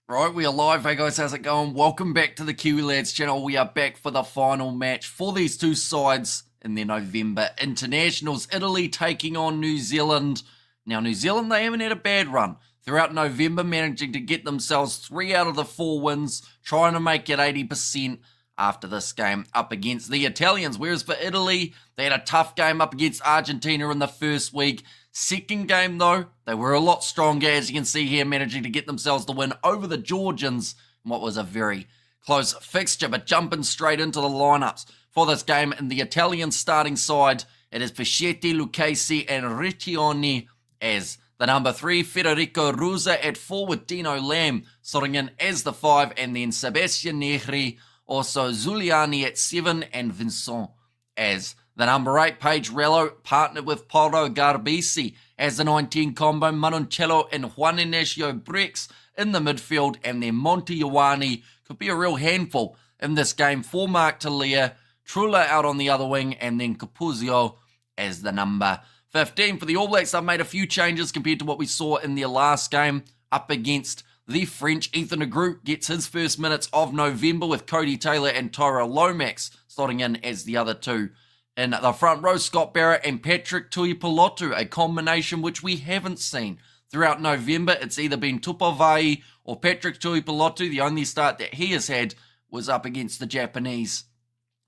Right, we are live. Hey guys, how's it going? Welcome back to the Kiwi Lads channel. We are back for the final match for these two sides in their November internationals. Italy taking on New Zealand. Now, New Zealand, they haven't had a bad run throughout November, managing to get themselves 3 out of the 4 wins, trying to make it 80% after this game up against the Italians. Whereas for Italy, they had a tough game up against Argentina in the first week. Second game, though, they were a lot stronger, as you can see here, managing to get themselves the win over the Georgians in what was a very close fixture. But jumping straight into the lineups for this game, in the Italian starting side, it is Fischetti, Lucchesi, and Riccioni as the number 3, Federico Rusa at 4 with Dino Lamb sorting in as the 5, and then Sebastian Negri, also Zuliani at 7, and Vincent as the number 8, Paige Rello, partnered with Paolo Garbisi as the 19 combo, Manoncello and Juan Ignacio Brex in the midfield, and then Monty Ioane could be a real handful in this game for Mark Talia, Trula out on the other wing, and then Capuzio as the number 15. For the All Blacks, they've made a few changes compared to what we saw in their last game up against the French. Ethan Agroot gets his first minutes of November with Cody Taylor and Tyro Lomax slotting in as the other two. In the front row, Scott Barrett and Patrick Tuipulotu, a combination which we haven't seen throughout November. It's either been Tupavai or Patrick Tuipulotu. The only start that he has had was up against the Japanese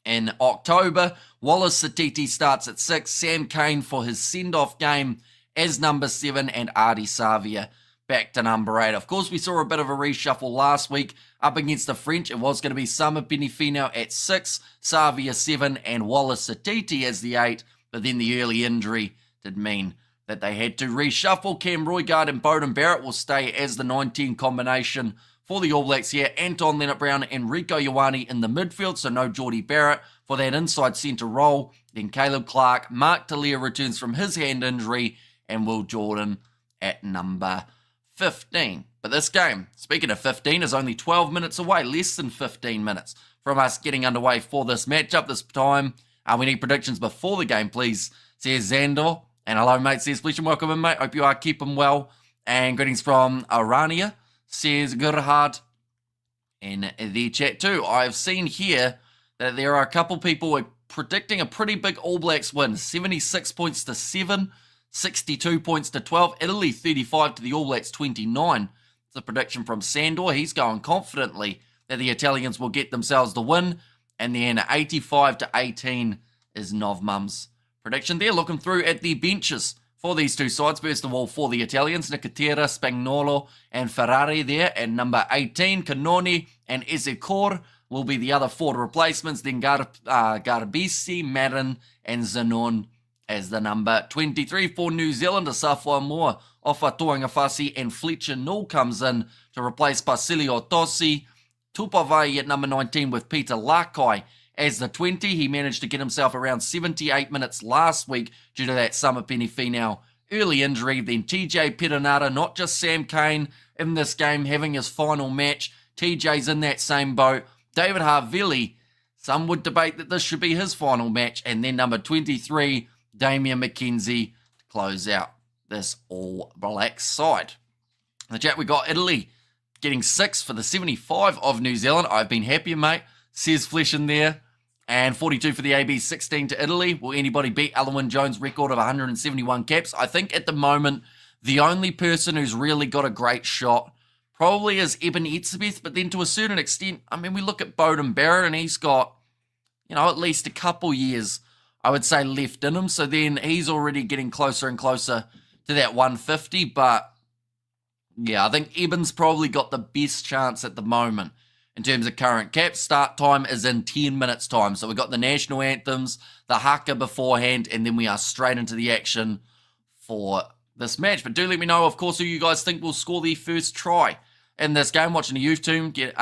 in October. Wallace Satiti starts at 6, Sam Cane for his send-off game as number 7, and Ardi Savia back to number 8. Of course, we saw a bit of a reshuffle last week up against the French. It was going to be Sama Benifino at 6, Savia 7, and Wallace Satiti as the 8, but then the early injury did mean that they had to reshuffle. Cam Roygaard and Bowden Barrett will stay as the 19 combination for the All Blacks here. Anton Leonard-Brown and Rico Ioane in the midfield, so no Geordie Barrett for that inside centre role. Then Caleb Clark, Mark Talia returns from his hand injury, and Will Jordan at number 15. But this game, speaking of 15, is only 12 minutes away, less than 15 minutes from us getting underway for this matchup. This time, we need predictions before the game, please, says Xandor. And hello, mate, says Flesh, and welcome in, mate. Hope you are keeping well. And greetings from Arania, says Gerhard in the chat too. I've seen here that there are a couple people who are predicting a pretty big All Blacks win. 76 points to 7. 62 points to 12. Italy 35 to the All Blacks 29. It's a prediction from Sandor. He's going confidently that the Italians will get themselves the win. And then 85 to 18 is Novmum's prediction there. Looking through at the benches for these two sides. First of all, for the Italians, Nicotera, Spagnolo, and Ferrari there. And number 18, Canoni and Ezekor will be the other forward replacements. Then Garbisi, Madden, and Zanon as the number 23. For New Zealand, Asafo Moore, Ofa Tuangafasi, and Fletcher Null comes in to replace Basilio Tosi. Tupavai at number 19 with Peter Lakai as the 20. He managed to get himself around 78 minutes last week due to that Summer Penifino early injury. Then TJ Perenara, not just Sam Cane in this game having his final match. TJ's in that same boat. David Havili, some would debate that this should be his final match. And then number 23, Damian McKenzie to close out this All Black side. In the chat, we got Italy getting 6 for the 75 of New Zealand. I've been happy, mate, says Flesh in there. And 42 for the AB, 16 to Italy. Will anybody beat Alan Jones' record of 171 caps? I think at the moment, the only person who's really got a great shot probably is Eben Etzebeth, but then to a certain extent, I mean, we look at Bowden Barrett and he's got, at least a couple years, I would say, left in him. So then he's already getting closer and closer to that 150. But yeah, I think Eben's probably got the best chance at the moment in terms of current caps. Start time is in 10 minutes time. So we've got the national anthems, the haka beforehand, and then we are straight into the action for this match. But do let me know, of course, who you guys think will score the first try in this game. Watching the youth team get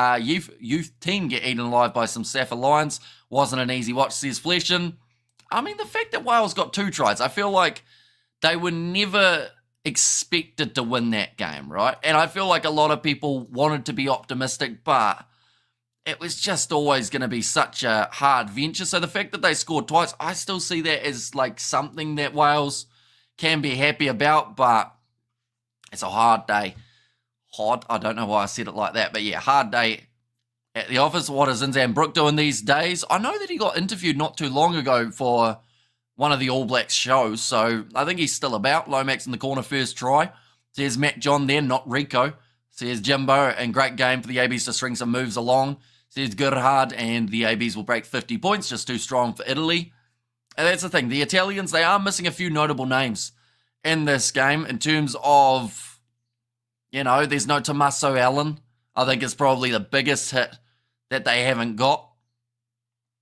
eaten alive by some Safa Lions wasn't an easy watch, says Fleshin. I mean, the fact that Wales got 2 tries, I feel like they were never expected to win that game, right? And I feel like a lot of people wanted to be optimistic, but it was just always going to be such a hard venture. So the fact that they scored twice, I still see that as like something that Wales can be happy about, but it's a hard day hard. I don't know why I said it like that, but yeah, hard day at the office. What is Inzan Brook doing these days? I know that he got interviewed not too long ago for one of the All Blacks shows, so I think he's still about. Lomax in the corner, first try. There's Matt John there, not Rico. Says Jimbo, and great game for the ABs to string some moves along. Says Gerhard, and the ABs will break 50 points, just too strong for Italy. And that's the thing, the Italians, they are missing a few notable names in this game in terms of, there's no Tommaso Allen. I think it's probably the biggest hit that they haven't got.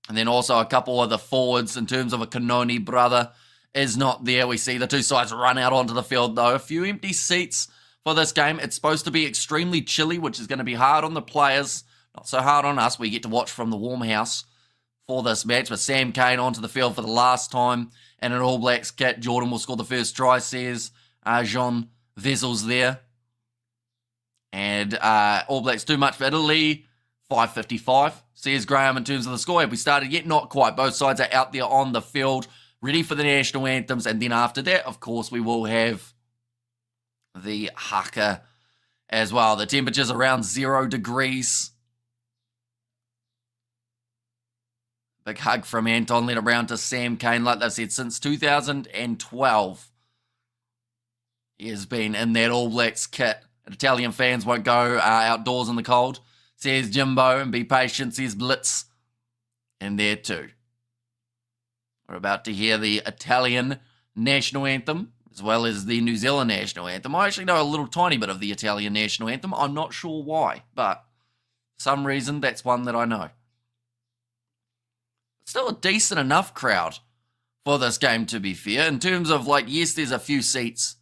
And then also a couple of the forwards in terms of a Canoni brother is not there. We see the two sides run out onto the field though. A few empty seats for this game. It's supposed to be extremely chilly, which is going to be hard on the players. Not so hard on us. We get to watch from the warm house for this match. But Sam Cane onto the field for the last time in an All Blacks kit. Jordan will score the first try, says Jean Vezel's there. And All Blacks too much for Italy. 5:55, says Graham in terms of the score. Have we started yet? Not quite. Both sides are out there on the field, ready for the national anthems. And then after that, of course, we will have the haka as well. The temperature's around 0 degrees. Big hug from Anton, let it round to Sam Cane. Like they've said, since 2012, he has been in that All Blacks kit. Italian fans won't go outdoors in the cold, says Jimbo, and be patient, says Blitz. And there too. We're about to hear the Italian national anthem, as well as the New Zealand national anthem. I actually know a little tiny bit of the Italian national anthem. I'm not sure why, but for some reason, that's one that I know. Still a decent enough crowd for this game, to be fair. In terms of, yes, there's a few seats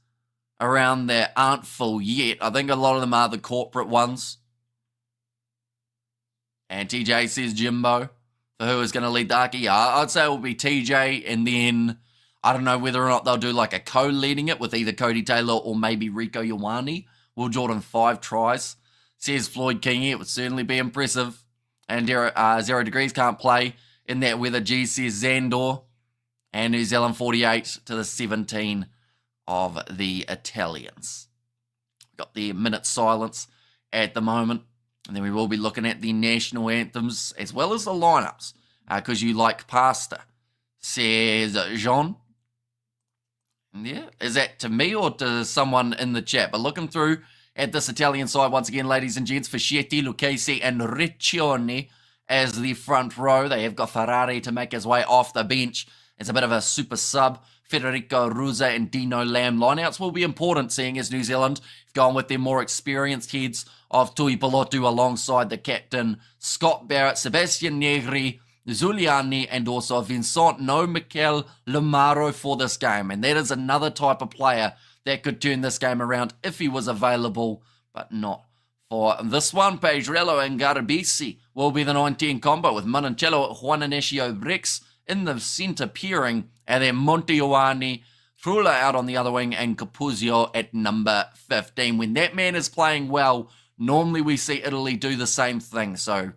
around that aren't full yet. I think a lot of them are the corporate ones. And TJ says Jimbo for who is going to lead the haka. Yeah, I'd say it will be TJ, and then I don't know whether or not they'll do a co-leading it with either Cody Taylor or maybe Rico Ioane. Will Jordan 5 tries? Says Floyd Kingy. It would certainly be impressive. And 0 degrees can't play in that weather. G says Zandor. And New Zealand 48 to the 17 of the Italians. Got the minute silence at the moment. And then we will be looking at the national anthems as well as the lineups. Because you like pasta, says Jean. Yeah, is that to me or to someone in the chat? But looking through at this Italian side once again, ladies and gents, Fascetti, Lucchesi and Riccioni as the front row. They have got Ferrari to make his way off the bench. It's a bit of a super sub. Federico Ruza and Dino Lamb lineouts will be important, seeing as New Zealand have gone with their more experienced heads of Tui Pelotu alongside the captain Scott Barrett, Sebastian Negri, Zuliani, and also Vincent No Mikel Lamaro for this game. And that is another type of player that could turn this game around if he was available, but not for this one. Pedrello and Garbisi will be the 19 combo with Monticello, Juan Inesio Brix in the centre pairing, and then Monteoani, Frula out on the other wing, and Capuzio at number 15. When that man is playing well, normally we see Italy do the same thing, so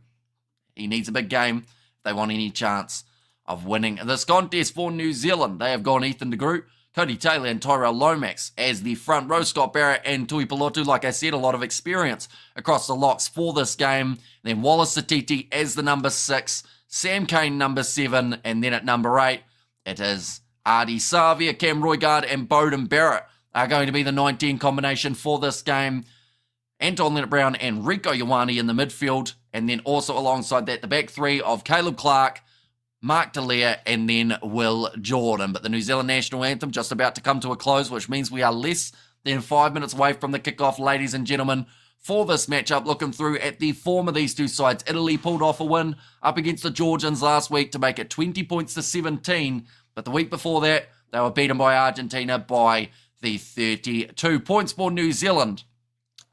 he needs a big game if they want any chance of winning this contest for New Zealand. They have gone Ethan de Groot, Cody Taylor and Tyrell Lomax as the front row. Scott Barrett and Tui Pelotu, like I said, a lot of experience across the locks for this game. Then Wallace Satiti as the number 6, Sam Cane number 7, and then at number 8, it is Ardie Savia, Cam Roigard, and Bowden Barrett are going to be the 19 combination for this game. Anton Leonard-Brown and Rico Ioane in the midfield, and then also alongside that, the back three of Caleb Clark, Mark Delia, and then Will Jordan. But the New Zealand national anthem just about to come to a close, which means we are less than 5 minutes away from the kickoff, ladies and gentlemen, for this matchup. Looking through at the form of these two sides, Italy pulled off a win up against the Georgians last week to make it 20 points to 17, but the week before that, they were beaten by Argentina by the 32 points for New Zealand.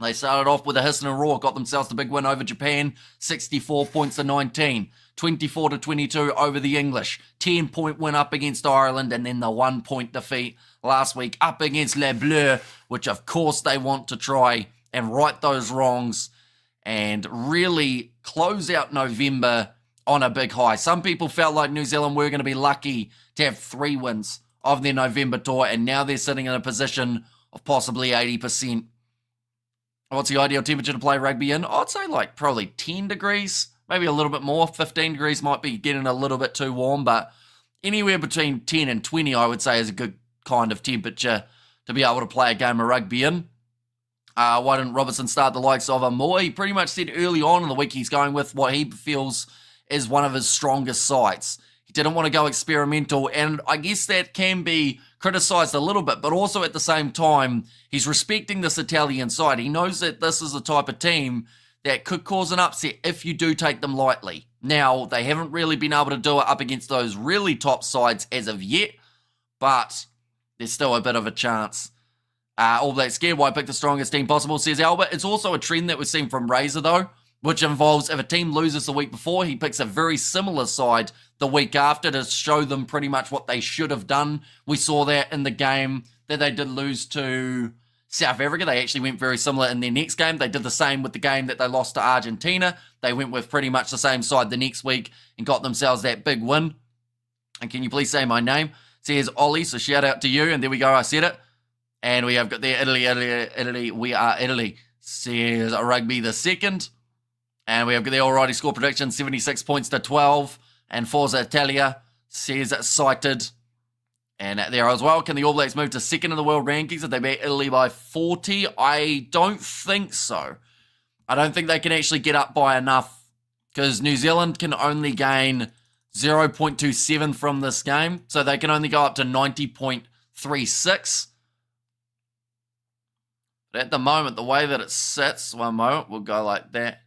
They started off with a hiss and a roar, got themselves the big win over Japan, 64 points to 19, 24 to 22 over the English, 10-point win up against Ireland, and then the 1-point defeat last week up against Les Bleus, which of course they want to try and right those wrongs and really close out November on a big high. Some people felt like New Zealand were going to be lucky to have 3 wins of their November tour, and now they're sitting in a position of possibly 80%. What's the ideal temperature to play rugby in? I'd say like probably 10 degrees, maybe a little bit more. 15 degrees might be getting a little bit too warm, but anywhere between 10 and 20, I would say, is a good kind of temperature to be able to play a game of rugby in. Why didn't Robertson start the likes of him more? He pretty much said early on in the week he's going with what he feels is one of his strongest sides. He didn't want to go experimental, and I guess that can be criticised a little bit, but also at the same time, he's respecting this Italian side. He knows that this is the type of team that could cause an upset if you do take them lightly. Now, they haven't really been able to do it up against those really top sides as of yet, but there's still a bit of a chance. All that scared, why pick the strongest team possible, says Albert. It's also a trend that we've seen from Razor, though, which involves if a team loses the week before, he picks a very similar side the week after to show them pretty much what they should have done. We saw that in the game that they did lose to South Africa. They actually went very similar in their next game. They did the same with the game that they lost to Argentina. They went with pretty much the same side the next week and got themselves that big win. And can you please say my name? Says Ollie, so shout out to you. And there we go, I said it. And we have got there Italy, we are Italy, says Rugby the second. And we have got the alrighty score prediction, 76 points to 12. And Forza Italia says cited. And there as well, can the All Blacks move to second in the world rankings if they beat Italy by 40? I don't think so. I don't think they can actually get up by enough because New Zealand can only gain 0.27 from this game. So they can only go up to 90.36. But at the moment, the way that it sits, one moment, we'll go like that.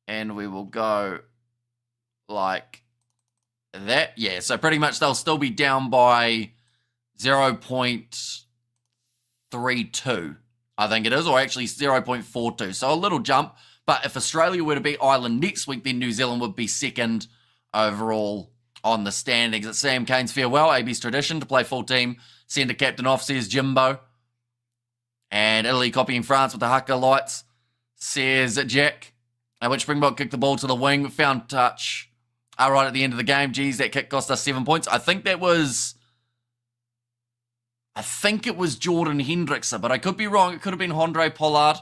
And we will go like that. Yeah, so pretty much they'll still be down by 0.32, I think it is, or actually 0.42. So a little jump. But if Australia were to beat Ireland next week, then New Zealand would be second overall on the standings. It's Sam Cane's farewell, AB's tradition to play full team. Send a captain off, says Jimbo. And Italy copying France with the Haka lights, says Jack. Which Springbok kicked the ball to the wing, found touch right at the end of the game. Geez, that kick cost us 7 points. I think it was Jordan Hendrickson, but I could be wrong. It could have been Andre Pollard.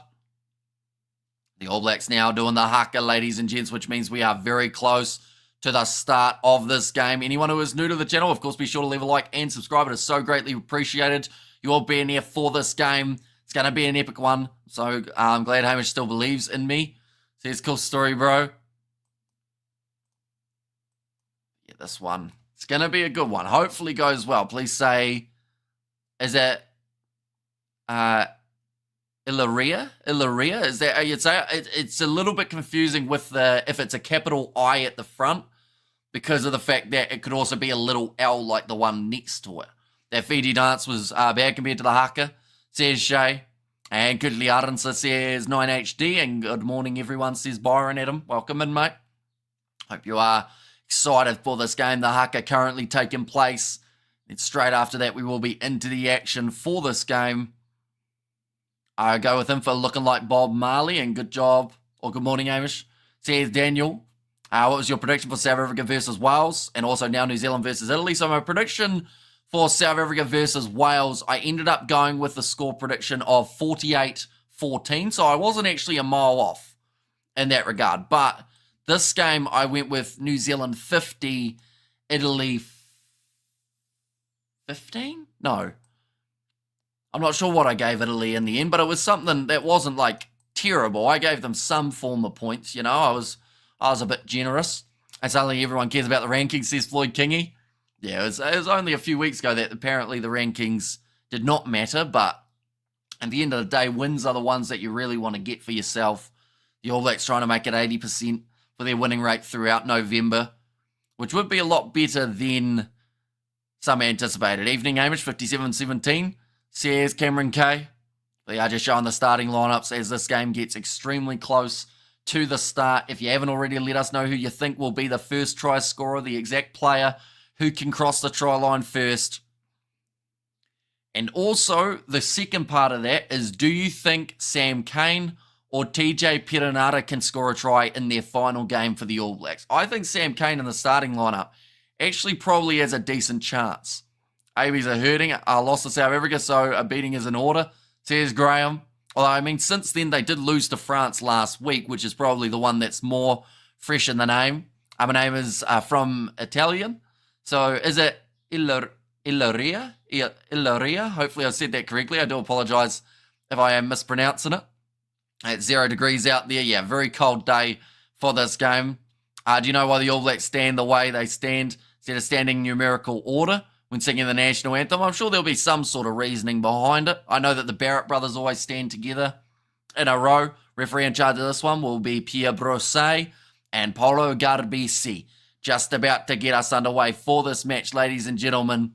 The All Blacks now doing the Haka, ladies and gents, which means we are very close to the start of this game. Anyone who is new to the channel, of course, be sure to leave a like and subscribe. It is so greatly appreciated. You all being here for this game. It's going to be an epic one. So I'm glad Hamish still believes in me. Says, cool story, bro. Yeah, this one. It's going to be a good one. Hopefully goes well. Please say, is it Ilaria? Ilaria? Is that how you'd say it? It's a little bit confusing with if it's a capital I at the front because of the fact that it could also be a little L like the one next to it. That Fiji dance was bad compared to the Haka, says Shay. And good Liaransa says 9HD, and good morning everyone, says Byron Adam. Welcome in, mate. Hope you are excited for this game. The Haka currently taking place. And straight after that, we will be into the action for this game. I go with him for looking like Bob Marley, and good job, or good morning, Amish, says Daniel. What was your prediction for South Africa versus Wales, and also now New Zealand versus Italy? So my prediction for South Africa versus Wales, I ended up going with the score prediction of 48-14, so I wasn't actually a mile off in that regard. But this game, I went with New Zealand 50, Italy 15? No. I'm not sure what I gave Italy in the end, but it was something that wasn't, like, terrible. I gave them some form of points, you know. I was a bit generous. And suddenly everyone cares about the rankings, says Floyd Kingy. Yeah, it was only a few weeks ago that apparently the rankings did not matter, but at the end of the day, wins are the ones that you really want to get for yourself. The All Blacks trying to make it 80% for their winning rate throughout November, which would be a lot better than some anticipated. Evening, Hamish, 57-17, says Cameron K. They are just showing the starting lineups as this game gets extremely close to the start. If you haven't already, let us know who you think will be the first try scorer, the exact player who can cross the try line first. And also, the second part of that is, do you think Sam Cane or TJ Perenara can score a try in their final game for the All Blacks? I think Sam Cane in the starting lineup actually probably has a decent chance. ABs are hurting. I lost to South Africa, so a beating is in order, says Graham. Although, I mean, since then, they did lose to France last week, which is probably the one that's more fresh in the name. My name is from Italian. So is it Illoria? Illoria? Hopefully I said that correctly. I do apologise if I am mispronouncing it. It's 0 degrees out there. Yeah, very cold day for this game. Do you know why the All Blacks stand the way they stand instead of standing numerical order when singing the national anthem? I'm sure there'll be some sort of reasoning behind it. I know that the Barrett brothers always stand together in a row. Referee in charge of this one will be Pierre Brosset and Paulo Garbisi. Just about to get us underway for this match, ladies and gentlemen.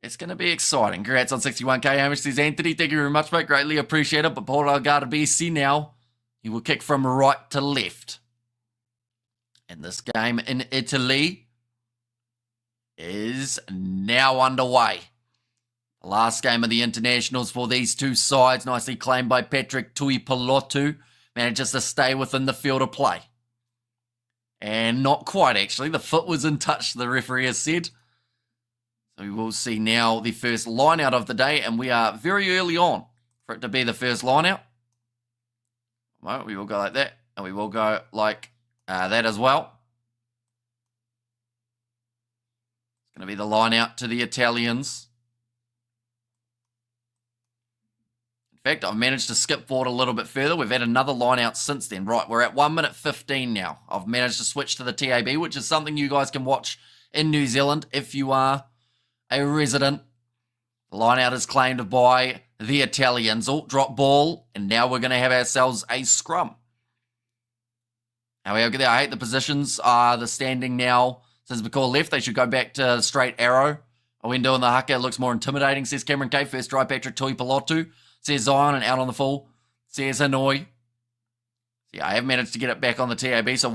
It's going to be exciting. Congrats on 61k. Hamish says, Anthony, thank you very much, mate. Greatly appreciate it. But Paulo Garbisi now, he will kick from right to left. And this game in Italy is now underway. The last game of the internationals for these two sides, nicely claimed by Patrick Tuipulotu, manages to stay within the field of play. And not quite, actually. The foot was in touch, the referee has said. So we will see now the first line out of the day, and we are very early on for it to be the first line out. Well, we will go like that, and we will go like that as well. It's going to be the line out to the Italians. In fact, I've managed to skip forward a little bit further. We've had another line out since then. Right, we're at 1 minute 15 now. I've managed to switch to the TAB, which is something you guys can watch in New Zealand if you are a resident. The line out is claimed by the Italians. Oh, drop ball, and now we're going to have ourselves a scrum. Now we go there. I hate the positions. The standing now, since McCall left, they should go back to straight arrow. Owendo and the Haka looks more intimidating, says Cameron K. First try, Patrick Tuipulotu, says Zion, and out on the full, says Hanoi. Yeah, I have managed to get it back on the TAB. So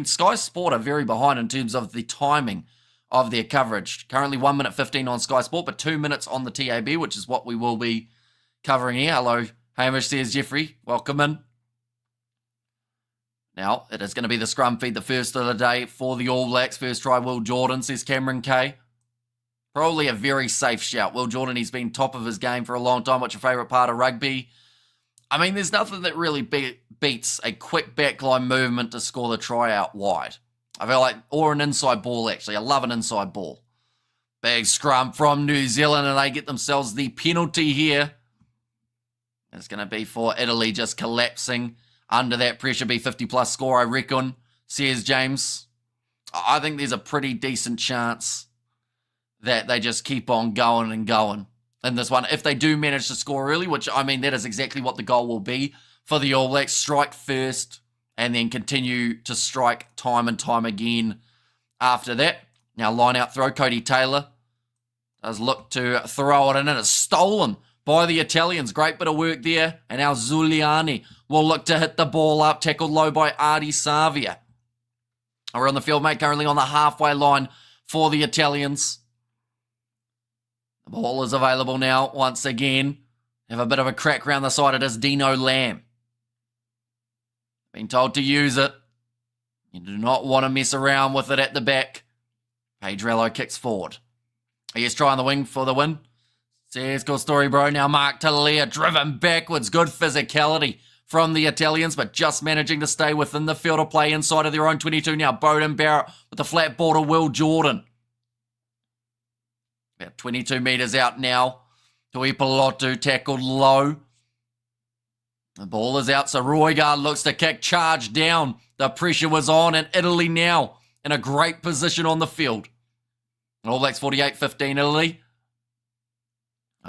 Sky Sport are very behind in terms of the timing of their coverage. Currently 1 minute 15 on Sky Sport, but 2 minutes on the TAB, which is what we will be covering here. Hello, Hamish, says Jeffrey. Welcome in. Now, it is going to be the scrum feed, the first of the day for the All Blacks. First try, Will Jordan, says Cameron K. Probably a very safe shout. Will Jordan, he's been top of his game for a long time. What's your favourite part of rugby? I mean, there's nothing that really beats a quick backline movement to score the try out wide. I feel like, or an inside ball, actually. I love an inside ball. Big scrum from New Zealand, and they get themselves the penalty here. It's going to be for Italy just collapsing under that pressure. Be 50-plus score, I reckon, says James. I think there's a pretty decent chance that they just keep on going and going in this one. If they do manage to score early, which, I mean, that is exactly what the goal will be for the All Blacks. Strike first, and then continue to strike time and time again after that. Now, line out throw. Cody Taylor does look to throw it in, and it's stolen by the Italians. Great bit of work there. And now Zuliani will look to hit the ball up. Tackled low by Ardi Savia. We're on the field, mate, currently on the halfway line for the Italians. The ball is available now once again. Have a bit of a crack around the side. It is Dino Lamb. Been told to use it. You do not want to mess around with it at the back. Pedrello kicks forward. He is trying the wing for the win. Says cool story, bro. Now Mark Talia driven backwards. Good physicality from the Italians, but just managing to stay within the field of play inside of their own 22 now. Bowden Barrett with the flat ball to Will Jordan. About 22 metres out now. Tuipulotu tackled low. The ball is out, so Roygaard looks to kick, charge down. The pressure was on, and Italy now in a great position on the field. All Blacks 48-15 Italy.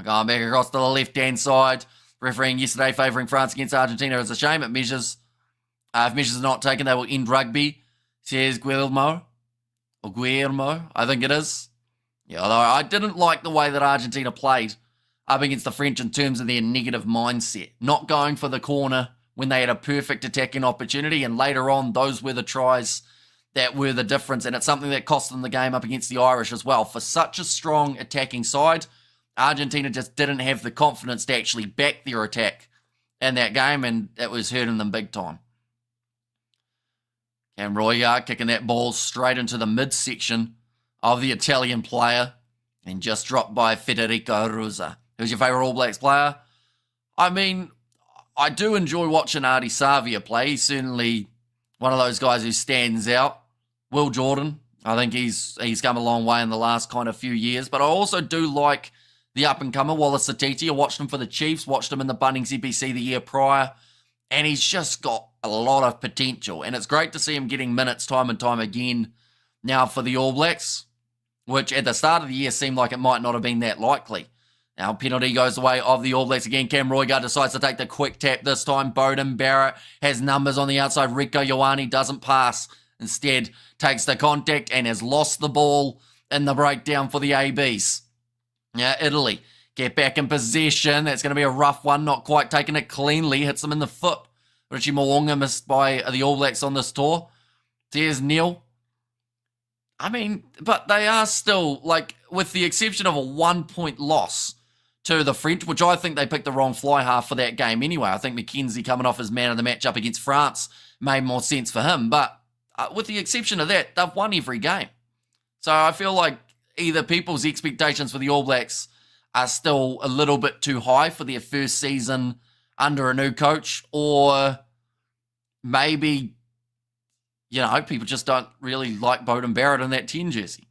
Going back across to the left-hand side. Refereeing yesterday favouring France against Argentina. It's a shame it measures. If measures are not taken, they will end rugby, says Guillermo. Or Guillermo, I think it is. Yeah, although I didn't like the way that Argentina played up against the French in terms of their negative mindset. Not going for the corner when they had a perfect attacking opportunity, and later on, those were the tries that were the difference, and it's something that cost them the game up against the Irish as well. For such a strong attacking side, Argentina just didn't have the confidence to actually back their attack in that game, and it was hurting them big time. Cam Roygaard kicking that ball straight into the midsection of the Italian player, and just dropped by Federico Rosa. Who's your favourite All Blacks player? I mean, I do enjoy watching Artie Savia play. He's certainly one of those guys who stands out. Will Jordan, I think he's come a long way in the last kind of few years. But I also do like the up-and-comer, Wallace Satiti. I watched him for the Chiefs, watched him in the Bunnings EBC the year prior, and he's just got a lot of potential. And it's great to see him getting minutes time and time again now for the All Blacks, which at the start of the year seemed like it might not have been that likely. Now, penalty goes the way of the All Blacks again. Cam Roigard decides to take the quick tap this time. Bowden Barrett has numbers on the outside. Rieko Ioane doesn't pass. Instead, takes the contact and has lost the ball in the breakdown for the ABs. Now, Italy get back in possession. That's going to be a rough one. Not quite taking it cleanly. Hits them in the foot. Richie Mo'unga missed by the All Blacks on this tour. There's Neil. I mean, but they are still, like, with the exception of a 1-point loss to the French, which I think they picked the wrong fly half for that game anyway. I think McKenzie coming off as man of the match up against France made more sense for him. But with the exception of that, they've won every game. So I feel like either people's expectations for the All Blacks are still a little bit too high for their first season under a new coach, or maybe, you know, people just don't really like Bowden Barrett in that 10 jersey.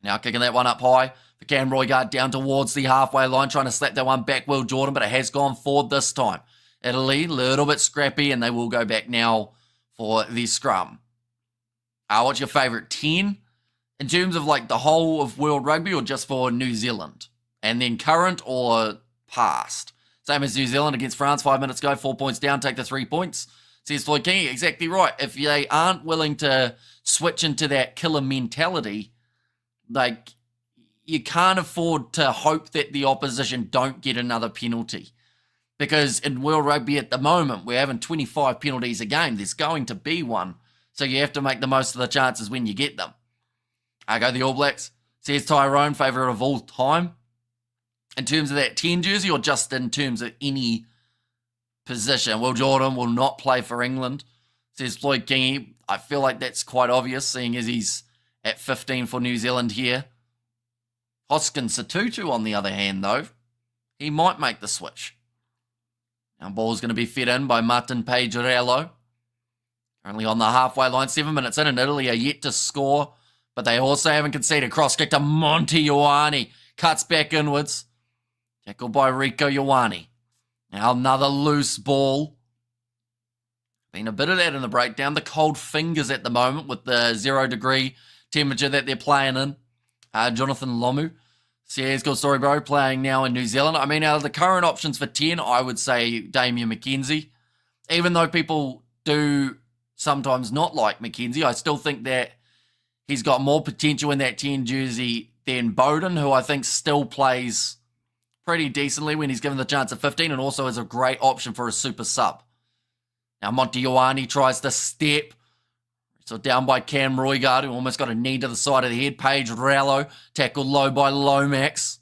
Now kicking that one up high for Cam Roigard down towards the halfway line, trying to slap that one back, Will Jordan, but it has gone forward this time. Italy, a little bit scrappy, and they will go back now for the scrum. What's your favourite 10? In terms of like the whole of World Rugby, or just for New Zealand? And then current or past? Same as New Zealand against France 5 minutes ago, 4 points down, take the 3 points. Says Floyd King, exactly right. If they aren't willing to switch into that killer mentality, like, you can't afford to hope that the opposition don't get another penalty. Because in World Rugby at the moment, we're having 25 penalties a game. There's going to be one. So you have to make the most of the chances when you get them. I go the All Blacks. Says Tyrone, favourite of all time. In terms of that 10 jersey, or just in terms of any position? Will Jordan will not play for England. Says Floyd Kingy. I feel like that's quite obvious, seeing as he's at 15 for New Zealand here. Hoskins Satutu, on the other hand, though, he might make the switch. Now, ball's going to be fed in by Martin Pedrello. Currently on the halfway line, 7 minutes in, and Italy are yet to score, but they also haven't conceded. Cross kick to Monty Ioane. Cuts back inwards. Tackled by Rieko Ioane. Now another loose ball. Been a bit of that in the breakdown. The cold fingers at the moment with the 0-degree temperature that they're playing in. Jonathan Lomu. Says, good story, bro. Playing now in New Zealand. I mean, out of the current options for 10, I would say Damien McKenzie. Even though people do sometimes not like McKenzie, I still think that he's got more potential in that 10 jersey than Bowden, who I think still plays pretty decently when he's given the chance at 15, and also is a great option for a super sub. Now Monty Ioane tries to step. So down by Cam Roigard, who almost got a knee to the side of the head. Paige Rallo, tackled low by Lomax.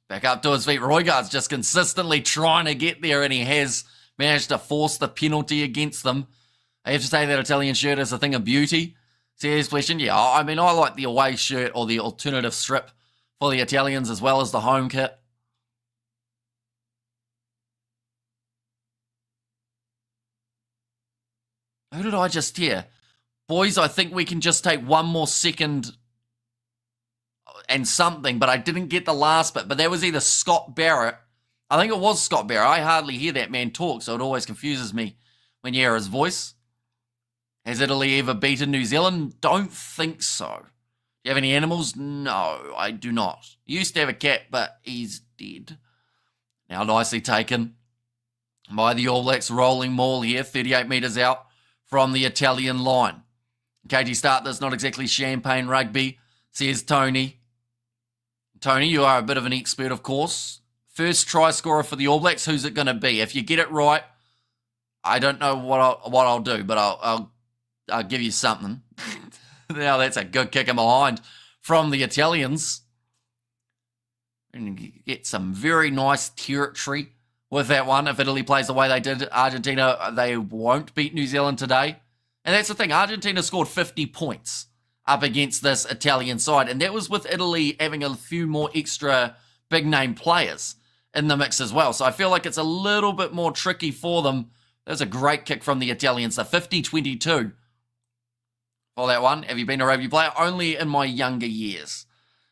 Back up to his feet. Roigard's just consistently trying to get there, and he has managed to force the penalty against them. I have to say that Italian shirt is a thing of beauty. Serious question? Yeah, I mean, I like the away shirt or the alternative strip for the Italians as well as the home kit. Who did I just hear? Boys, I think we can just take one more second and something, but I didn't get the last bit. But that was either Scott Barrett. I think it was Scott Barrett. I hardly hear that man talk, so it always confuses me when you hear his voice. Has Italy ever beaten New Zealand? Don't think so. Do you have any animals? No, I do not. Used to have a cat, but he's dead. Now nicely taken by the All Blacks, rolling maul here, 38 metres out from the Italian line. KG start this, not exactly champagne rugby, says Tony. Tony, you are a bit of an expert, of course. First try scorer for the All Blacks, who's it going to be? If you get it right, I don't know what I'll do, but I'll give you something. Now that's a good kick in behind from the Italians. And you get some very nice territory with that one. If Italy plays the way they did Argentina, they won't beat New Zealand today. And that's the thing. Argentina scored 50 points up against this Italian side. And that was with Italy having a few more extra big-name players. in the mix as well. So I feel like it's a little bit more tricky for them. There's a great kick from the Italians, the 50-22 for that one. Have you been a rugby player? Only in my younger years.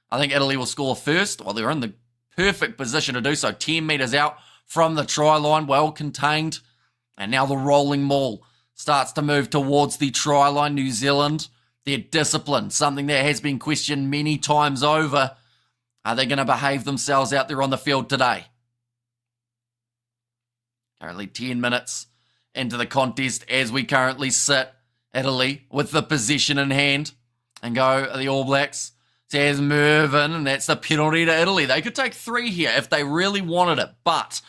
I think Italy will score first. Well, they're in the perfect position to do so. 10 metres out from the try line, well contained. And now the rolling maul starts to move towards the try line. New Zealand, their discipline, something that has been questioned many times over. Are they going to behave themselves out there on the field today? Currently 10 minutes into the contest as we currently sit. Italy with the possession in hand. And go the All Blacks. Says Mervyn, and that's the penalty to Italy. They could take 3 here if they really wanted it. But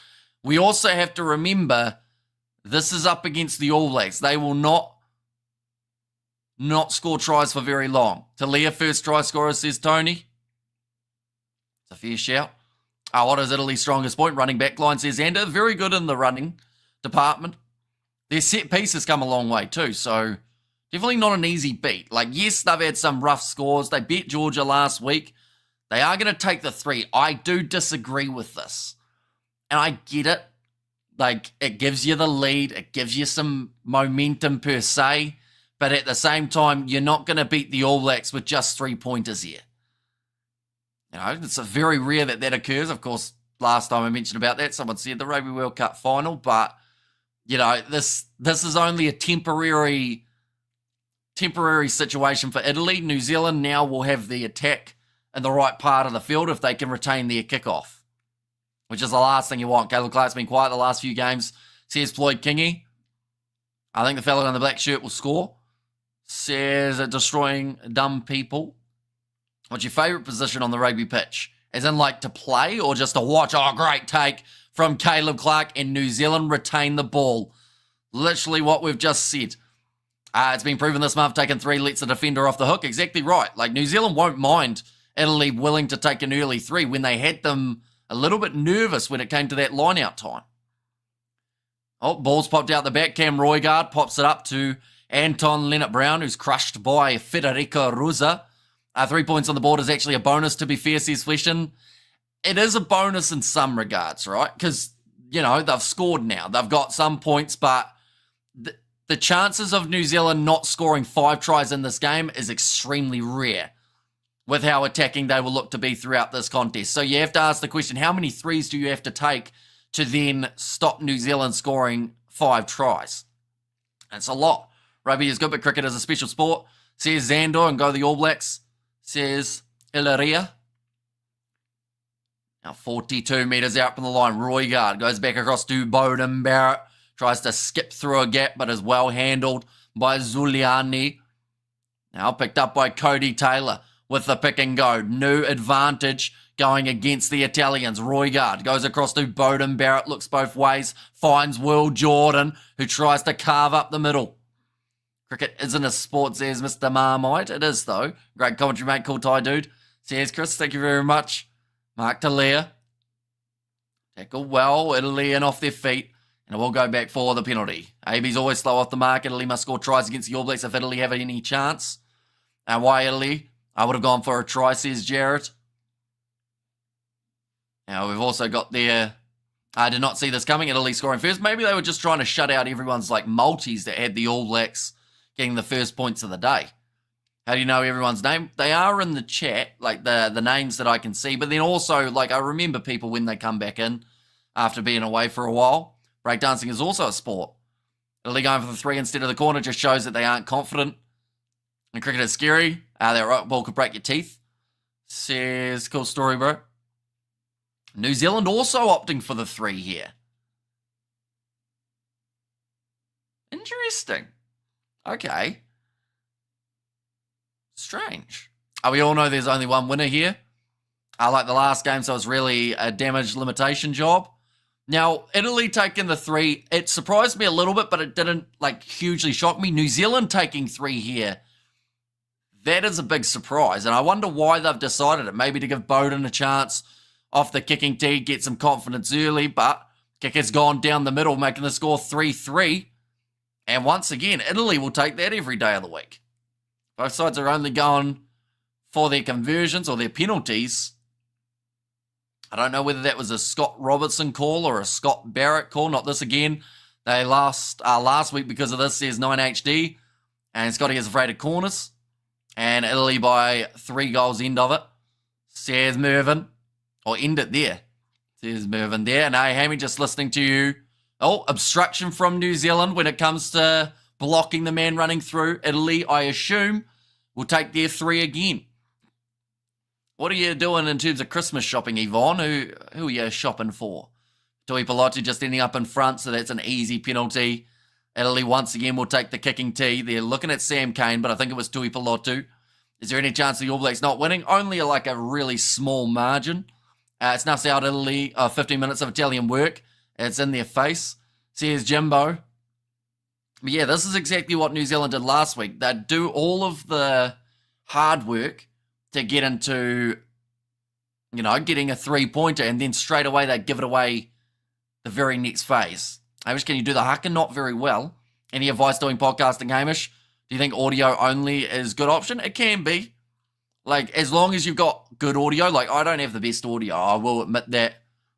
we also have to remember this is up against the All Blacks. They will not score tries for very long. Talia, first try scorer, says Tony. It's a fair shout. What is Italy's strongest point? Running back line, says Ander. Very good in the running department. Their set piece has come a long way too, so definitely not an easy beat. Like, yes, they've had some rough scores. They beat Georgia last week. They are going to take the 3. I do disagree with this. And I get it. Like, it gives you the lead. It gives you some momentum per se. But at the same time, you're not going to beat the All Blacks with just 3-pointers here. You know, it's very rare that occurs. Of course, last time I mentioned about that, someone said the Rugby World Cup final. But, you know, this is only a temporary situation for Italy. New Zealand now will have the attack in the right part of the field if they can retain their kickoff, which is the last thing you want. Caleb Clark's been quiet the last few games. Says Floyd Kingy. I think the fellow in the black shirt will score. Says destroying dumb people. What's your favourite position on the rugby pitch? As in like to play or just to watch? Oh, great take from Caleb Clark, and New Zealand retain the ball. Literally what we've just said. It's been proven this month taking 3 lets the defender off the hook. Exactly right. Like, New Zealand won't mind Italy willing to take an early 3 when they had them a little bit nervous when it came to that line-out time. Oh, ball's popped out the back. Cam Roygaard pops it up to Anton Leonard-Brown, who's crushed by Federico Ruza. 3 points on the board is actually a bonus, to be fair, says Fleshin. It is a bonus in some regards, right? Because, you know, they've scored now. They've got some points, but the chances of New Zealand not scoring 5 tries in this game is extremely rare with how attacking they will look to be throughout this contest. So you have to ask the question, how many 3s do you have to take to then stop New Zealand scoring 5 tries? That's a lot. Rugby is good, but cricket is a special sport, says Zandor, and go the All Blacks, says Ilaria. Now 42 metres out from the line. Roygaard goes back across to Bowden Barrett. Tries to skip through a gap, but is well handled by Zuliani. Now picked up by Cody Taylor with the pick and go. New advantage going against the Italians. Roygaard goes across to Bowden Barrett, looks both ways, finds Will Jordan, who tries to carve up the middle. Cricket isn't a sport, says Mr. Marmite. It is, though. Great commentary, mate. Cool tie, dude. Says Chris, thank you very much. Mark Talia. Tackle well. Italy in off their feet. And it will go back for the penalty. AB's always slow off the mark. Italy must score tries against the All Blacks if Italy have any chance. And why Italy? I would have gone for a try, says Jarrett. Now, we've also got there... I did not see this coming. Italy scoring first. Maybe they were just trying to shut out everyone's like multis that had the All Blacks getting the first points of the day. How do you know everyone's name? They are in the chat, like the names that I can see. But then also, like, I remember people when they come back in after being away for a while. Breakdancing is also a sport. Italy going for the 3 instead of the corner just shows that they aren't confident. And cricket is scary. That right ball could break your teeth. Says, cool story, bro. New Zealand also opting for the 3 here. Interesting. Okay. Strange. We all know there's only one winner here. Like the last game, so it's really a damage limitation job. Now, Italy taking the 3, it surprised me a little bit, but it didn't, like, hugely shock me. New Zealand taking 3 here, that is a big surprise, and I wonder why they've decided it. Maybe to give Bowden a chance off the kicking tee, get some confidence early, but kick has gone down the middle, making the score 3-3. And once again, Italy will take that every day of the week. Both sides are only going for their conversions or their penalties. I don't know whether that was a Scott Robertson call or a Scott Barrett call. Not this again. They lost last week because of this, says 9HD. And Scotty is afraid of corners. And Italy by 3 goals, end of it. Says Mervyn. Or end it there. Says Mervyn there. And hey, Hammy, just listening to you. Oh, obstruction from New Zealand when it comes to blocking the man running through. Italy, I assume, will take their 3 again. What are you doing in terms of Christmas shopping, Yvonne? Who are you shopping for? Tui Pilotu just ending up in front, so that's an easy penalty. Italy once again will take the kicking tee. They're looking at Sam Cane, but I think it was Tui Pilotu. Is there any chance of the All Blacks not winning? Only like a really small margin. It's now out Italy, 15 minutes of Italian work. It's in their face. Says Jimbo. But yeah, this is exactly what New Zealand did last week. They'd do all of the hard work to get into, getting a 3-pointer, and then straight away they'd give it away the very next phase. Hamish, can you do the Haka? Not very well. Any advice doing podcasting, Hamish? Do you think audio only is a good option? It can be. Like, as long as you've got good audio. Like, I don't have the best audio. I will admit that.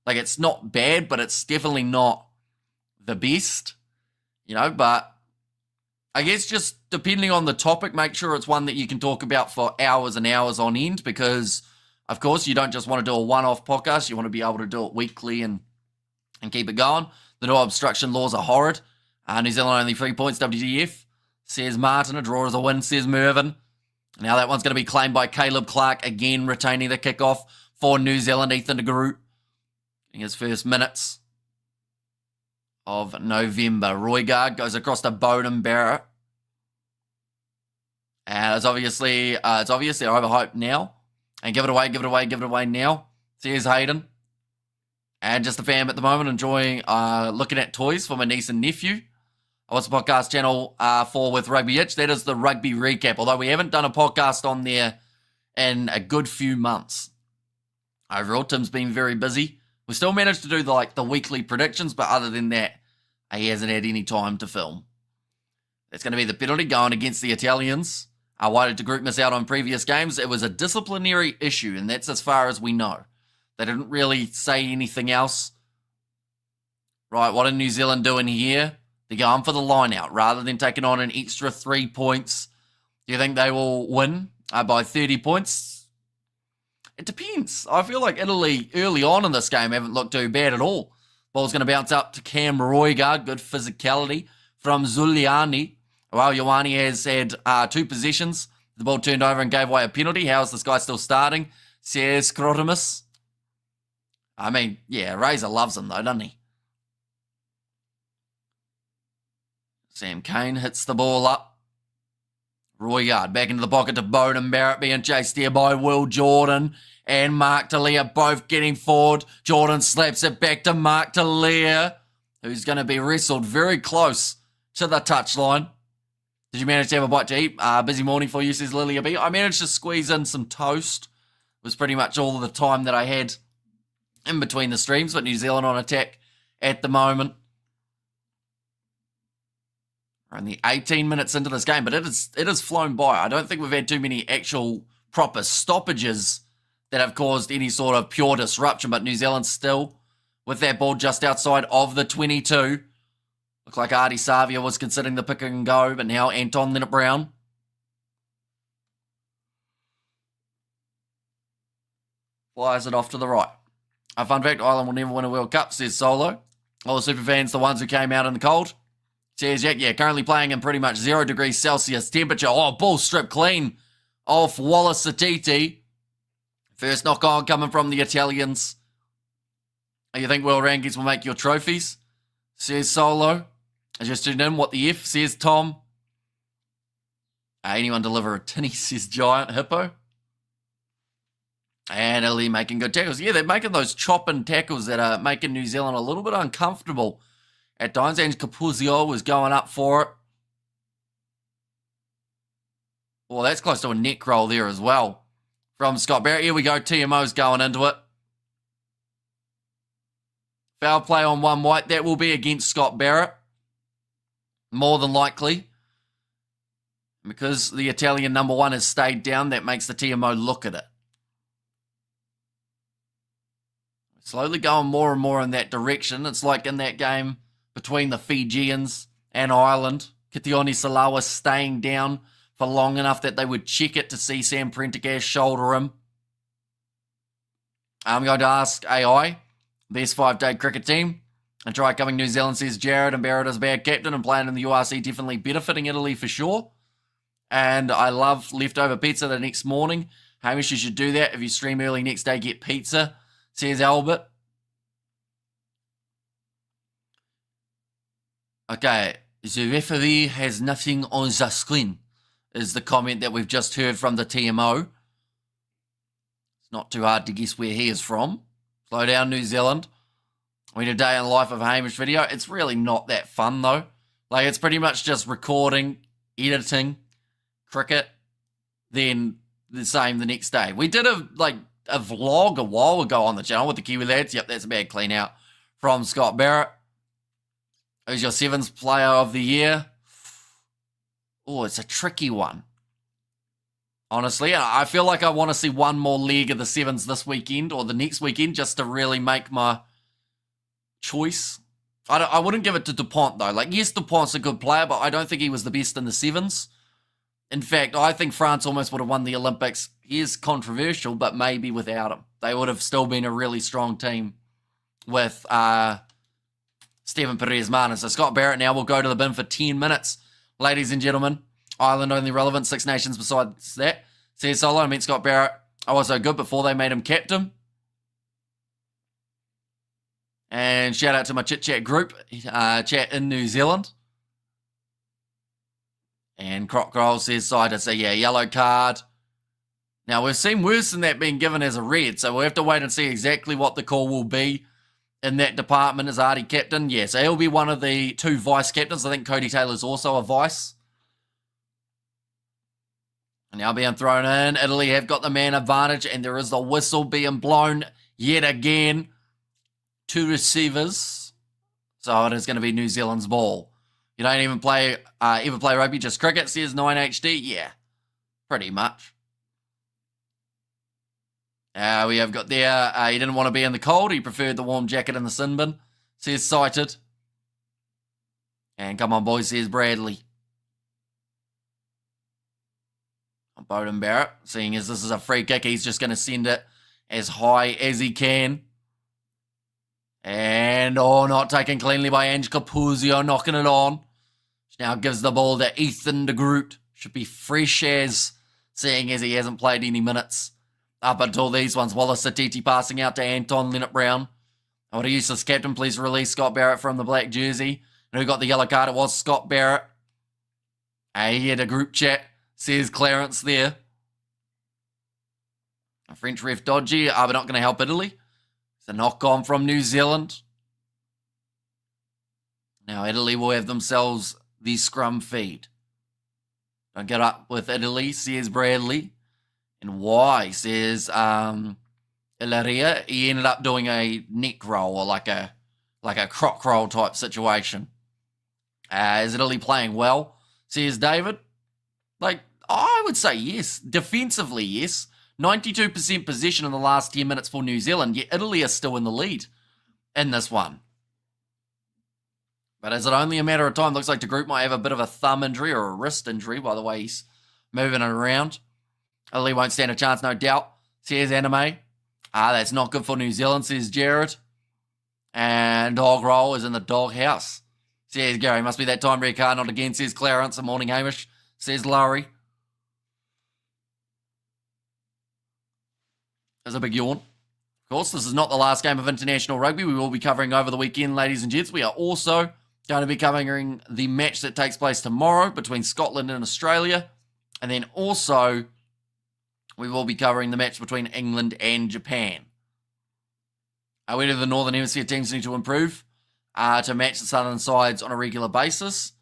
Like, it's not bad, but it's definitely not the best. But I guess just depending on the topic, make sure it's one that you can talk about for hours and hours on end, because, of course, you don't just want to do a one-off podcast. You want to be able to do it weekly and keep it going. The no obstruction laws are horrid. New Zealand only 3 points, WTF, says Martin. A draw is a win, says Mervyn. Now that one's going to be claimed by Caleb Clark, again retaining the kickoff for New Zealand. Ethan de Groot in his first minutes of November. Roygaard goes across to Bowden Barrett. And it's obviously overhyped now. And give it away now. Says Hayden. And just a fam at the moment, enjoying looking at toys for my niece and nephew. What's the podcast channel for with Rugby Itch? That is the Rugby Recap, although we haven't done a podcast on there in a good few months. Overall, Tim's been very busy. We still managed to do the weekly predictions, but other than that, he hasn't had any time to film. That's going to be the penalty going against the Italians. Why did the group miss out on previous games? It was a disciplinary issue, and that's as far as we know. They didn't really say anything else. Right, what are New Zealand doing here? They're going for the line out rather than taking on an extra 3 points. Do you think they will win by 30 points? It depends. I feel like Italy early on in this game haven't looked too bad at all. Ball's going to bounce up to Cam Roygaard. Good physicality from Zuliani. Well, Ioane has had 2 possessions. The ball turned over and gave away a penalty. How is this guy still starting? Says Scrotimus. I mean, yeah, Razor loves him though, doesn't he? Sam Cane hits the ball up. Roygaard back into the pocket to Bowden Barrett, being chased here by Will Jordan and Mark Talia, both getting forward. Jordan slaps it back to Mark Talia, who's going to be wrestled very close to the touchline. Did you manage to have a bite to eat? Busy morning for you, says Lilia B. I managed to squeeze in some toast. It was pretty much all of the time that I had in between the streams, but New Zealand on attack at the moment. We're only 18 minutes into this game, but it has flown by. I don't think we've had too many actual proper stoppages that have caused any sort of pure disruption, but New Zealand still with that ball just outside of the 22. Looked like Artie Savia was considering the pick and go, but now Anton Linnett-Brown. Flies it off to the right. A fun fact, Ireland will never win a World Cup, says Solo. All the super fans, the ones who came out in the cold. Says Jack, yeah, currently playing in pretty much 0 degrees Celsius temperature. Oh, ball stripped clean off Wallace Satiti. First knock on coming from the Italians. You think World Rankings will make your trophies? Says Solo. I just tuned in. What the F, says Tom. Anyone deliver a tinny, says Giant Hippo. And Italy making good tackles. Yeah, they're making those chopping tackles that are making New Zealand a little bit uncomfortable at times. And Capuzio was going up for it. Well, that's close to a neck roll there as well from Scott Barrett. Here we go. TMO's going into it. Foul play on one white. That will be against Scott Barrett. More than likely. Because the Italian number 1 has stayed down, that makes the TMO look at it. slowly going more and more in that direction. It's like in that game between the Fijians and Ireland, Kitione Salawa staying down for long enough that they would check it to see Sam Prendergast shoulder him. I'm going to ask AI, best 5-day cricket team. And try coming New Zealand, says Jared, and Barrett is bad captain and playing in the URC definitely benefiting Italy for sure. And I love leftover pizza the next morning. Hamish, you should do that. If you stream early next day, get pizza, says Albert. Okay, the referee has nothing on the screen, is the comment that we've just heard from the TMO. It's not too hard to guess where he is from. Slow down, New Zealand. We did a day in the life of Hamish video. It's really not that fun, though. Like, it's pretty much just recording, editing, cricket, then the same the next day. We did a vlog a while ago on the channel with the Kiwi lads. Yep, that's a bad clean out from Scott Barrett. Who's your Sevens player of the year? Oh, it's a tricky one. Honestly, I feel like I want to see one more leg of the Sevens this weekend or the next weekend just to really make my choice. I wouldn't give it to Dupont, though. Like, yes, Dupont's a good player, but I don't think he was the best in the Sevens. In fact, I think France almost would have won the Olympics. He is controversial, but maybe without him. They would have still been a really strong team with Stephen Perez-Martin. So Scott Barrett now will go to the bin for 10 minutes. Ladies and gentlemen, Ireland only relevant, Six Nations besides that. Says Solo, I mean Scott Barrett. I was so good before they made him captain. And shout out to my chit-chat group, chat in New Zealand. And Crockrole says, side, so yeah, yellow card. Now, we've seen worse than that being given as a red, so we'll have to wait and see exactly what the call will be in that department. Is Artie captain? Yeah, so he'll be one of the 2 vice-captains. I think Cody Taylor's also a vice. Now being thrown in. Italy have got the man advantage, and there is the whistle being blown yet again. 2 receivers. So it is going to be New Zealand's ball. You don't even ever play rugby, just cricket, says 9HD. Yeah, pretty much. We have got there, he didn't want to be in the cold. He preferred the warm jacket in the sin bin, says Cited. And come on, boys, says Bradley. Bowden Barrett, seeing as this is a free kick, he's just going to send it as high as he can. And, not taken cleanly by Ange Capuzio, knocking it on. Now gives the ball to Ethan de Groot. Should be fresh as, seeing as he hasn't played any minutes up until these ones. Wallace Satiti passing out to Anton Linnett-Brown. What a useless captain. Please release Scott Barrett from the black jersey. And who got the yellow card? It was Scott Barrett. He had a group chat, says Clarence there. A French ref dodgy. We're not going to help Italy. It's a knock-on from New Zealand. Now Italy will have themselves the scrum feed. Don't get up with Italy, says Bradley. And why, says Ilaria. He ended up doing a neck roll or like a croc roll type situation. Is Italy playing well, says David? Like, I would say yes. Defensively, yes. 92% possession in the last 10 minutes for New Zealand, yet Italy are still in the lead in this one. But is it only a matter of time? Looks like the group might have a bit of a thumb injury or a wrist injury by the way he's moving it around. Italy won't stand a chance, no doubt, says Anime. That's not good for New Zealand, says Jared. And dog roll is in the dog house, says Gary. Must be that time red card, not again, says Clarence. Good morning, Hamish, says Laurie. There's a big yawn. Of course, this is not the last game of international rugby. We will be covering over the weekend, ladies and gents. We are also going to be covering the match that takes place tomorrow between Scotland and Australia. And then also, we will be covering the match between England and Japan. Whether the Northern Hemisphere teams need to improve to match the Southern sides on a regular basis.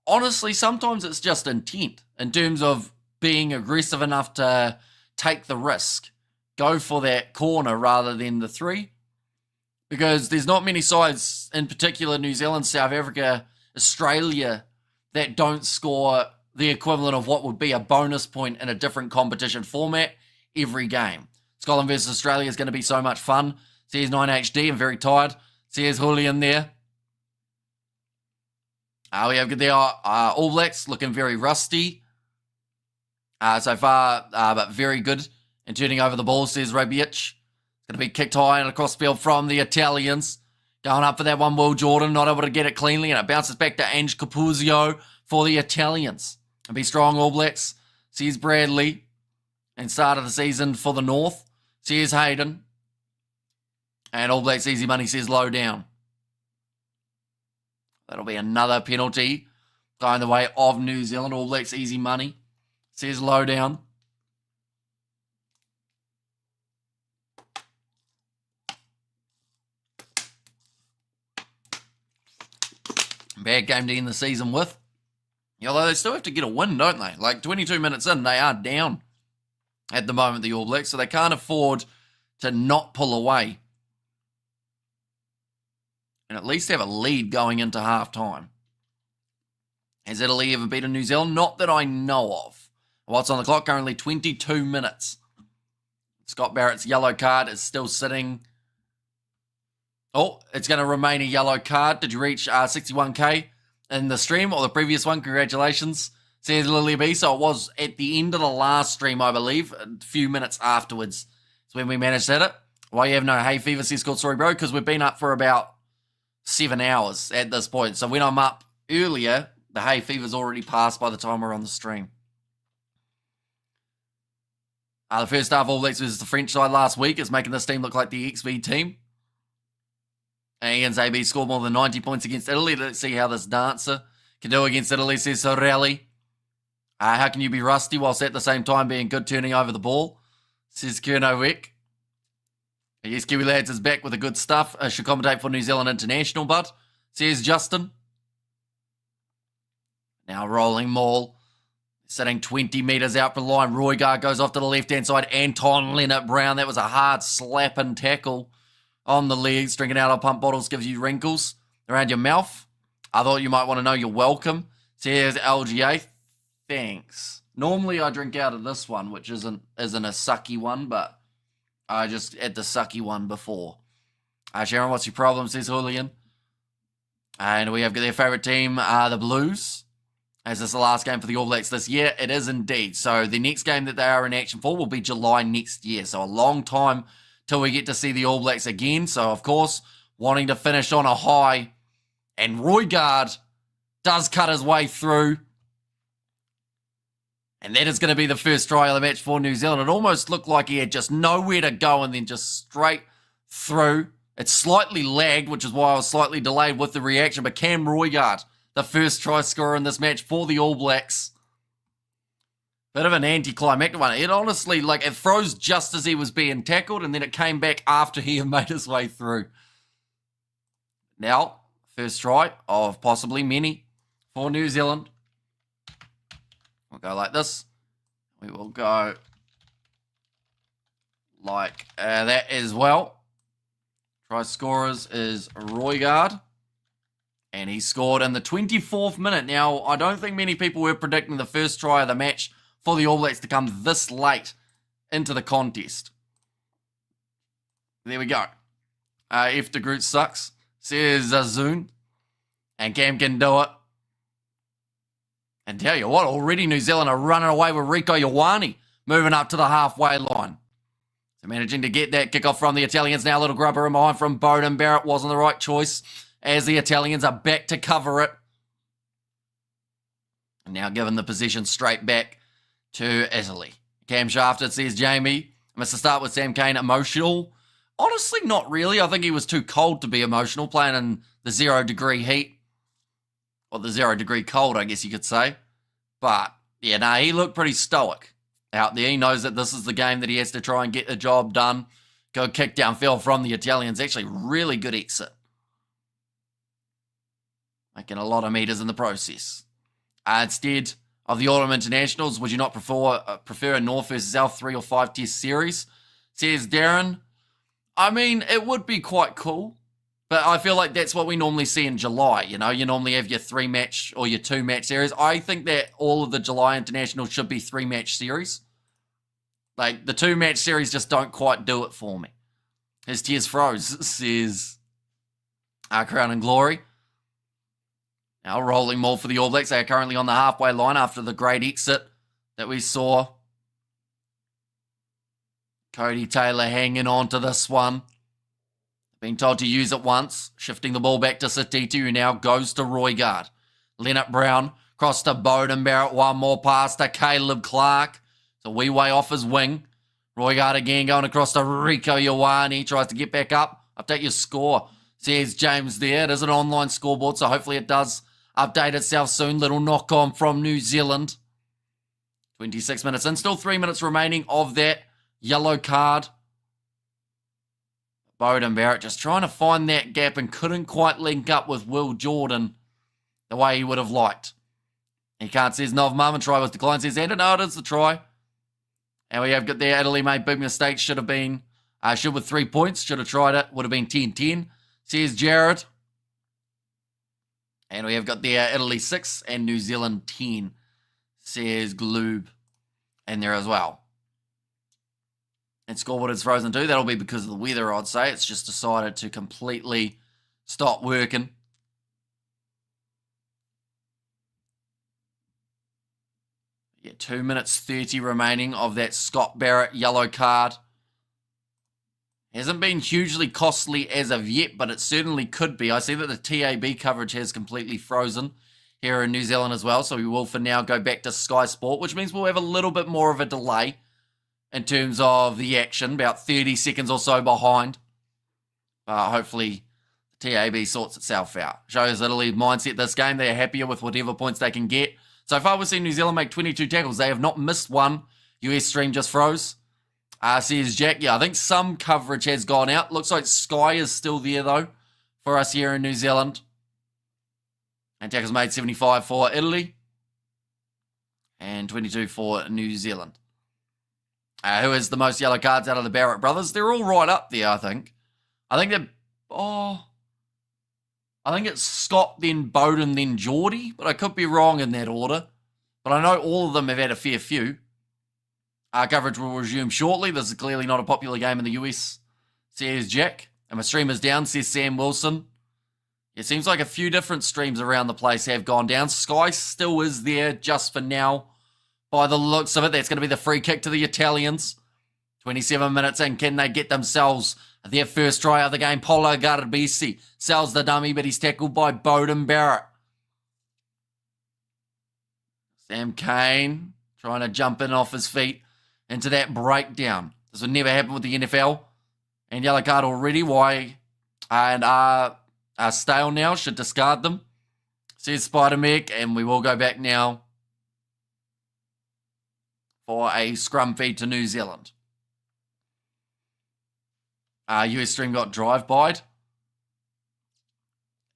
Honestly, sometimes it's just intent in terms of being aggressive enough to take the risk. Go for that corner rather than the 3. Because there's not many sides, in particular New Zealand, South Africa, Australia, that don't score the equivalent of what would be a bonus point in a different competition format every game. Scotland versus Australia is going to be so much fun, Says 9HD and very tired. Says Julian there. We have there All Blacks looking very rusty so far, but very good in turning over the ball, says Rugby Itch. It's going to be kicked high and across field from the Italians. Going up for that one, Will Jordan, not able to get it cleanly, and it bounces back to Ange Capuzio for the Italians. And be strong, All Blacks, says Bradley. And start of the season for the North, says Hayden. And All Blacks easy money, says low down. That'll be another penalty going the way of New Zealand. All Blacks easy money, says low down. Bad game to end the season with. Although they still have to get a win, don't they? Like 22 minutes in, they are down at the moment, the All Blacks, so they can't afford to not pull away and at least have a lead going into half-time. Has Italy ever beaten New Zealand? Not that I know of. What's on the clock? Currently 22 minutes. Scott Barrett's yellow card is still sitting. Oh, it's going to remain a yellow card. Did you reach 61k in the stream or the previous one? Congratulations, says Lily B. So it was at the end of the last stream, I believe, a few minutes afterwards. It's when we managed to hit it. Why you have no hay fever, says Cold Story Bro? Because we've been up for about 7 hours at this point. So when I'm up earlier, the hay fever's already passed by the time we're on the stream. The first half All Blacks versus the French side last week is making this team look like the XV team. And Ian's AB scored more than 90 points against Italy. Let's see how this dancer can do against Italy, says Sorelli. How can you be rusty whilst at the same time being good turning over the ball, says Kerno Wick. Yes, Kiwi Lads is back with the good stuff. Should commentate for New Zealand International, but says Justin. Now rolling maul. Sitting 20 metres out from the line. Roygaard goes off to the left-hand side. Anton Leonard-Brown. That was a hard slapping tackle on the legs. Drinking out of pump bottles gives you wrinkles around your mouth. I thought you might want to know you're welcome, says LGA. Thanks. Normally I drink out of this one, which isn't a sucky one, but I just had the sucky one before. Sharon, what's your problem, says Julian. And we have their favourite team, the Blues. As this is the last game for the All Blacks this year? It is indeed. So the next game that they are in action for will be July next year. So a long time till we get to see the All Blacks again. So, of course, wanting to finish on a high. And Roygaard does cut his way through. And that is going to be the first try of the match for New Zealand. It almost looked like he had just nowhere to go and then just straight through. It's slightly lagged, which is why I was slightly delayed with the reaction. But Cam Roygaard, the first try scorer in this match for the All Blacks. Bit of an anticlimactic one. It honestly, it froze just as he was being tackled, and then it came back after he had made his way through. Now, first try of possibly many for New Zealand. We'll go like this. We will go like that as well. Try scorers is Roygaard. And he scored in the 24th minute. Now, I don't think many people were predicting the first try of the match for the All Blacks to come this late into the contest. There we go. F de Groot sucks, says Zazun. And Cam can do it. And tell you what, already New Zealand are running away with Rico Ioane, moving up to the halfway line. So managing to get that kickoff from the Italians. Now a little grubber in behind from Bowden. Barrett wasn't the right choice, as the Italians are back to cover it. And now given the position straight back to Italy. Cam Shafted, says Jamie. I must start with Sam Cane. Emotional? Honestly, not really. I think he was too cold to be emotional, playing in the 0 degree heat. Or the 0 degree cold, I guess you could say. But, yeah, no, he looked pretty stoic out there. He knows that this is the game that he has to try and get the job done. Go kick downfield from the Italians. Actually, really good exit. Making a lot of meters in the process. Instead of the Autumn Internationals, would you not prefer a North versus South 3 or 5 test series? Says Darren. I mean, it would be quite cool. But I feel like that's what we normally see in July. You know, you normally have your 3-match or your 2-match series. I think that all of the July Internationals should be 3-match series. Like, the 2-match series just don't quite do it for me. His tears froze, says Crown and Glory. Now rolling more for the All Blacks. They are currently on the halfway line after the great exit that we saw. Cody Taylor hanging on to this one. Being told to use it once. Shifting the ball back to Satiti, who now goes to Roigard. Leonard Brown cross to Bowden Barrett. One more pass to Caleb Clark. It's a wee way off his wing. Roigard again going across to Rico Ioane. Tries to get back up. Update your score. Says James there. It is an online scoreboard, so hopefully it does update itself soon. Little knock on from New Zealand. 26 minutes in. Still 3 minutes remaining of that yellow card. Bowden Barrett just trying to find that gap and couldn't quite link up with Will Jordan the way he would have liked. He can't, says Nov Marmon. Try was declined, says Andrew. No, it is the try. And we have got there, Italy made big mistakes. Should have been, should with 3 points. Should have tried it. Would have been 10-10, says Jared. And we have got there, Italy 6 and New Zealand 10, says Gloob. And there as well. And scoreboard is frozen too. That'll be because of the weather, I'd say. It's just decided to completely stop working. Yeah, 2 minutes 30 remaining of that Scott Barrett yellow card. Hasn't been hugely costly as of yet, but it certainly could be. I see that the TAB coverage has completely frozen here in New Zealand as well. So we will for now go back to Sky Sport, which means we'll have a little bit more of a delay in terms of the action, about 30 seconds or so behind. Hopefully, the TAB sorts itself out. Shows Italy's mindset this game. They are happier with whatever points they can get. So far, we've seen New Zealand make 22 tackles. They have not missed one. US stream just froze. Says Jack, yeah, I think some coverage has gone out. Looks like Sky is still there, though, for us here in New Zealand. And tackles made 75 for Italy. And 22 for New Zealand. Who has the most yellow cards out of the Barrett brothers? They're all right up there, I think. I think it's Scott, then Bowden, then Geordie, but I could be wrong in that order. But I know all of them have had a fair few. Coverage will resume shortly. This is clearly not a popular game in the US, says Jack. And my stream is down, says Sam Wilson. It seems like a few different streams around the place have gone down. Sky still is there just for now. By the looks of it, that's going to be the free kick to the Italians. 27 minutes in. Can they get themselves their first try of the game? Polo Garbisi sells the dummy, but he's tackled by Bowden Barrett. Sam Kane trying to jump in off his feet into that breakdown. This would never happen with the NFL. And yellow card already. Why? And are stale now. Should discard them. Says Spider-Meg. And we will go back now for a scrum feed to New Zealand. US stream got drive-byed.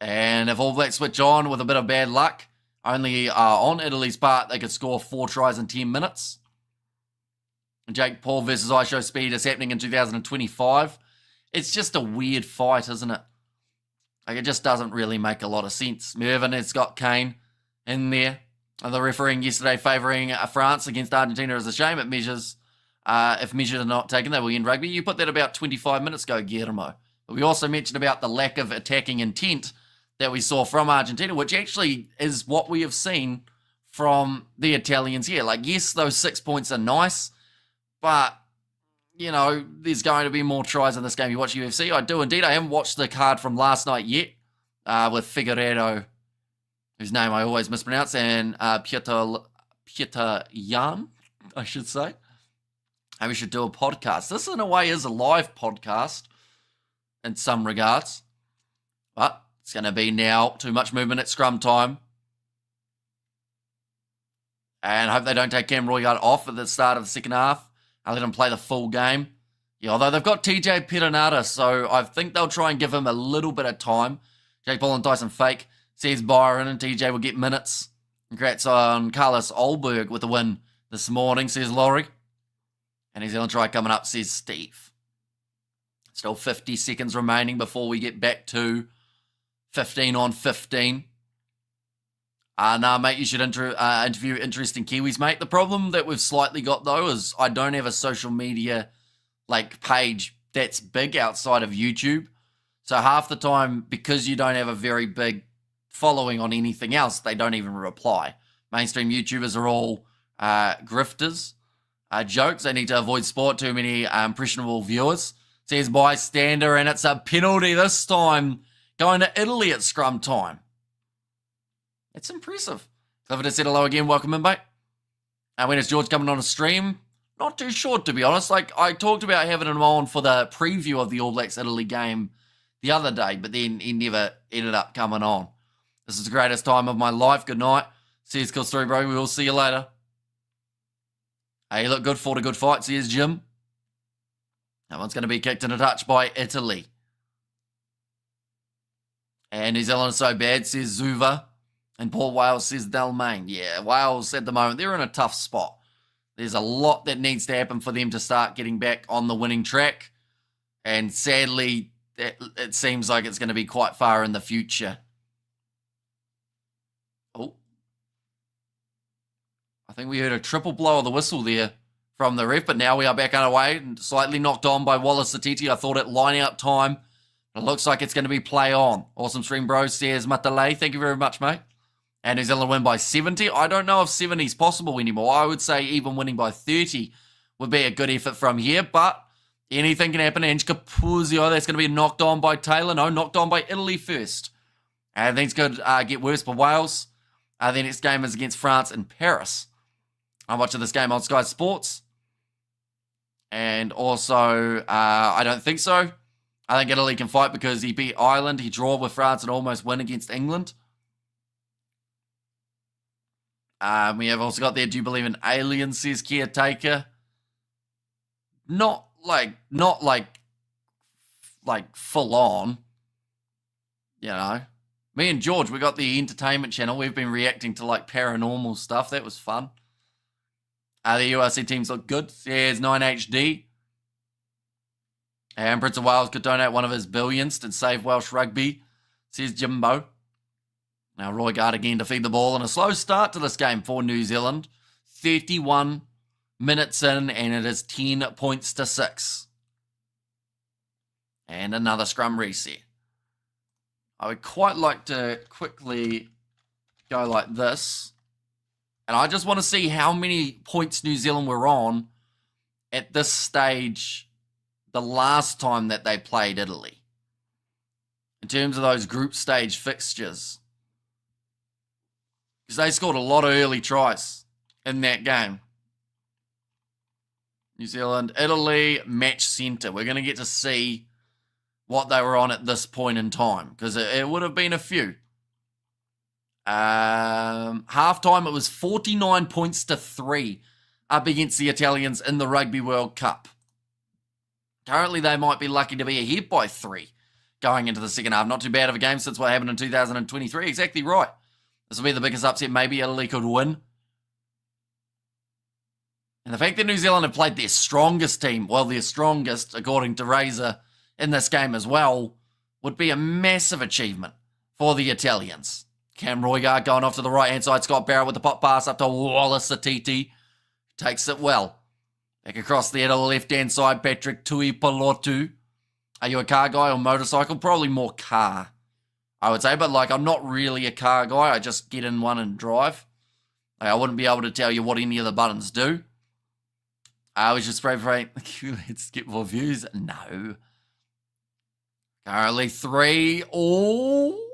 And if All Blacks switch on with a bit of bad luck, only on Italy's part, they could score 4 tries in 10 minutes. Jake Paul versus ISHO Speed is happening in 2025. It's just a weird fight, isn't it? Like, it just doesn't really make a lot of sense. Mervyn has got Kane in there. And the refereeing yesterday favouring France against Argentina is a shame. It measures, if measured are not taken, they will end rugby. You put that about 25 minutes ago, Guillermo. But we also mentioned about the lack of attacking intent that we saw from Argentina, which actually is what we have seen from the Italians here. Like, yes, those 6 points are nice, but, you know, there's going to be more tries in this game. You watch UFC? I do indeed. I haven't watched the card from last night yet with Figueiredo, whose name I always mispronounce, and Peter Jan, I should say. And we should do a podcast. This, in a way, is a live podcast in some regards. But it's going to be now too much movement at scrum time. And I hope they don't take Cam Roigard off at the start of the second half. I'll let him play the full game. Yeah, although they've got TJ Perenara, so I think they'll try and give him a little bit of time. Jake Paul and Dyson Fake, says Byron, and TJ will get minutes. Congrats on Carlos Olberg with the win this morning, says Laurie. And New Zealand try coming up, says Steve. Still 50 seconds remaining before we get back to 15 on 15. Nah, mate, you should interview interesting Kiwis, mate. The problem that we've slightly got, though, is I don't have a social media, like, page that's big outside of YouTube. So half the time, because you don't have a very big following on anything else, they don't even reply. Mainstream YouTubers are all grifters, jokes. They need to avoid sport, too many impressionable viewers. Says bystander, and it's a penalty this time, going to Italy at scrum time. It's impressive. Clever to settle low again. Welcome in, mate. When is George coming on a stream? Not too sure, to be honest. Like, I talked about having him on for the preview of the All Blacks Italy game the other day, but then he never ended up coming on. This is the greatest time of my life. Good night. Says Kill Story, bro. We will see you later. Hey, look good. Fought a good fight. Says Jim. That one's going to be kicked in a touch by Italy. And New Zealand is so bad, says Zuva. And Paul Wales says Dalmain. Yeah, Wales at the moment, they're in a tough spot. There's a lot that needs to happen for them to start getting back on the winning track. And sadly, it seems like it's going to be quite far in the future. Oh. I think we heard a triple blow of the whistle there from the ref, but now we are back underway and slightly knocked on by Wallace Satiti. I thought it lining up time. It looks like it's going to be play on. Awesome stream, bro, says Matalei. Thank you very much, mate. And New Zealand win by 70. I don't know if 70 is possible anymore. I would say even winning by 30 would be a good effort from here, but anything can happen. Ange Capuzio, that's going to be knocked on by Taylor. No, knocked on by Italy first. And things could get worse for Wales. The next game is against France in Paris. I'm watching this game on Sky Sports. And also, I don't think so. I think Italy can fight because he beat Ireland. He drew with France and almost win against England. We have also got there, do you believe in aliens, says Caretaker. Not like full on. You know. Me and George, we got the entertainment channel. We've been reacting to like paranormal stuff. That was fun. The URC teams look good. There's 9HD. And Prince of Wales could donate one of his billions to save Welsh rugby, says Jimbo. Now Roy Gard again to feed the ball, and a slow start to this game for New Zealand. 31 minutes in, and it is 10 points to 6. And another scrum reset. I would quite like to quickly go like this. And I just want to see how many points New Zealand were on at this stage the last time that they played Italy. In terms of those group stage fixtures. Because they scored a lot of early tries in that game. New Zealand, Italy, match centre. We're going to get to see what they were on at this point in time. Because it would have been a few. Halftime, it was 49 points to 3 up against the Italians in the Rugby World Cup. Currently, they might be lucky to be ahead by 3 going into the second half. Not too bad of a game since what happened in 2023. Exactly right. This will be the biggest upset maybe Italy could win. And the fact that New Zealand have played their strongest team, well, their strongest, according to Razor, in this game as well, would be a massive achievement for the Italians. Cam Roygard going off to the right-hand side. Scott Barrett with the pop pass up to Wallace Satiti. Takes it well. Back across there to the left-hand side, Patrick Tuipulotu. Are you a car guy or motorcycle? Probably more car, I would say. But, like, I'm not really a car guy. I just get in one and drive. Like, I wouldn't be able to tell you what any of the buttons do. I was just spray. Let's get more views. No. Currently 3. Oh.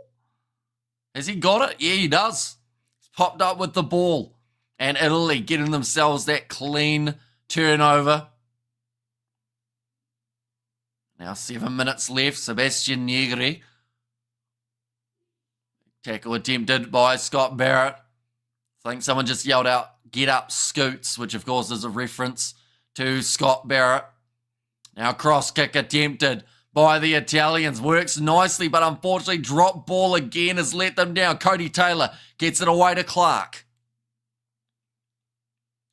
Has he got it? Yeah, he does. He's popped up with the ball. And Italy getting themselves that clean turnover. Now 7 minutes left. Sebastian Negri. Tackle attempted by Scott Barrett. I think someone just yelled out, "Get up, Scoots," which of course is a reference to Scott Barrett. Now cross kick attempted by the Italians. Works nicely, but unfortunately drop ball again has let them down. Cody Taylor gets it away to Clark.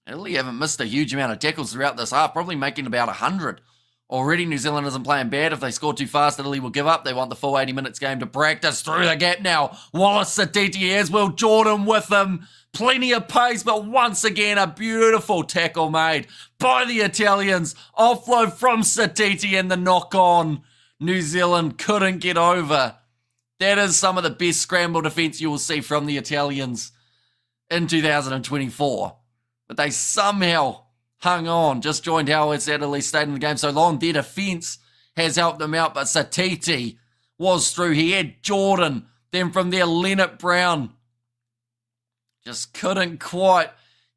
Italy haven't missed a huge amount of tackles throughout this half, probably making about 100. Already New Zealand isn't playing bad. If they score too fast, Italy will give up. They want the full 80 minutes game to practice through the gap now. Wallace Satiti has Will Jordan with him. Plenty of pace, but once again, a beautiful tackle made by the Italians. Offload from Satiti and the knock-on. New Zealand couldn't get over. That is some of the best scramble defence you will see from the Italians in 2024. But they somehow hung on. Just joined how it's Italy stayed in the game so long. Their defence has helped them out, but Satiti was through. He had Jordan. Then from there, Leonard Brown just couldn't quite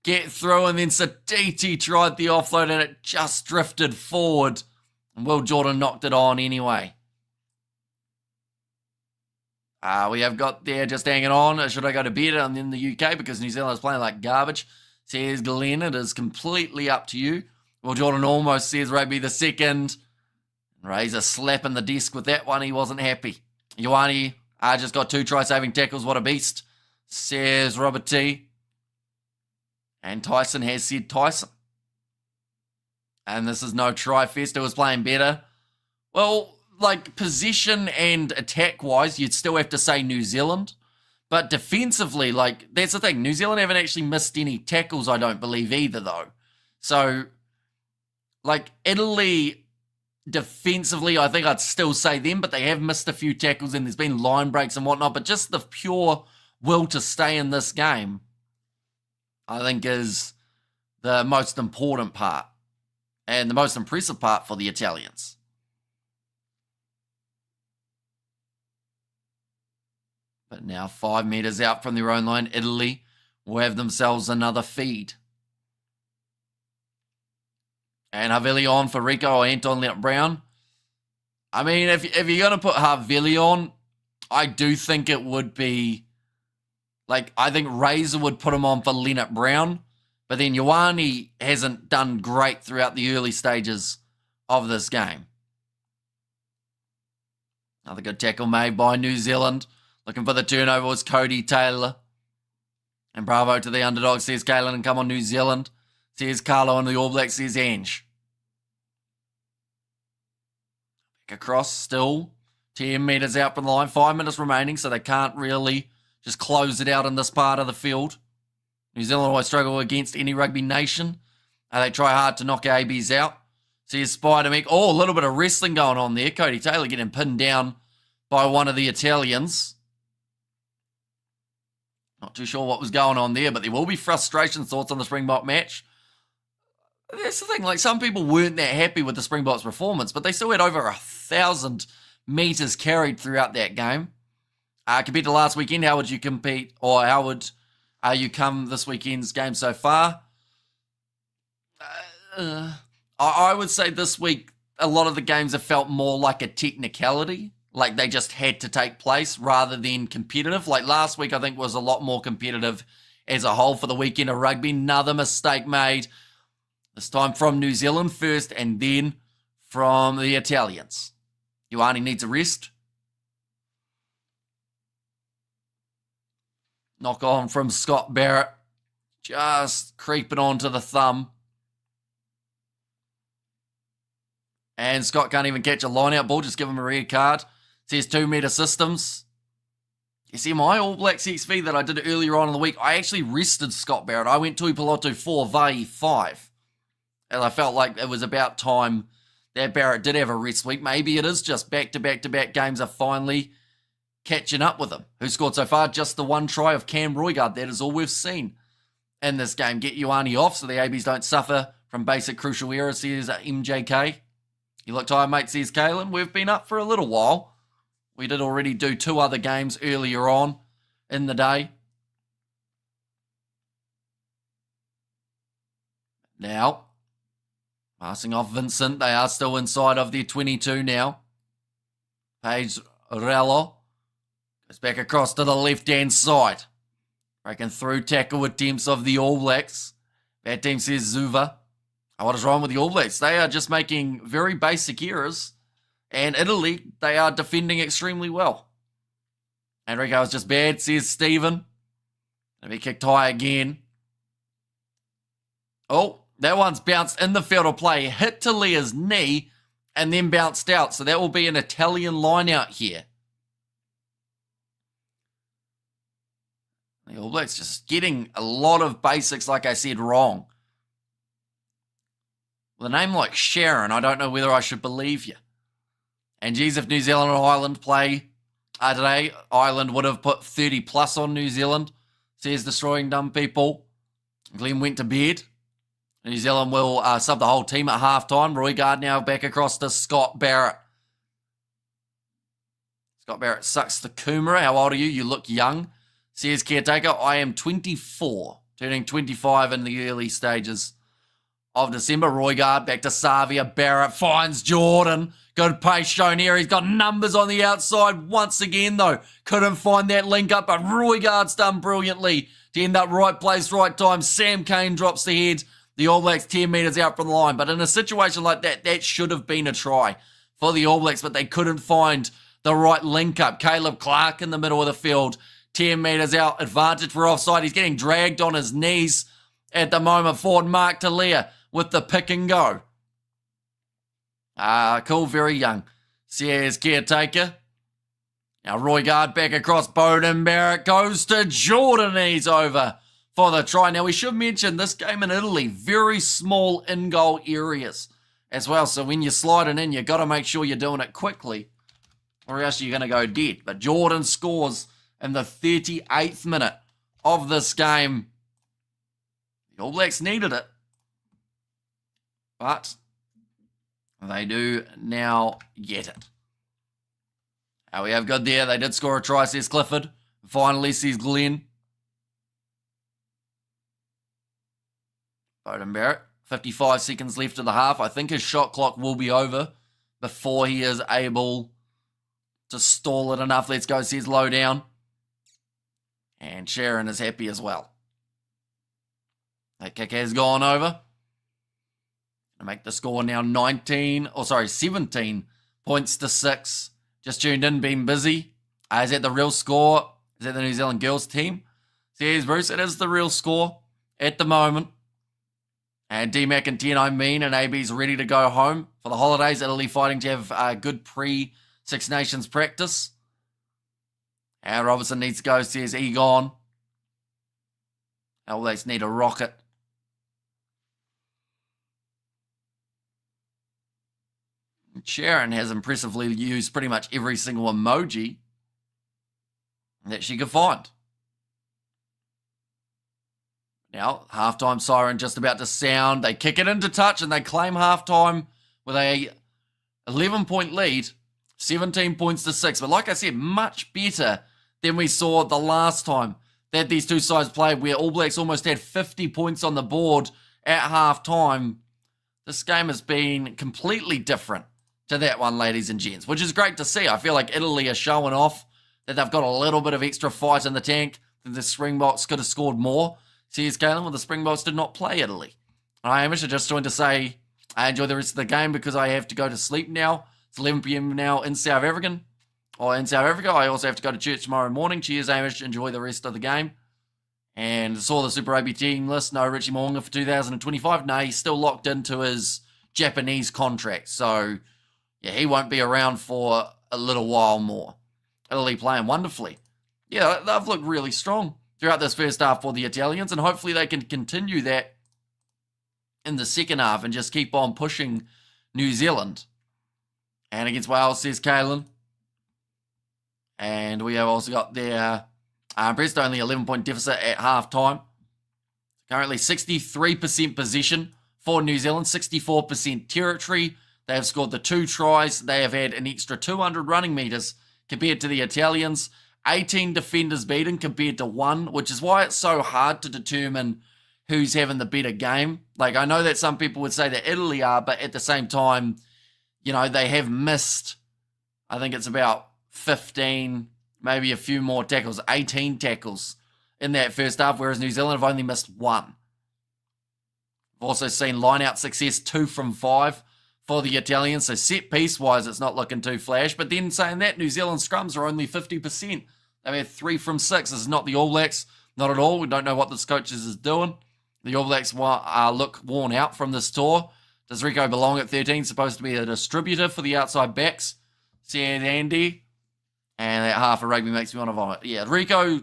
get through. And then Satiti tried the offload and it just drifted forward. And Will Jordan knocked it on anyway. We have got there just hanging on. Should I go to bed in the UK because New Zealand is playing like garbage? Says Glenn, it is completely up to you. Well, Jordan almost says rugby the second. Razor slapping the desk with that one. He wasn't happy. Ioane just got 2 try-saving tackles. What a beast, says Robert T. And Tyson has said Tyson. And this is no try fest. It was playing better. Well, like possession and attack-wise, you'd still have to say New Zealand. But defensively, like, that's the thing. New Zealand haven't actually missed any tackles, I don't believe, either, though. So, like, Italy, defensively, I think I'd still say them, but they have missed a few tackles and there's been line breaks and whatnot. But just the pure will to stay in this game, I think, is the most important part and the most impressive part for the Italians. But now 5 metres out from their own line, Italy will have themselves another feed. And Havili on for Rico or Anton Leonard Brown. I mean, if you're going to put Havili on, I do think it would be, like, I think Razor would put him on for Leonard Brown. But then Ioane hasn't done great throughout the early stages of this game. Another good tackle made by New Zealand. Looking for the turnover was Cody Taylor. And bravo to the underdog, says Kalen, and come on New Zealand. Says Carlo and the All Blacks, says Ange. Back across still. 10 metres out from the line. 5 minutes remaining, so they can't really just close it out in this part of the field. New Zealand always struggle against any rugby nation. They try hard to knock ABs out. Says Spider-Mick. Oh, a little bit of wrestling going on there. Cody Taylor getting pinned down by one of the Italians. Not too sure what was going on there, but there will be frustration thoughts on the Springbok match. That's the thing, like, some people weren't that happy with the Springboks' performance, but they still had over 1,000 metres carried throughout that game. Compared to last weekend, how would you compete, or how would you come this weekend's game so far? I would say this week, a lot of the games have felt more like a technicality. Like they just had to take place rather than competitive. Like last week, I think was a lot more competitive as a whole for the weekend of rugby. Another mistake made. This time from New Zealand first and then from the Italians. Ioane needs a rest. Knock on from Scott Barrett. Just creeping onto the thumb. And Scott can't even catch a line-out ball. Just give him a red card. Says 2 metre systems. You see, my All Blacks XV that I did earlier on in the week, I actually rested Scott Barrett. I went Tui Pelotu 4, Vai 5. And I felt like it was about time that Barrett did have a rest week. Maybe it is just back-to-back-to-back games are finally catching up with him. Who scored so far? Just the 1 try of Cam Roigard. That is all we've seen in this game. Get Ioane off so the ABs don't suffer from basic crucial errors, says MJK. You look tired, mate, says Kalen. We've been up for a little while. We did already do 2 other games earlier on in the day. Now, passing off Vincent. They are still inside of their 22 now. Paige Rello goes back across to the left-hand side. Breaking through tackle attempts of the All Blacks. Bad team, says Zuva. What is wrong with the All Blacks? They are just making very basic errors. And Italy, they are defending extremely well. Enrico is just bad, says Stephen. Gonna be kicked high again. Oh, that one's bounced in the field of play. Hit Talia's knee and then bounced out. So that will be an Italian line out here. The All Blacks just getting a lot of basics, like I said, wrong. With a name like Sharon, I don't know whether I should believe you. And geez, if New Zealand and Ireland play today, Ireland would have put 30 plus on New Zealand. Says Destroying Dumb People. Glenn went to bed. New Zealand will sub the whole team at halftime. Roy Gard now back across to Scott Barrett. Scott Barrett sucks the Kumara. How old are you? You look young. Says Caretaker, I am 24, turning 25 in the early stages of December. Roy Gard back to Savia. Barrett finds Jordan. Good pace shown here. He's got numbers on the outside once again, though. Couldn't find that link up, but Roy Gard's done brilliantly to end up right place, right time. Sam Cane drops the head. The All Blacks 10 metres out from the line. But in a situation like that, that should have been a try for the All Blacks, but they couldn't find the right link up. Caleb Clark in the middle of the field. 10 metres out, advantage for offside. He's getting dragged on his knees at the moment forward. Mark Talia with the pick and go. Cool, very young. Says Caretaker. Now Roy Gard back across. Bowden Barrett goes to Jordan. He's over for the try. Now we should mention this game in Italy, very small in-goal areas as well. So when you're sliding in, you got to make sure you're doing it quickly or else you're going to go dead. But Jordan scores in the 38th minute of this game. The All Blacks needed it, but they do now get it. We have good there. They did score a try, says Clifford. Finally, says Glenn. Bowden Barrett, 55 seconds left of the half. I think his shot clock will be over before he is able to stall it enough. Let's go, says Lowdown. And Sharon is happy as well. That kick has gone over. To make the score now 17 points to 6. Just tuned in, been busy. Is that the real score? Is that the New Zealand girls team? Says Bruce, it is the real score at the moment. And D-Mac and 10, and AB's ready to go home for the holidays. Italy fighting to have a good pre-Six Nations practice. And Robertson needs to go, says Egon. All Blacks need a rocket. Sharon has impressively used pretty much every single emoji that she could find. Now, halftime siren just about to sound. They kick it into touch and they claim halftime with a 11-point lead, 17 points to 6. But like I said, much better than we saw the last time that these two sides played, where All Blacks almost had 50 points on the board at halftime. This game has been completely different to that one, ladies and gents, which is great to see. I feel like Italy are showing off that they've got a little bit of extra fight in the tank. The Springboks could have scored more. Says Galen, well, the Springboks did not play Italy. I am just joined to say I enjoy the rest of the game because I have to go to sleep now. It's 11 p.m. now in South Africa. I also have to go to church tomorrow morning. Cheers, Amish. Enjoy the rest of the game. And saw the Super Rugby team list. No Richie Mo'unga for 2025. No, he's still locked into his Japanese contract. So, yeah, he won't be around for a little while more. Italy playing wonderfully. Yeah, they've looked really strong throughout this first half for the Italians, and hopefully they can continue that in the second half and just keep on pushing New Zealand. And against Wales, says Kalen. And we have also got their Brest only 11-point deficit at half-time. Currently 63% possession for New Zealand, 64% territory. They have scored the 2 tries. They have had an extra 200 running metres compared to the Italians. 18 defenders beaten compared to 1, which is why it's so hard to determine who's having the better game. Like, I know that some people would say that Italy are, but at the same time, you know, they have missed, I think it's about 15, maybe a few more tackles, 18 tackles in that first half, whereas New Zealand have only missed 1. We've also seen line-out success 2 from 5 for the Italians, so set-piece-wise, it's not looking too flash. But then saying that, New Zealand scrums are only 50%. They've had 3 from 6. This is not the All Blacks, not at all. We don't know what this coaches is doing. The All Blacks look worn out from this tour. Does Rico belong at 13? Supposed to be a distributor for the outside backs. Said Andy. And that half of rugby makes me want to vomit. Yeah, Rico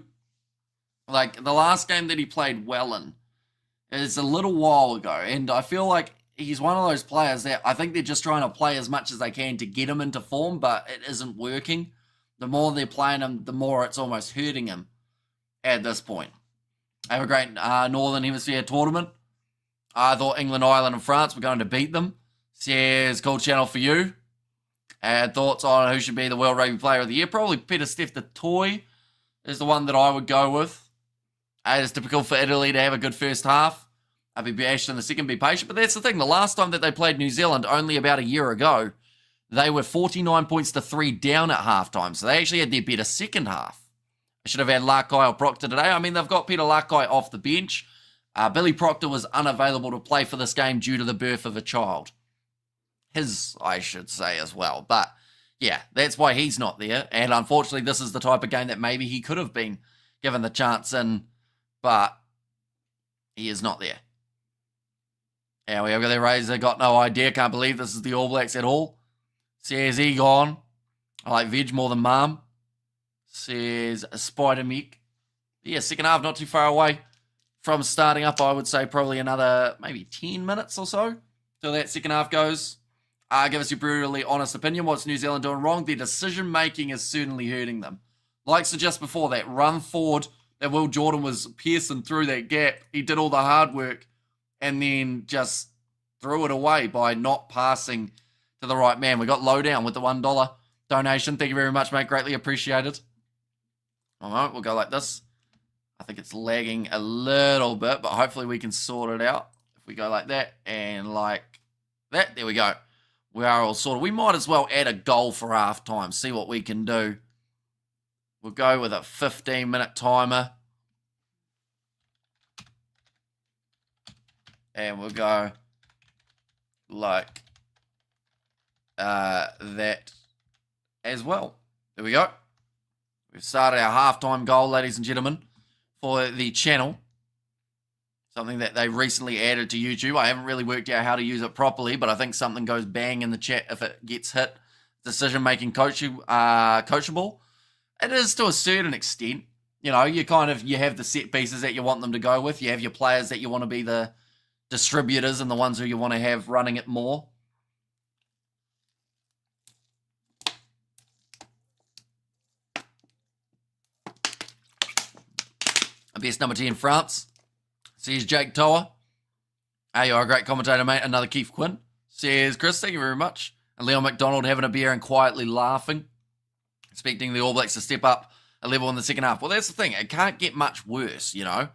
Like, the last game that he played well in is a little while ago, and I feel like he's one of those players that I think they're just trying to play as much as they can to get him into form, but it isn't working. The more they're playing him, the more it's almost hurting him at this point. Have a great Northern Hemisphere tournament. I thought England, Ireland, and France were going to beat them. Says Cool Channel for you. Thoughts on who should be the World Rugby Player of the Year? Probably Peter Steph the Toy is the one that I would go with. It's typical for Italy to have a good first half. I'd be bashed in the second, be patient. But that's the thing. The last time that they played New Zealand, only about a year ago, they were 49 points to 3 down at halftime. So they actually had their better second half. I should have had Larkai or Proctor today. I mean, they've got Peter Larkai off the bench. Billy Proctor was unavailable to play for this game due to the birth of a child. His, I should say, as well. But, yeah, that's why he's not there. And unfortunately, this is the type of game that maybe he could have been given the chance in. But he is not there. And we have got their Razor, got no idea. Can't believe this is the All Blacks at all. Says Egon. I like veg more than mum. Says Spider Meek. Yeah, second half not too far away from starting up. I would say probably another maybe 10 minutes or so till that second half goes. Give us your brutally honest opinion. What's New Zealand doing wrong? Their decision making is certainly hurting them. Like so just before that run forward that Will Jordan was piercing through that gap. He did all the hard work and then just threw it away by not passing to the right man. We got Lowdown with the $1 donation. Thank you very much, mate. Greatly appreciated. All right, we'll go like this. I think it's lagging a little bit, but hopefully we can sort it out. If we go like that and like that, there we go. We are all sorted. We might as well add a goal for halftime, see what we can do. We'll go with a 15-minute timer. And we'll go like that as well. There we go. We've started our halftime goal, ladies and gentlemen, for the channel. Something that they recently added to YouTube. I haven't really worked out how to use it properly, but I think something goes bang in the chat if it gets hit. Decision-making coachable. It is to a certain extent. You know, you have the set pieces that you want them to go with. You have your players that you want to be the distributors and the ones who you want to have running it more. Best number 10, France. Says Jake Toa. Hey, you're a great commentator, mate. Another Keith Quinn. Says Chris, thank you very much. And Leon McDonald having a beer and quietly laughing. Expecting the All Blacks to step up a level in the second half. Well, that's the thing. It can't get much worse, you know.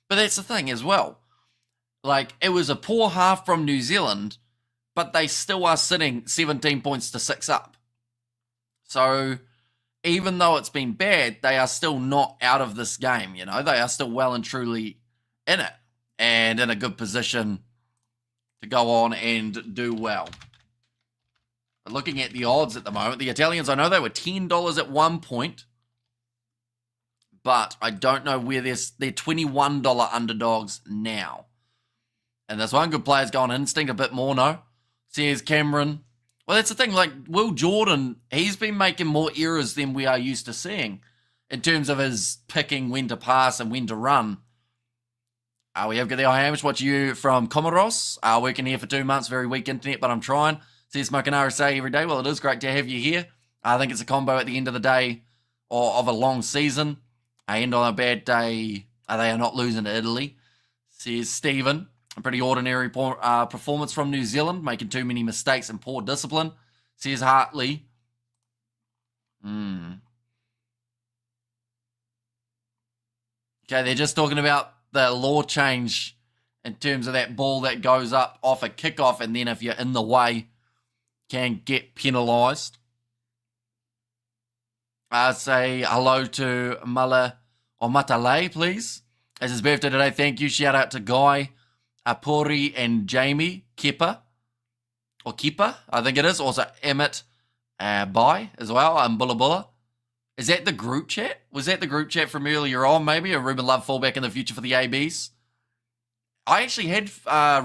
But that's the thing as well. Like, it was a poor half from New Zealand, but they still are sitting 17 points to 6 up. So, even though it's been bad, they are still not out of this game, you know. They are still well and truly in it and in a good position to go on and do well. But looking at the odds at the moment, the Italians, I know they were $10 at one point, but I don't know where they're $21 underdogs now. And this one, good players going instinct a bit more, no? Says Cameron. Well, that's the thing, like, Will Jordan, he's been making more errors than we are used to seeing in terms of his picking when to pass and when to run. We have got the Hamish, watch you from Comoros. Working here for 2 months, very weak internet, but I'm trying. Says Smoking RSA every day. Well, it is great to have you here. I think it's a combo at the end of the day of a long season. I end on a bad day. They are not losing to Italy. Says Stephen. A pretty ordinary performance from New Zealand, making too many mistakes and poor discipline. Says Hartley. Okay, they're just talking about the law change in terms of that ball that goes up off a kickoff, and then if you're in the way, can get penalised. Say hello to Mala or Matale, please. It's his birthday today. Thank you. Shout out to Guy, Apuri, and Jamie Kipper. Or Kipper, I think it is. Also Emmett Bai as well. And Bulla Bulla. Is that the group chat? Was that the group chat from earlier on, maybe? A Ruben Love fallback in the future for the ABs? I actually had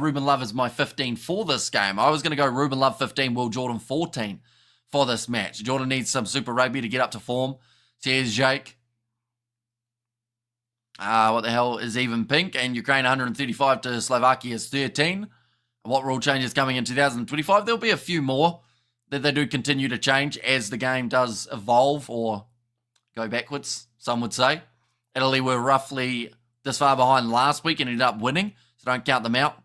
Ruben Love as my 15 for this game. I was going to go Ruben Love 15, Will Jordan 14 for this match. Jordan needs some Super Rugby to get up to form, says Jake. What the hell is even pink? And Ukraine 135 to Slovakia's 13. What rule changes coming in 2025? There'll be a few more that they do continue to change as the game does evolve or go backwards, some would say. Italy were roughly this far behind last week and ended up winning, so don't count them out.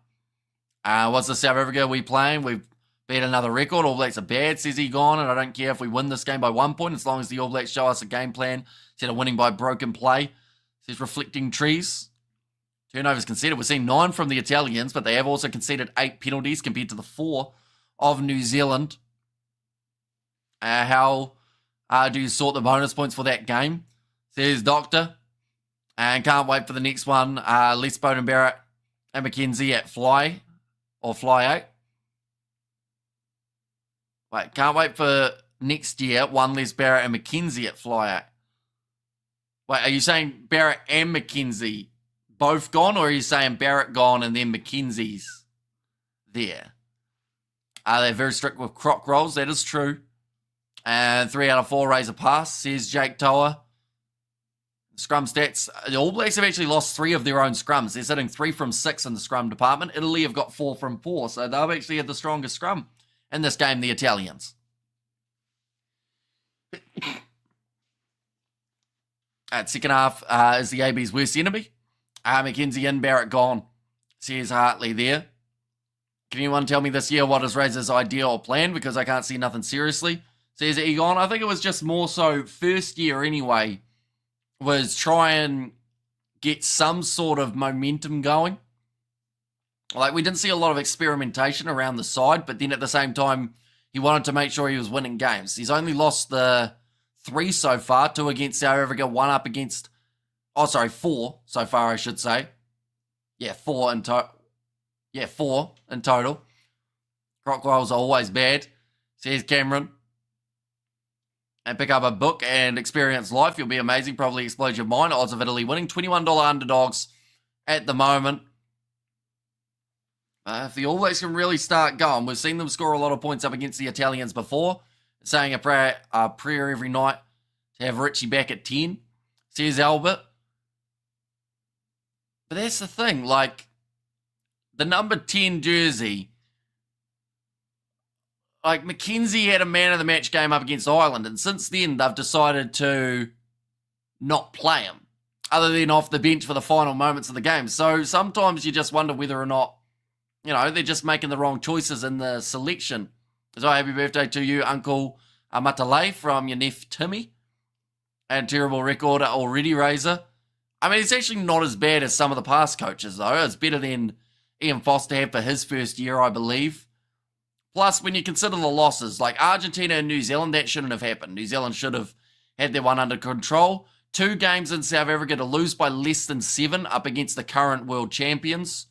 What's the South Africa we playing? We've beat another record. All Blacks are bad, says Egon, and I don't care if we win this game by 1 point as long as the All Blacks show us a game plan instead of winning by broken play, says Reflecting Trees. Turnovers conceded. We're seeing 9 from the Italians, but they have also conceded 8 penalties compared to the 4 of New Zealand. How do you sort the bonus points for that game? Says Doctor. And can't wait for the next one. Les Bowden Barrett and McKenzie at fly 8. Wait, can't wait for next year. One Les Barrett and McKenzie at fly 8. Wait, are you saying Barrett and McKenzie both gone, or are you saying Barrett gone and then McKenzie's there? They're very strict with croc rolls. That is true. And 3 out of 4 raise a pass, says Jake Toa. Scrum stats. The All Blacks have actually lost 3 of their own scrums. They're sitting 3 from 6 in the scrum department. Italy have got 4 from 4. So they've actually had the strongest scrum in this game, the Italians. Second half is the AB's worst enemy. McKenzie in, Barrett gone, says Hartley there. Can anyone tell me this year what is Razor's idea or plan? Because I can't see nothing seriously, says Egon. I think it was just more so first year anyway, was try and get some sort of momentum going. Like, we didn't see a lot of experimentation around the side, but then at the same time, he wanted to make sure he was winning games. He's only lost the 3 so far, 2 against South Africa, 1 up against... 4 so far, I should say. Yeah, 4 in total. Yeah, 4 in total. Crocodiles are always bad, says Cameron. And pick up a book and experience life. You'll be amazing. Probably explode your mind. Odds of Italy winning. $21 underdogs at the moment. If the All Blacks can really start going, we've seen them score a lot of points up against the Italians before. Saying a prayer every night to have Richie back at 10, says Albert. But that's the thing, like, the number 10 jersey, like, McKenzie had a man of the match game up against Ireland, and since then they've decided to not play him, other than off the bench for the final moments of the game. So sometimes you just wonder whether or not, they're just making the wrong choices in the selection. So happy birthday to you, Uncle Matalay from your nephew Timmy. And terrible record already, Razor. I mean, it's actually not as bad as some of the past coaches, though. It's better than Ian Foster had for his first year, I believe. Plus, when you consider the losses, like Argentina and New Zealand, that shouldn't have happened. New Zealand should have had their one under control. 2 games in South Africa to lose by less than 7 up against the current world champions.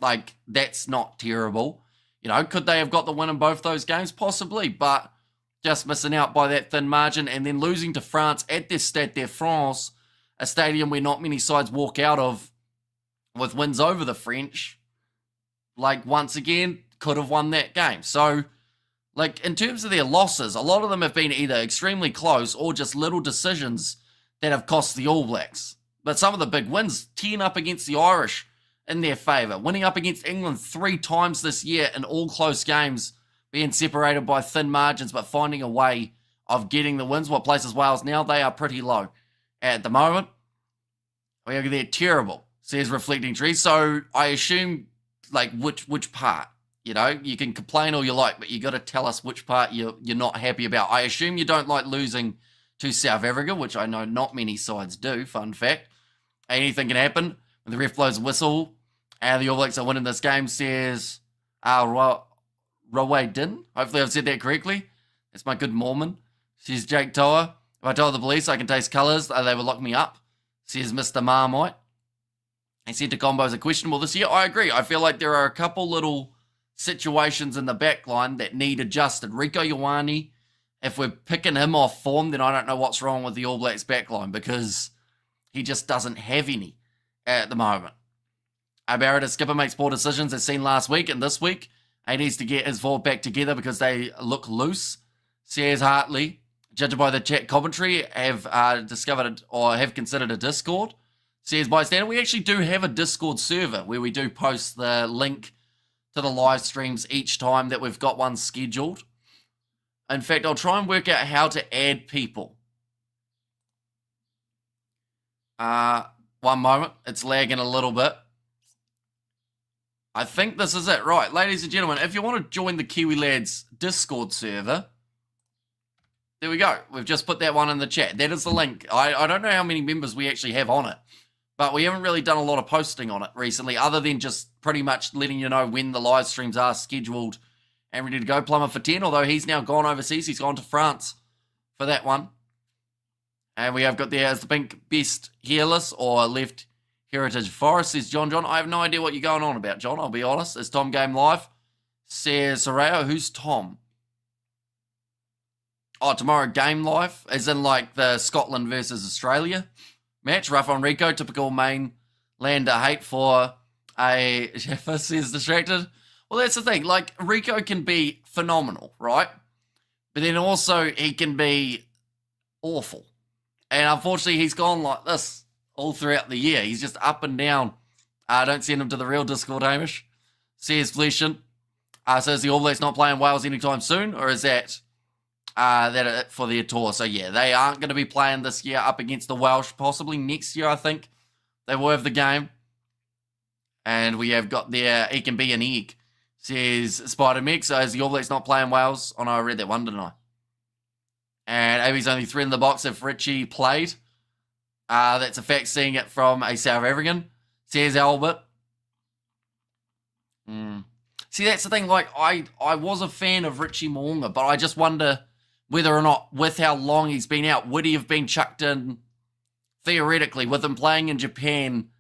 Like, that's not terrible. Could they have got the win in both those games? Possibly, but just missing out by that thin margin and then losing to France at their Stade de France, a stadium where not many sides walk out of with wins over the French. Like, once again, could have won that game. So, like, in terms of their losses, a lot of them have been either extremely close or just little decisions that have cost the All Blacks. But some of the big wins, 10 up against the Irish in their favour, winning up against England 3 times this year in all close games, being separated by thin margins, but finding a way of getting the wins. What places Wales now? They are pretty low at the moment. They're terrible, says Reflecting Tree. So I assume, like, which part? You can complain all you like, but you got to tell us which part you're not happy about. I assume you don't like losing to South Africa, which I know not many sides do, fun fact. Anything can happen when the ref blows a whistle and the All Blacks are winning this game, says Raway Din. Hopefully I've said that correctly. That's my good Mormon, says Jake Toa. If I told the police I can taste colours, they would lock me up, says Mr. Marmite. He said to combos are questionable this year. I agree. I feel like there are a couple little situations in the back line that need adjusted. Rico Ioane, if we're picking him off form, then I don't know what's wrong with the All Blacks back line because he just doesn't have any at the moment. Barrett, a skipper, makes poor decisions as seen last week and this week. He needs to get his forward back together because they look loose, says Hartley. Judged by the chat commentary, have discovered or have considered a Discord, Says Bystander, we actually do have a Discord server where we do post the link to the live streams each time that we've got one scheduled. In fact, I'll try and work out how to add people. One moment. It's lagging a little bit. I think this is it. Right, ladies and gentlemen, if you want to join the Kiwi Lads Discord server, there we go. We've just put that one in the chat. That is the link. I don't know how many members we actually have on it, but we haven't really done a lot of posting on it recently, other than just pretty much letting you know when the live streams are scheduled and ready to go. Plumber for 10, although he's now gone overseas. He's gone to France for that one. And we have got there as the pink best hairless or left heritage forest, says John. I have no idea what you're going on about, John, I'll be honest. Is Tom game live? Says Soraya, who's Tom? Oh, tomorrow game live, as in like the Scotland versus Australia match. Rough on Rico, typical mainlander hate for a Jeffa, says distracted. Well, that's the thing. Like, Rico can be phenomenal, right? But then also he can be awful. And unfortunately, he's gone like this all throughout the year. He's just up and down. Don't send him to the real Discord, Hamish. Says Fleshin. So is the All Blacks not playing Wales anytime soon? Or is that it for their tour? So yeah, they aren't going to be playing this year up against the Welsh. Possibly next year, I think. They will have the game. And we have got there, he can be an egg. Says Spider Mix. So is the All Blacks not playing Wales? Oh no, I read that one, didn't I? And Abby's only 3 in the box if Richie played. That's a fact, seeing it from a South African. Says Albert. See, that's the thing. Like, I was a fan of Richie Mo'unga, but I just wonder whether or not, with how long he's been out, would he have been chucked in, theoretically, with him playing in Japan,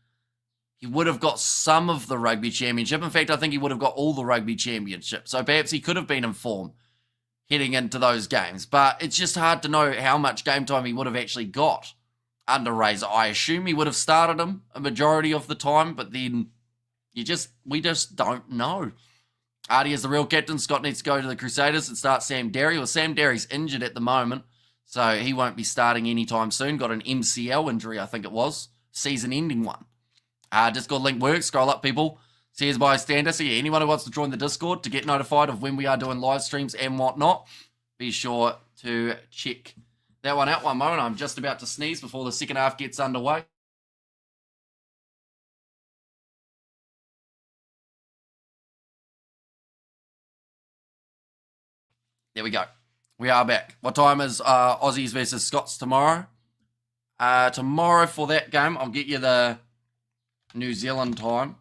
he would have got some of the rugby championship. In fact, I think he would have got all the rugby championship. So perhaps he could have been in form heading into those games. But it's just hard to know how much game time he would have actually got under Razor. I assume he would have started him a majority of the time, but then we just don't know. Artie is the real captain. Scott needs to go to the Crusaders and start Sam Derry. Well, Sam Derry's injured at the moment, so he won't be starting anytime soon. Got an MCL injury, I think it was. Season-ending one. Discord link works. Scroll up, people. Says Bystander. So yeah, anyone who wants to join the Discord to get notified of when we are doing live streams and whatnot, be sure to check that one out. One moment. I'm just about to sneeze before the second half gets underway. There we go. We are back. What time is Aussies versus Scots tomorrow? Tomorrow for that game, I'll get you the New Zealand time.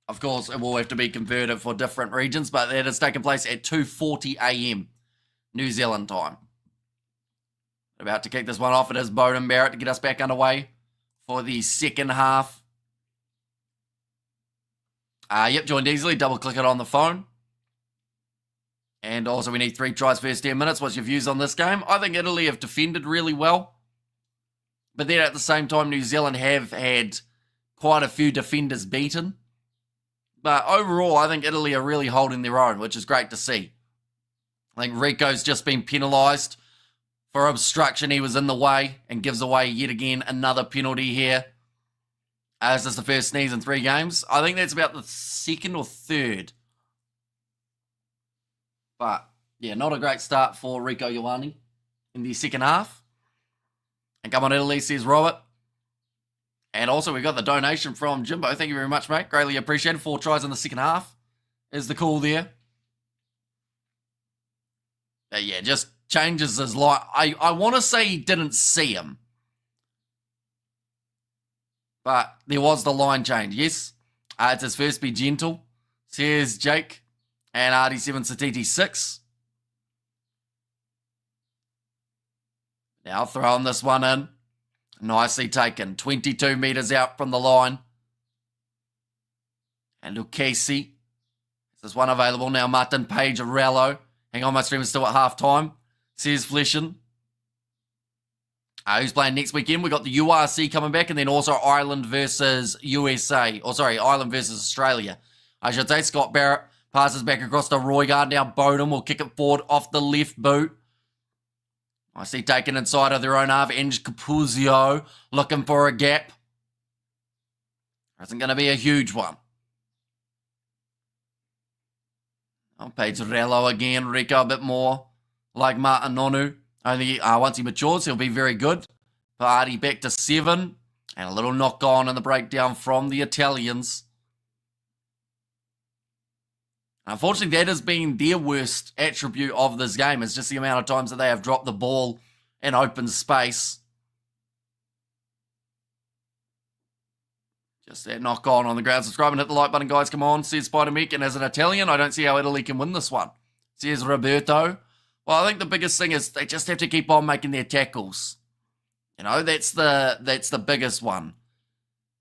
Of course, it will have to be converted for different regions, but that is taking place at 2:40 a.m. New Zealand time. About to kick this one off. It is Bowden Barrett to get us back underway for the second half. Yep, joined easily. Double click it on the phone. And also we need 3 tries first 10 minutes. What's your views on this game? I think Italy have defended really well. But then at the same time, New Zealand have had quite a few defenders beaten. But overall, I think Italy are really holding their own, which is great to see. I think Rico's just been penalised for obstruction. He was in the way and gives away yet again another penalty here. Is this the first sneeze in 3 games? I think that's about the second or third. But, yeah, not a great start for Rico Ioane in the second half. And come on, Italy, says Robert. And also, we got the donation from Jimbo. Thank you very much, mate. Greatly appreciated. 4 tries in the second half is the call there. But yeah, just changes his life. I want to say he didn't see him. But there was the line change, yes. It's his first Be Gentle, says Jake. And RD7 Satiti 6. Now throwing this one in. Nicely taken. 22 metres out from the line. And Lucchesi. Is this one available now? Martin Page Arello. Hang on, my stream is still at half time. Says Fleshin. Who's playing next weekend? We got the URC coming back, and then also Ireland versus USA. Ireland versus Australia. I should say Scott Barrett passes back across to Roygaard. Now Bowden will kick it forward off the left boot. I see taken inside of their own half. Enge Capuzio looking for a gap. Isn't going to be a huge one. Oh, Pedrello again. Rico a bit more like Martin Nonu. Only once he matures, he'll be very good. Vardy back to 7. And a little knock on in the breakdown from the Italians. Unfortunately, that has been their worst attribute of this game. It's just the amount of times that they have dropped the ball in open space. Just that knock on the ground. Subscribe and hit the like button, guys. Come on, says Spider-Meek. And as an Italian, I don't see how Italy can win this one. Says Roberto. Well, I think the biggest thing is they just have to keep on making their tackles. You know, that's the biggest one.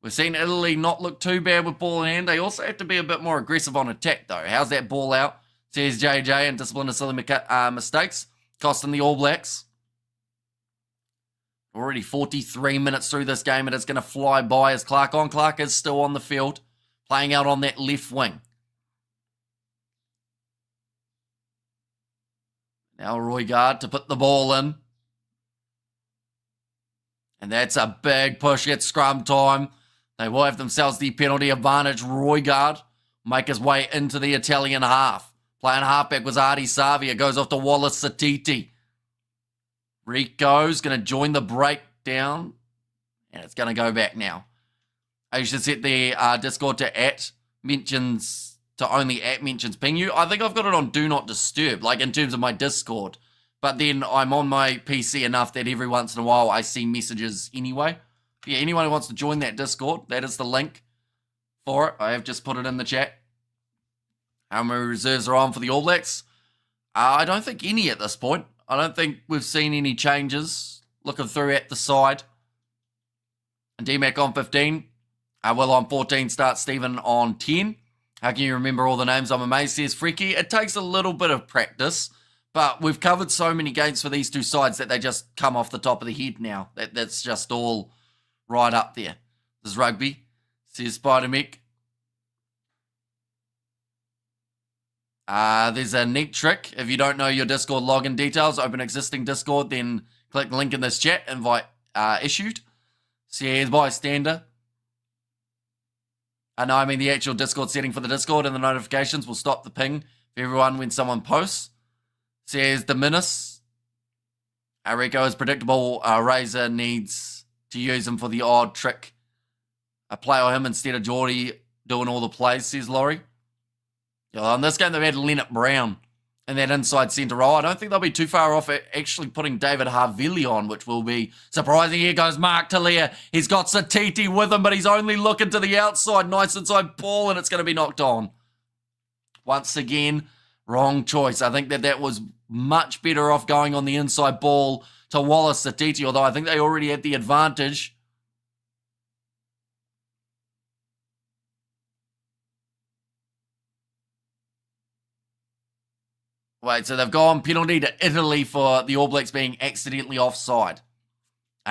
We've seen Italy not look too bad with ball in hand. They also have to be a bit more aggressive on attack, though. How's that ball out? Says JJ, and discipline of silly mistakes, costing the All Blacks. Already 43 minutes through this game, and it's going to fly by as Clark on. Clark is still on the field, playing out on that left wing. Now Roygaard to put the ball in. And that's a big push at scrum time. They will have themselves the penalty advantage. Roygaard make his way into the Italian half. Playing halfback was Artie Savia. Goes off to Wallace Satiti. Rico's going to join the breakdown. And it's going to go back now. I should set the Discord to mentions ping you. I think I've got it on do not disturb, like in terms of my Discord. But then I'm on my PC enough that every once in a while I see messages anyway. Yeah, anyone who wants to join that Discord, that is the link for it. I have just put it in the chat. How many reserves are on for the All Blacks? I don't think any at this point. I don't think we've seen any changes. Looking through at the side. And D-Mac on 15. Will on 14. Start Stephen on 10. How can you remember all the names? I'm amazed, says Freaky. It takes a little bit of practice. But we've covered so many games for these two sides that they just come off the top of the head now. That's just all right up there. This is rugby, says Spider-Meek. There's a neat trick. If you don't know your Discord login details, open existing Discord, then click the link in this chat, invite issued. So here's bystander. I mean the actual Discord setting for the Discord and the notifications will stop the ping for everyone when someone posts. Says Dominus. Rico is predictable. Razor needs to use him for the odd trick. A play on him instead of Geordie doing all the plays, says Laurie. In this game, they've had Leonard Brown in that inside centre role. I don't think they'll be too far off at actually putting David Havili on, which will be surprising. Here goes Mark Talia. He's got Satiti with him, but he's only looking to the outside. Nice inside ball, and it's going to be knocked on. Once again, wrong choice. I think that was much better off going on the inside ball to Wallace Satiti, although I think they already had the advantage. Wait, so they've gone penalty to Italy for the All Blacks being accidentally offside.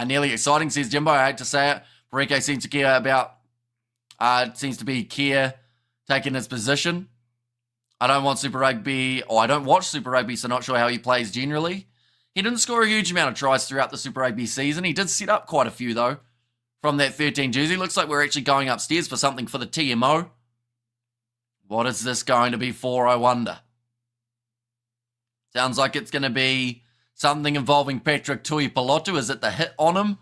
Nearly exciting, says Jimbo. I hate to say it. Parike seems to care about, seems to be taking his position. I don't want Super Rugby, or I don't watch Super Rugby, so not sure how he plays generally. He didn't score a huge amount of tries throughout the Super Rugby season. He did set up quite a few, though, from that 13 jersey. Looks like we're actually going upstairs for something for the TMO. What is this going to be for, I wonder? Sounds like it's going to be something involving Patrick Tuipulotu. Is it the hit on him,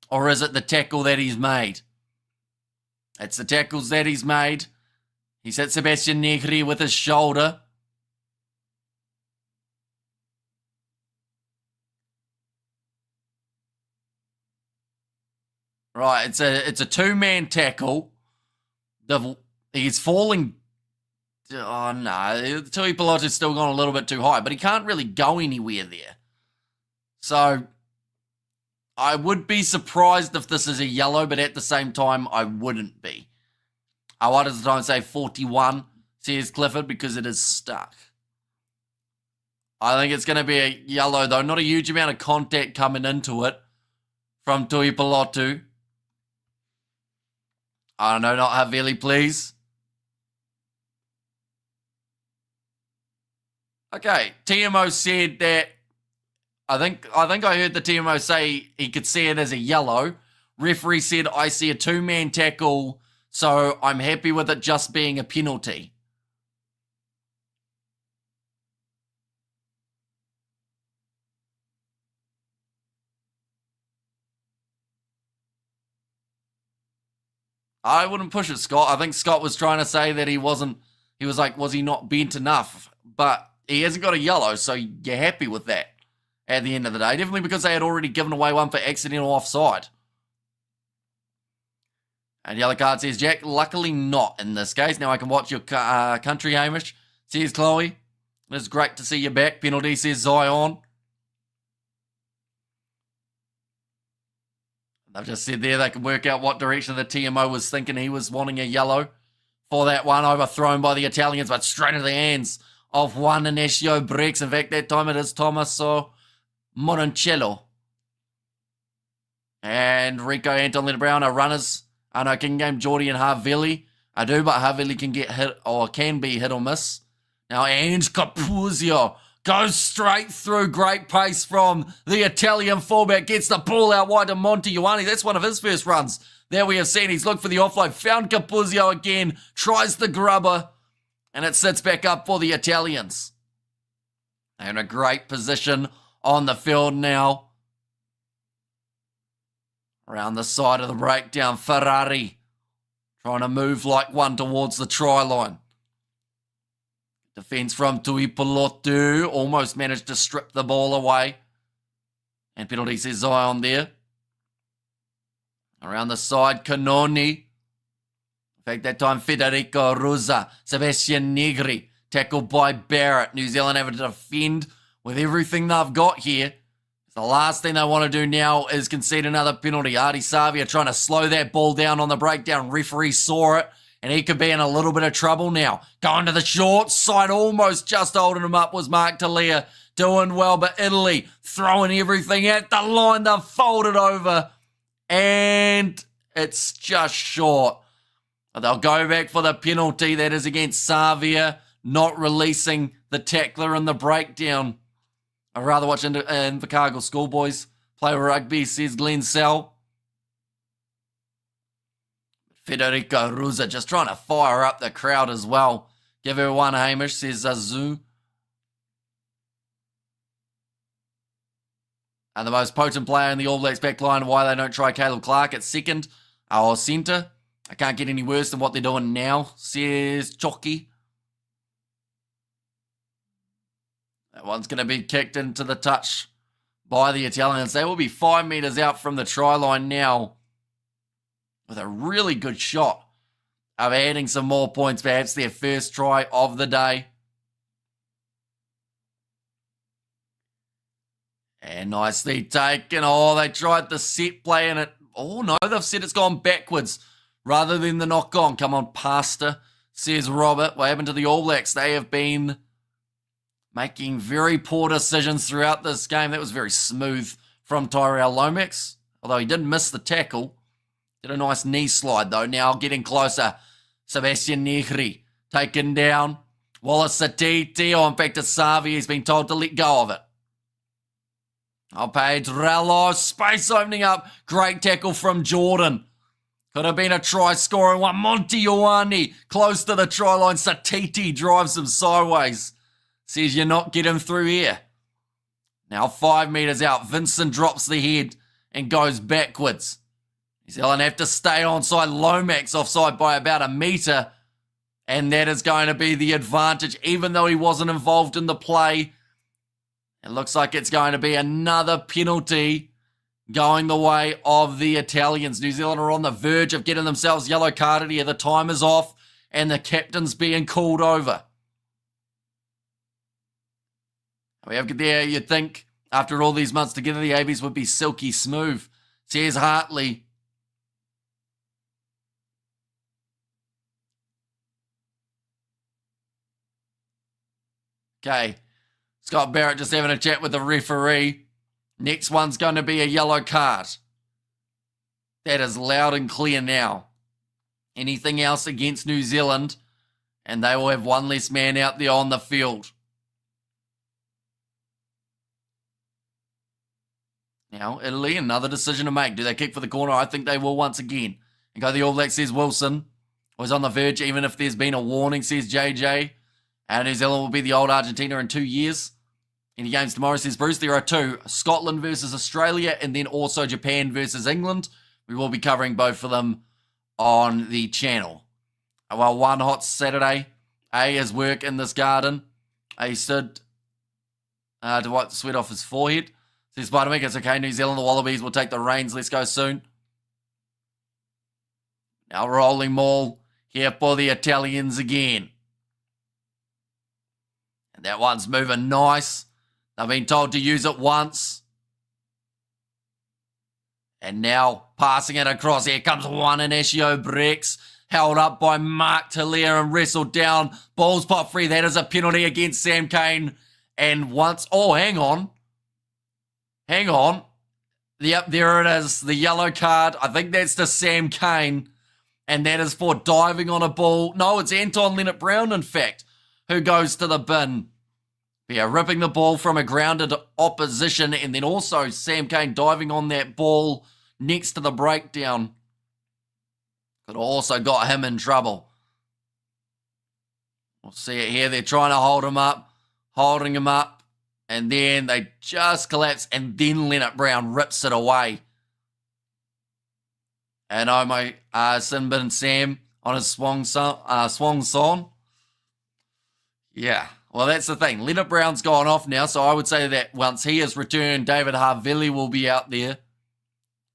or is it the tackle that he's made? It's the tackles that he's made. He's hit Sebastian Negri with his shoulder. Right, it's a two-man tackle. He's falling. Oh, no. Tuipulotu's still gone a little bit too high, but he can't really go anywhere there. So, I would be surprised if this is a yellow, but at the same time, I wouldn't be. Why does the time say 41, says Clifford, because it is stuck. I think it's going to be a yellow, though. Not a huge amount of contact coming into it from Tuipulotu. I don't know, not Havili, please. Okay, TMO said that I heard the TMO say he could see it as a yellow. Referee said, I see a two-man tackle, so I'm happy with it just being a penalty. I wouldn't push it, Scott. I think Scott was trying to say that was he not bent enough? But he hasn't got a yellow, so you're happy with that at the end of the day. Definitely because they had already given away one for accidental offside. And yellow card, says Jack. Luckily not in this case. Now I can watch your country, Hamish. Says Chloe. It's great to see you back. Penalty, says Zion. They've just said there they can work out what direction the TMO was thinking. He was wanting a yellow for that one, overthrown by the Italians, but straight into the hands of one Inesio Brex. In fact, that time it is Tommaso Moroncello. And Rico, Anton, Leonard Brown are runners. I know King Game, Geordie and Havili. I do, but Havili can get hit or can be hit or miss. Now Ange Capuzio goes straight through. Great pace from the Italian fullback. Gets the ball out wide to Monte Ioane. That's one of his first runs. There we have seen. He's looked for the offload. Found Capuzio again. Tries the grubber. And it sits back up for the Italians. They're in a great position on the field now. Around the side of the breakdown. Ferrari trying to move like one towards the try line. Defense from Tuipulotu. Almost managed to strip the ball away. And penalty, says Zion there. Around the side, Canoni. In fact, that time Federico Rosa. Sebastian Negri. Tackled by Barrett. New Zealand having to defend with everything they've got here. The last thing they want to do now is concede another penalty. Artie Savia trying to slow that ball down on the breakdown. Referee saw it. And he could be in a little bit of trouble now. Going to the short side, almost just holding him up was Mark Talia. Doing well, but Italy throwing everything at the line. They've folded over. And it's just short. They'll go back for the penalty. That is against Savia, not releasing the tackler in the breakdown. I'd rather watch Invercargill schoolboys play rugby, says Glenn Sell. Federico Ruza just trying to fire up the crowd as well. Give her one, Hamish, says Zazu. And the most potent player in the All Blacks back line, why they don't try Caleb Clark at second or centre. I can't get any worse than what they're doing now, says Chocky. That one's going to be kicked into the touch by the Italians. They will be 5 metres out from the try line now, with a really good shot of adding some more points, perhaps their first try of the day. And nicely taken. Oh, they tried the set play and it... Oh, no, they've said it's gone backwards rather than the knock on. Come on, Pastor, says Robert. What happened to the All Blacks? They have been making very poor decisions throughout this game. That was very smooth from Tyrell Lomax, although he did miss the tackle. Did a nice knee slide, though. Now getting closer. Sebastian Negri taken down. Wallace Satiti. Oh, in fact, it's Savi. He's been told to let go of it. Oh, Pedrello. Space opening up. Great tackle from Jordan. Could have been a try scoring one. Monte Ioane close to the try line. Satiti drives him sideways. Says you're not getting through here. Now 5 metres out. Vincent drops the head and goes backwards. New Zealand have to stay onside. Lomax offside by about a metre. And that is going to be the advantage, even though he wasn't involved in the play. It looks like it's going to be another penalty going the way of the Italians. New Zealand are on the verge of getting themselves yellow carded here. The time is off and the captain's being called over. We have there, you'd think, after all these months together, the ABs would be silky smooth. Says Hartley. Okay. Scott Barrett just having a chat with the referee. Next one's going to be a yellow card. That is loud and clear now. Anything else against New Zealand, and they will have one less man out there on the field. Now, Italy, another decision to make. Do they kick for the corner? I think they will once again. And go the All Blacks, says Wilson. Was on the verge, even if there's been a warning, says JJ. And New Zealand will be the old Argentina in 2 years. Any games tomorrow, says Bruce. There are two. Scotland versus Australia, and then also Japan versus England. We will be covering both of them on the channel. Well, one hot Saturday. A is work in this garden. A stood to wipe the sweat off his forehead. Says Spider-Man, it's okay. New Zealand, the Wallabies will take the reins. Let's go soon. Now rolling maul here for the Italians again. And that one's moving nice. They've been told to use it once. And now passing it across. Here comes one Inacio Brex. Held up by Mark Talia and wrestled down. Balls pop free. That is a penalty against Sam Cane. And once... Oh, hang on. Hang on. Yep, there it is. The yellow card. I think that's to Sam Cane. And that is for diving on a ball. No, it's Anton Leonard-Brown, in fact, who goes to the bin. Yeah, ripping the ball from a grounded opposition. And then also Sam Cane diving on that ball next to the breakdown. Could also got him in trouble. We'll see it here. They're trying to hold him up. Holding him up. And then they just collapse. And then Leonard-Brown rips it away. And Sinbin Sam on his swan song. Yeah. Well, that's the thing. Leonard-Brown's gone off now. So I would say that once he is returned, David Havili will be out there.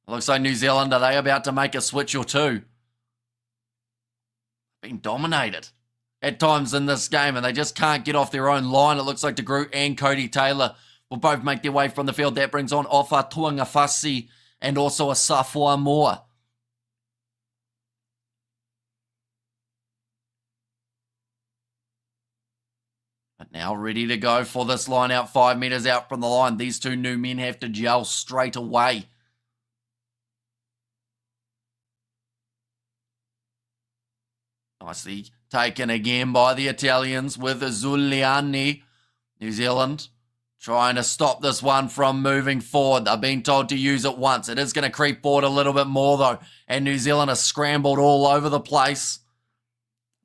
Looks like New Zealand, are they about to make a switch or two? Been dominated at times in this game, and they just can't get off their own line. It looks like De Groot and Cody Taylor will both make their way from the field. That brings on Ofa Tuangafasi and also a Safua Moore. But now ready to go for this line out 5 meters out from the line. These two new men have to gel straight away. Nicely taken again by the Italians with Zuliani. New Zealand trying to stop this one from moving forward. They're being told to use it once. It is going to creep forward a little bit more though. And New Zealand are scrambled all over the place.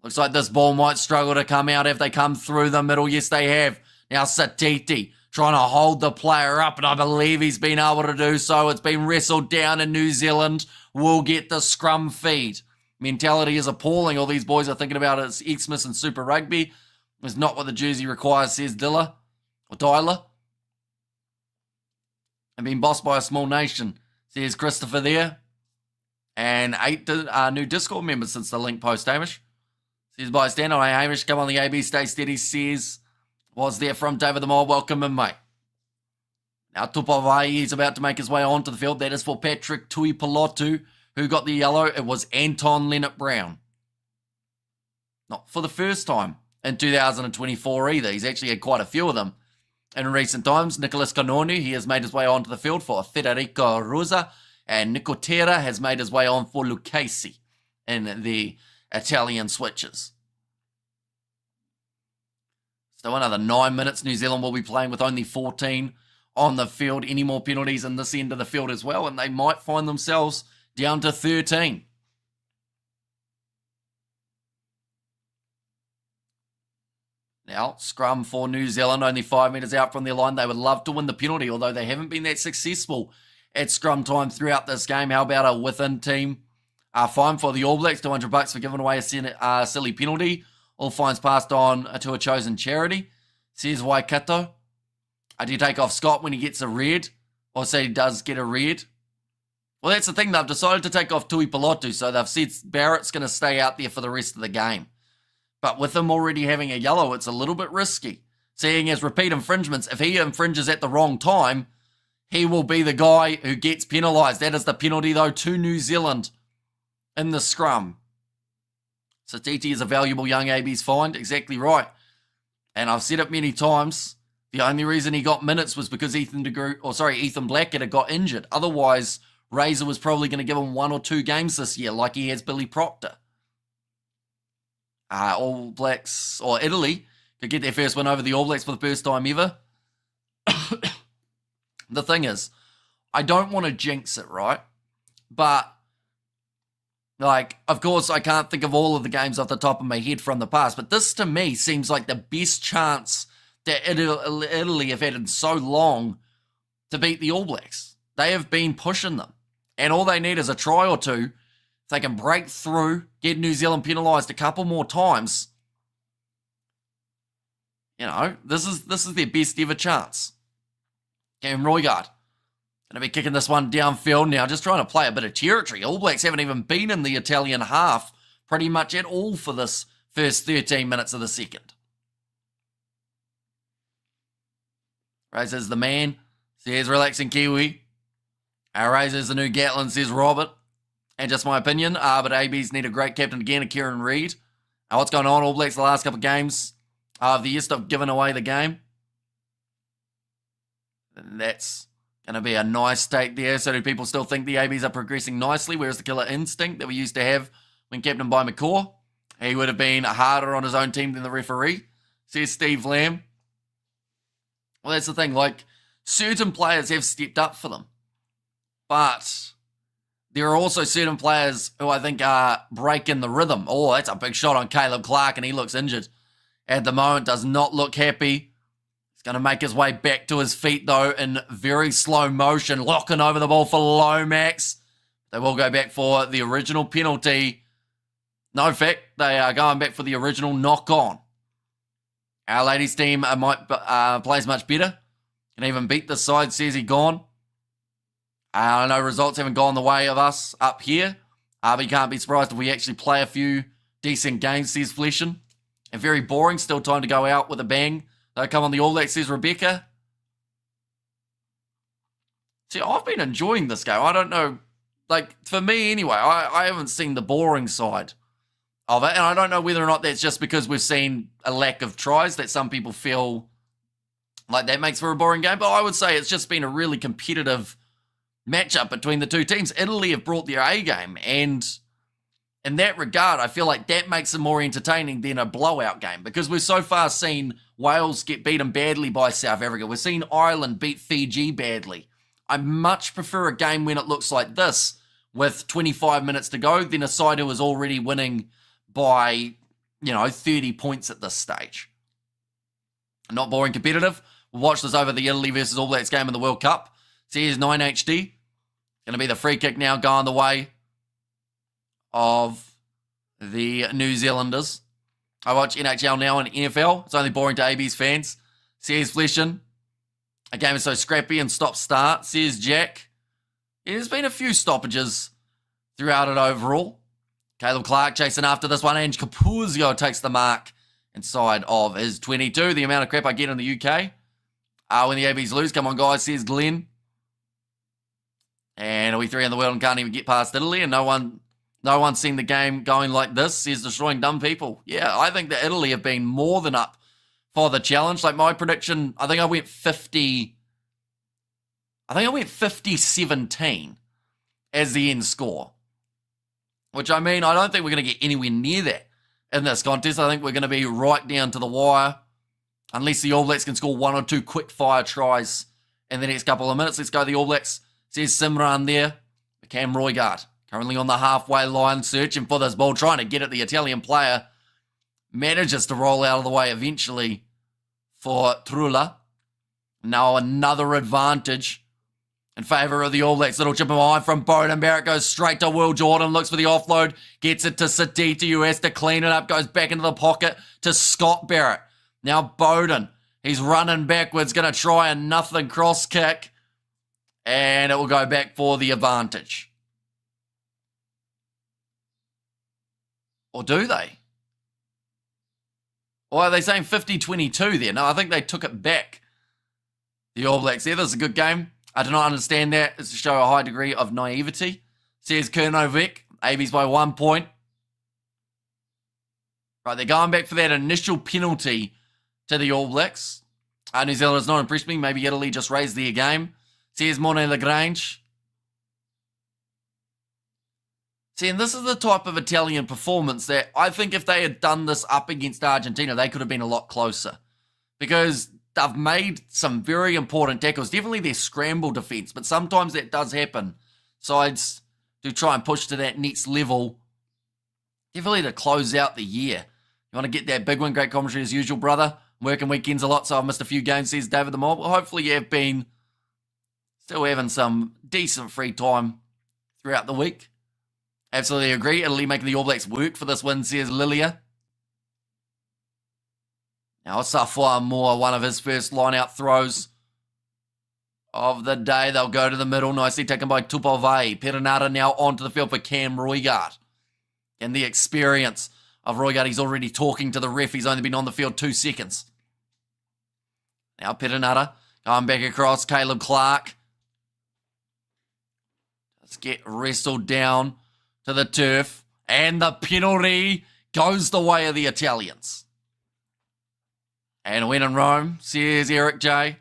Looks like this ball might struggle to come out if they come through the middle. Yes, they have. Now Satiti trying to hold the player up, and I believe he's been able to do so. It's been wrestled down, and New Zealand will get the scrum feed. Mentality is appalling. All these boys are thinking about it as Xmas and Super Rugby. It's not what the jersey requires, says Tyler. And being bossed by a small nation, says Christopher there. And 8 new Discord members since the link post, Hamish. Says bystander, hey Hamish, come on the AB, stay steady, says, was there from David the Mole, welcome in, mate. Now Tupavai is about to make his way onto the field. That is for Patrick Tuipulotu. Who got the yellow? It was Anton Leonard-Brown. Not for the first time in 2024 either. He's actually had quite a few of them in recent times. Nicholas Canonu, he has made his way onto the field for Federico Rosa. And Nicotera has made his way on for Lucchesi in the Italian switches. So another 9 minutes. New Zealand will be playing with only 14 on the field. Any more penalties in this end of the field as well, and they might find themselves down to 13. Now, scrum for New Zealand, only 5 meters out from their line. They would love to win the penalty, although they haven't been that successful at scrum time throughout this game. How about a within team fine for the All Blacks? $200 for giving away a silly penalty. All fines passed on to a chosen charity. Says Waikato. Do you take off Scott when he gets a red? Or say he does get a red? Well, that's the thing. They've decided to take off Tuipulotu, so they've said Barrett's going to stay out there for the rest of the game. But with him already having a yellow, it's a little bit risky. Seeing as repeat infringements, if he infringes at the wrong time, he will be the guy who gets penalised. That is the penalty, though, to New Zealand in the scrum. Satiti is a valuable young AB's find. Exactly right. And I've said it many times. The only reason he got minutes was because Ethan Blackett had got injured. Otherwise, Razor was probably going to give him 1 or 2 games this year, like he has Billy Proctor. All Blacks, or Italy, could get their first win over the All Blacks for the first time ever. The thing is, I don't want to jinx it, right? But, like, of course, I can't think of all of the games off the top of my head from the past, but this, to me, seems like the best chance that Italy have had in so long to beat the All Blacks. They have been pushing them, and all they need is a try or two. If they can break through, get New Zealand penalised a couple more times, you know, this is their best ever chance. Cam Roigard going to be kicking this one downfield now, just trying to play a bit of territory. All Blacks haven't even been in the Italian half pretty much at all for this first 13 minutes of the second. Raises the man, says relaxing Kiwi. Raises the new Gatlin, says Robert. And just my opinion, but ABs need a great captain again, a Kieran Reid. What's going on, All Blacks, the last couple of games of the year, stop giving away the game. And that's going to be a nice take there. So do people still think the ABs are progressing nicely? Where's the killer instinct that we used to have when captained by McCaw? He would have been harder on his own team than the referee, says Steve Lamb. Well, that's the thing. Like, certain players have stepped up for them. But there are also certain players who I think are breaking the rhythm. Oh, that's a big shot on Caleb Clark, and he looks injured at the moment. Does not look happy. He's going to make his way back to his feet, though, in very slow motion, locking over the ball for Lomax. They will go back for the original penalty. No, in fact, they are going back for the original knock-on. Our ladies team plays much better. Can even beat this side, says he gone. I know results haven't gone the way of us up here. But you can't be surprised if we actually play a few decent games, says Fleshin. And very boring, still time to go out with a bang. They'll come on the All Blacks, says Rebecca. See, I've been enjoying this game. I don't know, like, for me anyway, I haven't seen the boring side of it. And I don't know whether or not that's just because we've seen a lack of tries that some people feel like that makes for a boring game. But I would say it's just been a really competitive matchup between the two teams. Italy have brought their A game, and in that regard, I feel like that makes it more entertaining than a blowout game, because we've so far seen Wales get beaten badly by South Africa. We've seen Ireland beat Fiji badly. I much prefer a game when it looks like this, with 25 minutes to go, than a side who is already winning by, 30 points at this stage. Not boring, competitive. We'll watch this over the Italy versus All Blacks game in the World Cup. See, here's 9HD. Going to be the free kick now going the way of the New Zealanders. I watch NHL now and NFL. It's only boring to AB's fans. Says Fleshin. A game is so scrappy and stop-start, says Jack. There's been a few stoppages throughout it overall. Caleb Clark chasing after this one. Ange Capuzzo takes the mark inside of his 22. The amount of crap I get in the UK when the ABs lose. Come on, guys, says Glenn. And are we three in the world and can't even get past Italy? And no one's seen the game going like this, says Destroying Dumb People. Yeah, I think that Italy have been more than up for the challenge. Like, my prediction, I think I went 50-17 as the end score. Which, I mean, I don't think we're going to get anywhere near that in this contest. I think we're going to be right down to the wire, unless the All Blacks can score one or two quick-fire tries in the next couple of minutes. Let's go the All Blacks, says Simran there. Cam Roigard, currently on the halfway line, searching for this ball, trying to get at the Italian player. Manages to roll out of the way eventually for Trula. Now another advantage in favour of the All Blacks. Little chip behind from Bowden. Barrett goes straight to Will Jordan. Looks for the offload. Gets it to Sadita, who has to clean it up. Goes back into the pocket to Scott Barrett. Now Bowden. He's running backwards. Going to try a nothing cross kick. And it will go back for the advantage. Or do they? Or are they saying 50-22 there? No, I think they took it back. The All Blacks there. This is a good game. I do not understand that. It's to show a high degree of naivety. Says Kernovik. AB's by 1 point. Right, they're going back for that initial penalty to the All Blacks. New Zealand has not impressed me. Maybe Italy just raised their game. Says Monet Lagrange. See, and this is the type of Italian performance that I think if they had done this up against Argentina, they could have been a lot closer. Because they've made some very important tackles. Definitely their scramble defense, but sometimes that does happen. Sides do try and push to that next level. Definitely to close out the year. You want to get that big one? Great commentary as usual, brother. I'm working weekends a lot, so I've missed a few games, says David the Mob. Well, hopefully you have been still having some decent free time throughout the week. Absolutely agree. Italy making the All Blacks work for this win, says Lilia. Now, Safwa Moore, one of his first line-out throws of the day. They'll go to the middle, nicely taken by Tupavai. Perenara now onto the field for Cam Roigard. And the experience of Roigard, he's already talking to the ref. He's only been on the field 2 seconds. Now Perenara going back across. Caleb Clark. Let's get wrestled down to the turf. And the penalty goes the way of the Italians. And when in Rome, says Eric J.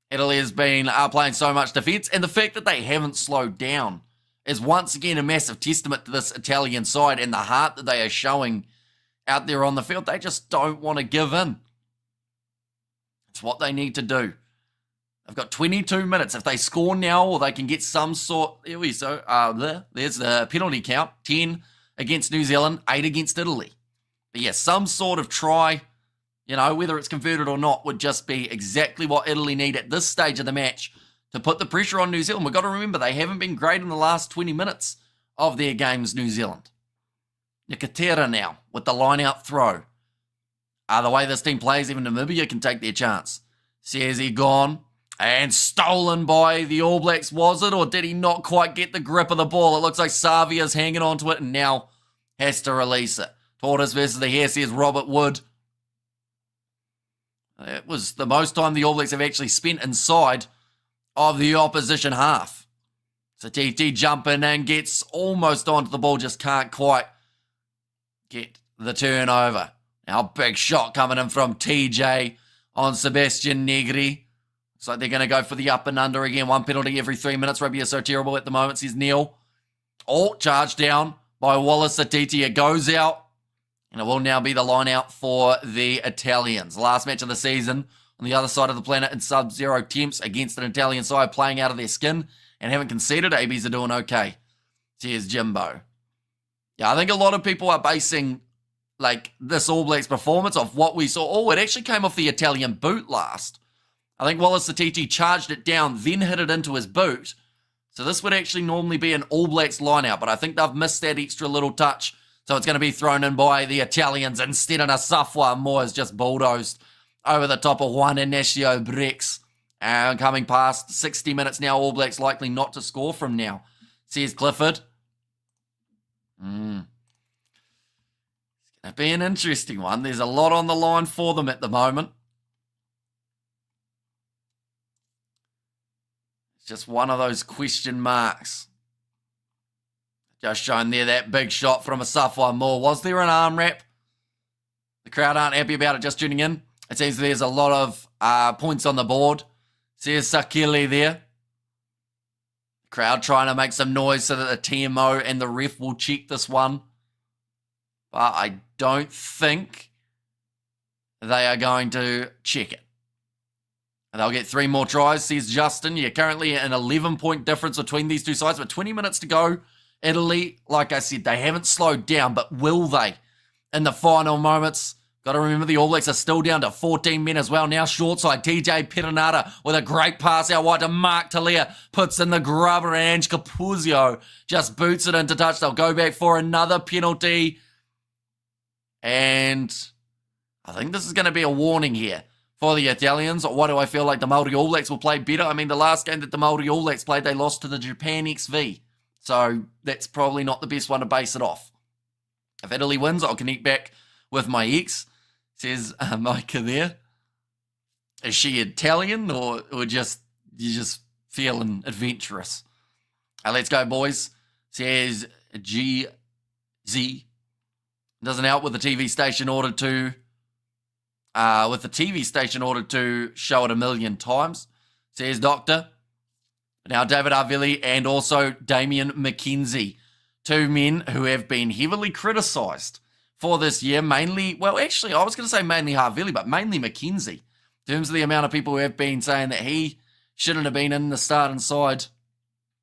Italy has been playing so much defence, and the fact that they haven't slowed down is once again a massive testament to this Italian side and the heart that they are showing out there on the field. They just don't want to give in. It's what they need to do. They've got 22 minutes. If they score now, or they can get some sort... There we go. There's the penalty count. 10 against New Zealand, 8 against Italy. But yeah, some sort of try... You know, whether it's converted or not would just be exactly what Italy need at this stage of the match to put the pressure on New Zealand. We've got to remember they haven't been great in the last 20 minutes of their games, New Zealand. Nicotera now with the line-out throw. The way this team plays, even Namibia can take their chance. Says he gone and stolen by the All Blacks, was it? Or did he not quite get the grip of the ball? It looks like Savia's hanging on to it and now has to release it. Tortoise versus the Hare, says Robert Wood. It was the most time the All Blacks have actually spent inside of the opposition half. So TT jumping and gets almost onto the ball, just can't quite get the turnover. Now big shot coming in from TJ on Sebastian Negri. Looks like they're going to go for the up and under again. 1 penalty every 3 minutes. Rugby is so terrible at the moment, says Neil. Oh, charged down by Wallace Atiti. It goes out. And it will now be the line out for the Italians. Last match of the season on the other side of the planet in sub-zero temps against an Italian side playing out of their skin and haven't conceded. ABs are doing okay. Cheers, Jimbo. Yeah, I think a lot of people are basing like this All Blacks performance off what we saw. Oh, it actually came off the Italian boot last. I think Wallace Atiti charged it down, then hit it into his boot. So this would actually normally be an All Blacks line out, but I think they've missed that extra little touch. So it's going to be thrown in by the Italians instead, and a Safwa Moore is just bulldozed over the top of Juan Inacio Brex. And coming past 60 minutes now, All Blacks likely not to score from now, says Clifford. It's going to be an interesting one. There's a lot on the line for them at the moment. It's just one of those question marks. Just shown there, that big shot from a Safwa Moore. Was there an arm wrap? The crowd aren't happy about it, just tuning in. It seems there's a lot of points on the board. Says Sakili there. The crowd trying to make some noise so that the TMO and the ref will check this one. But I don't think they are going to check it. And they'll get 3 more tries, says Justin. Yeah, currently an 11-point difference between these two sides, but 20 minutes to go. Italy, like I said, they haven't slowed down, but will they in the final moments? Got to remember the All Blacks are still down to 14 men as well. Now short side, TJ Perenara with a great pass out wide to Mark Talia. Puts in the grubber and Ange Capuzio just boots it into touch. They'll go back for another penalty. And I think this is going to be a warning here for the Italians. Why do I feel like the Māori All Blacks will play better? I mean, the last game that the Māori All Blacks played, they lost to the Japan XV. So that's probably not the best one to base it off. If Italy wins, I'll connect back with my ex, says Micah there. Is she Italian or just you just feeling adventurous? Let's go, boys, says GZ. Doesn't help with the TV station ordered to show it 1,000,000 times, says Doctor. Now, David Arvili and also Damien McKenzie, 2 men who have been heavily criticised for this year, mainly, well, actually, I was going to say mainly Arvili, but mainly McKenzie. In terms of the amount of people who have been saying that he shouldn't have been in the starting side,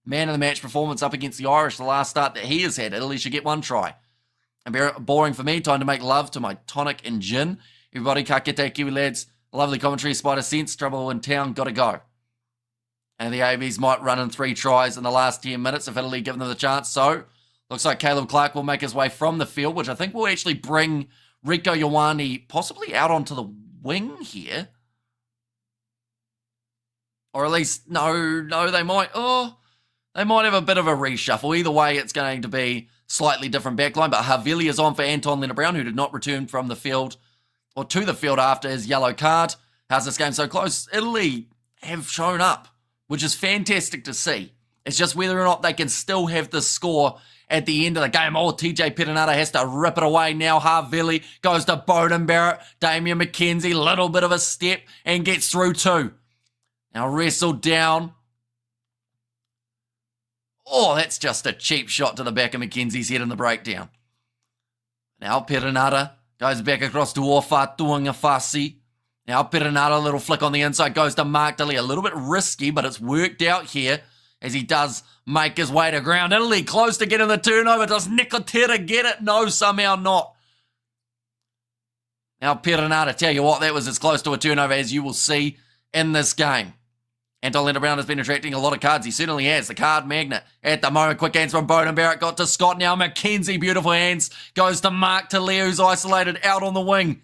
man of the match performance up against the Irish, the last start that he has had. Italy should get 1 try. And boring for me, time to make love to my tonic and gin. Everybody, ka kite, Kiwi lads. Lovely commentary, Spider Sense, trouble in town, gotta go. And the ABs might run in 3 tries in the last 10 minutes if Italy give them the chance. So, looks like Caleb Clark will make his way from the field, which I think will actually bring Rico Ioane possibly out onto the wing here. Or at least, no, they might have a bit of a reshuffle. Either way, it's going to be slightly different backline. But Havili is on for Anton Lienert-Brown, who did not return from the field or to the field after his yellow card. How's this game so close? Italy have shown up, which is fantastic to see. It's just whether or not they can still have the score at the end of the game. Oh, TJ Perenara has to rip it away now. Havili goes to Bowden Barrett. Damian McKenzie, little bit of a step and gets through 2. Now wrestled down. Oh, that's just a cheap shot to the back of McKenzie's head in the breakdown. Now Perenara goes back across to Ofa Tuangafasi. Now Perenara, a little flick on the inside, goes to Mark Dilly. A little bit risky, but it's worked out here as he does make his way to ground. Italy close to getting the turnover. Does Nicotera get it? No, somehow not. Now Perenara, tell you what, that was as close to a turnover as you will see in this game. Anton Lienert-Brown has been attracting a lot of cards. He certainly has. The card magnet at the moment. Quick hands from Bowden Barrett. Got to Scott now. McKenzie, beautiful hands. Goes to Mark Talia, who's isolated out on the wing.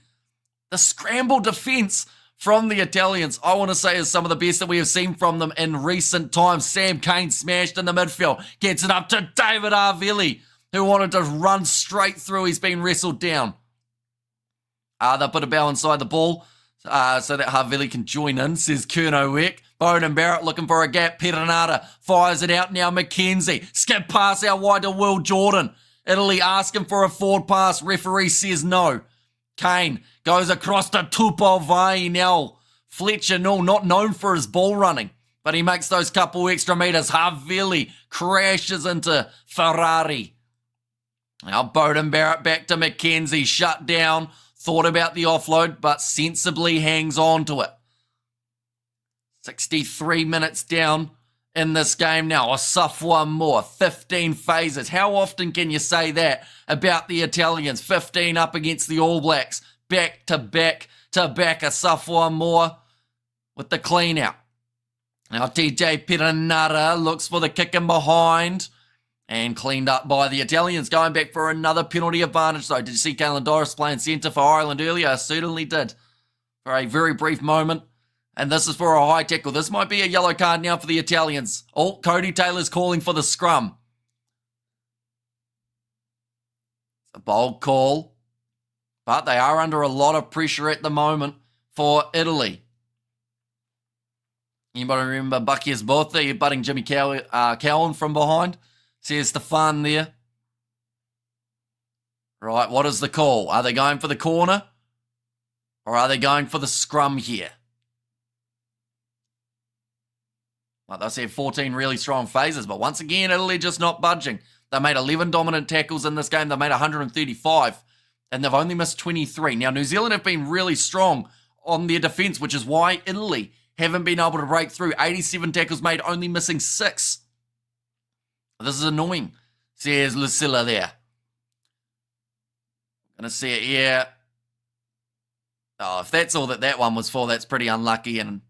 The scramble defence from the Italians, I want to say, is some of the best that we have seen from them in recent times. Sam Cane smashed in the midfield. Gets it up to David Havili, who wanted to run straight through. He's been wrestled down. They put a bow inside the ball so that Havili can join in, says Kurno Wick. Bowden Barrett looking for a gap. Perenara fires it out now. McKenzie. Skip pass out wide to Will Jordan. Italy asking for a forward pass. Referee says no. Kane goes across to Tupou now. Fletcher, no, not known for his ball running, but he makes those couple extra meters. Havili crashes into Ferrari. Now Bowden Barrett back to McKenzie. Shut down. Thought about the offload, but sensibly hangs on to it. 63 minutes down in this game now. Asafwa more. 15 phases. How often can you say that about the Italians? 15 up against the All Blacks. Back to back to back. Asafwa more with the clean out. Now TJ Perenara looks for the kick in behind. And cleaned up by the Italians. Going back for another penalty advantage though. Did you see Caelan Doris playing centre for Ireland earlier? I certainly did. For a very brief moment. And this is for a high tackle. This might be a yellow card now for the Italians. Oh, Cody Taylor's calling for the scrum. It's a bold call. But they are under a lot of pressure at the moment for Italy. Anybody remember Bucky Esbotha butting Jimmy Cowan from behind? Says Stefan there. Right, what is the call? Are they going for the corner? Or are they going for the scrum here? Like I said, 14 really strong phases, but once again, Italy just not budging. They made 11 dominant tackles in this game. They made 135, and they've only missed 23. Now, New Zealand have been really strong on their defence, which is why Italy haven't been able to break through. 87 tackles made, only missing 6. This is annoying, says Lucilla there. Gonna see it here. Oh, if that's all that one was for, that's pretty unlucky, and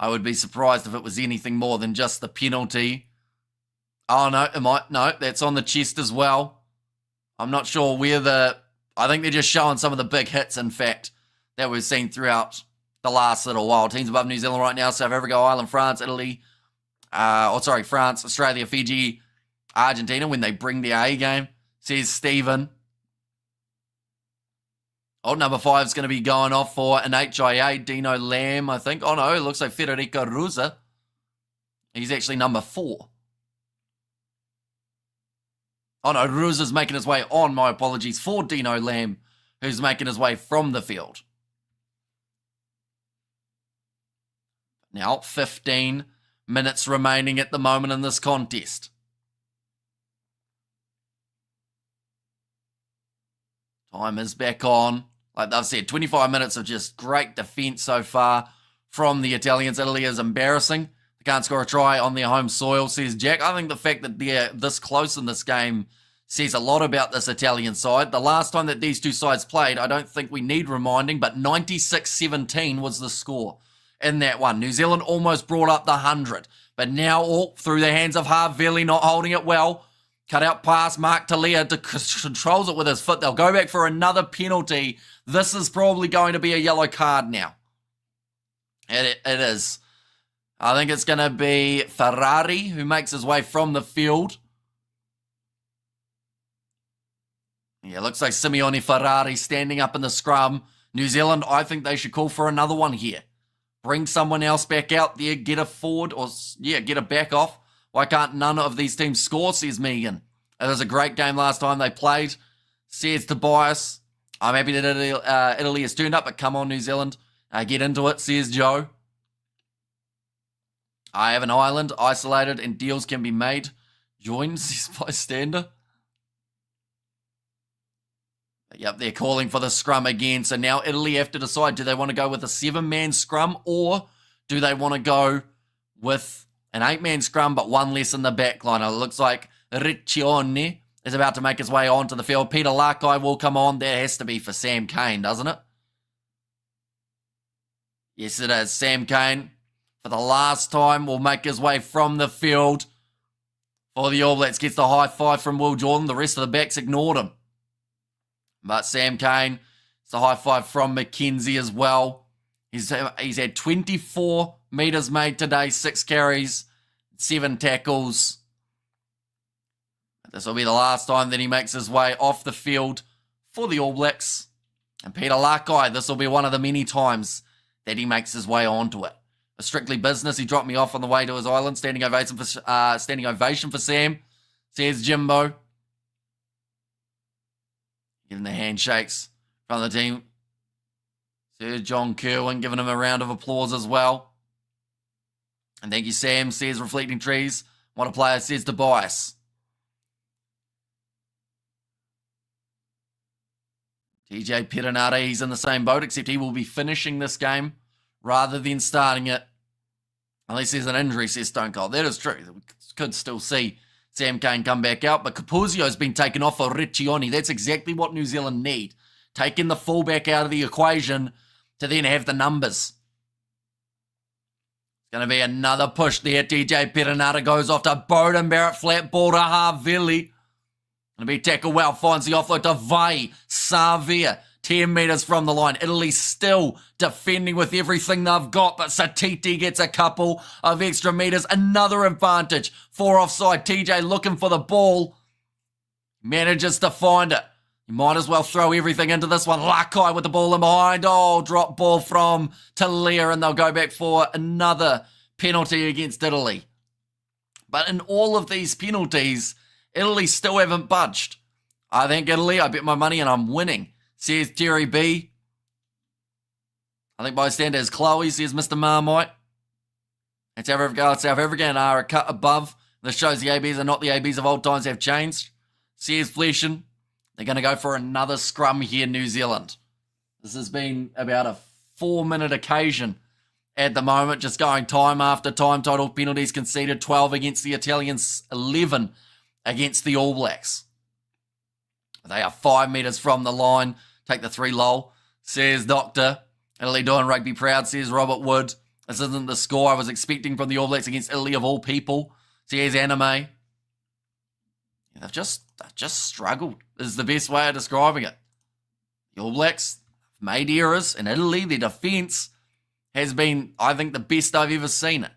I would be surprised if it was anything more than just the penalty. Oh, no, no, that's on the chest as well. I'm not sure where I think they're just showing some of the big hits, in fact, that we've seen throughout the last little while. Teams above New Zealand right now: South Africa, Ireland, France, Italy, France, Australia, Fiji, Argentina, when they bring their A game, says Stephen. Old number 5 is going to be going off for an HIA, Dino Lamb, I think. Oh, no, it looks like Federico Ruza. He's actually number 4. Oh, no, Ruza's making his way on, my apologies, for Dino Lamb, who's making his way from the field. Now, 15 minutes remaining at the moment in this contest. Time is back on. Like I've said, 25 minutes of just great defence so far from the Italians. Italy is embarrassing. They can't score a try on their home soil, says Jack. I think the fact that they're this close in this game says a lot about this Italian side. The last time that these two sides played, I don't think we need reminding, but 96-17 was the score in that one. New Zealand almost brought up the 100, but now all through the hands of Havili, not holding it well. Cut out pass, Mark Talia controls it with his foot. They'll go back for another penalty. This is probably going to be a yellow card now. It is. I think it's going to be Ferrari who makes his way from the field. Yeah, looks like Simeone Ferrari standing up in the scrum. New Zealand, I think they should call for another one here. Bring someone else back out there, get a forward, or get a back off. Why can't none of these teams score, says Megan. It was a great game last time they played, says Tobias. I'm happy that Italy has turned up, but come on, New Zealand. Get into it, says Joe. I have an island, isolated, and deals can be made. Join, says Bystander. Yep, they're calling for the scrum again. So now Italy have to decide, do they want to go with a 7-man scrum or do they want to go with an 8-man scrum but one less in the back line? It looks like Riccione is about to make his way onto the field. Peter Lakai will come on. That has to be for Sam Cane, doesn't it? Yes, it is. Sam Cane, for the last time, will make his way from the field for the All Blacks. Gets the high five from Will Jordan. The rest of the backs ignored him. But Sam Cane, it's a high five from McKenzie as well. He's had 24 metres made today, 6 carries, 7 tackles. This will be the last time that he makes his way off the field for the All Blacks. And Peter Lakai, this will be one of the many times that he makes his way onto it. A strictly business. He dropped me off on the way to his island. Standing ovation for Sam, says Jimbo. Giving the handshakes from the team. Sir John Kerwin giving him a round of applause as well. And thank you, Sam, says Reflecting Trees. What a player, says Tobias. TJ Perenara, he's in the same boat, except he will be finishing this game rather than starting it. Unless there's an injury, says Stone Cold. That is true. We could still see Sam Cane come back out, but Capuzio's been taken off for Riccione. That's exactly what New Zealand need. Taking the fullback out of the equation to then have the numbers. It's going to be another push there. TJ Perenara goes off to Bowden Barrett, flat ball to Havili. Going to be tackled well, finds the offload to Vai Savia. 10 metres from the line. Italy still defending with everything they've got, but Satiti gets a couple of extra metres. Another advantage. 4 offside. TJ looking for the ball. Manages to find it. You might as well throw everything into this one. Lakai with the ball in behind. Oh, drop ball from Talia, and they'll go back for another penalty against Italy. But in all of these penalties, Italy still haven't budged. I think Italy, I bet my money and I'm winning, says Terry B. I think bystander is Chloe, says Mr. Marmite. And South Africa are a cut above. This shows the ABs are not the ABs of old times, have changed, says Fleshin. They're going to go for another scrum here, New Zealand. This has been about a 4-minute occasion at the moment, just going time after time. Total penalties conceded, 12 against the Italians, 11 against the All Blacks. They are 5 metres from the line. Take the 3 lol, says Doctor. Italy doing rugby proud, says Robert Wood. This isn't the score I was expecting from the All Blacks against Italy of all people, says Anime. They've just struggled, is the best way of describing it. The All Blacks made errors. In Italy, their defence has been, I think, the best I've ever seen it.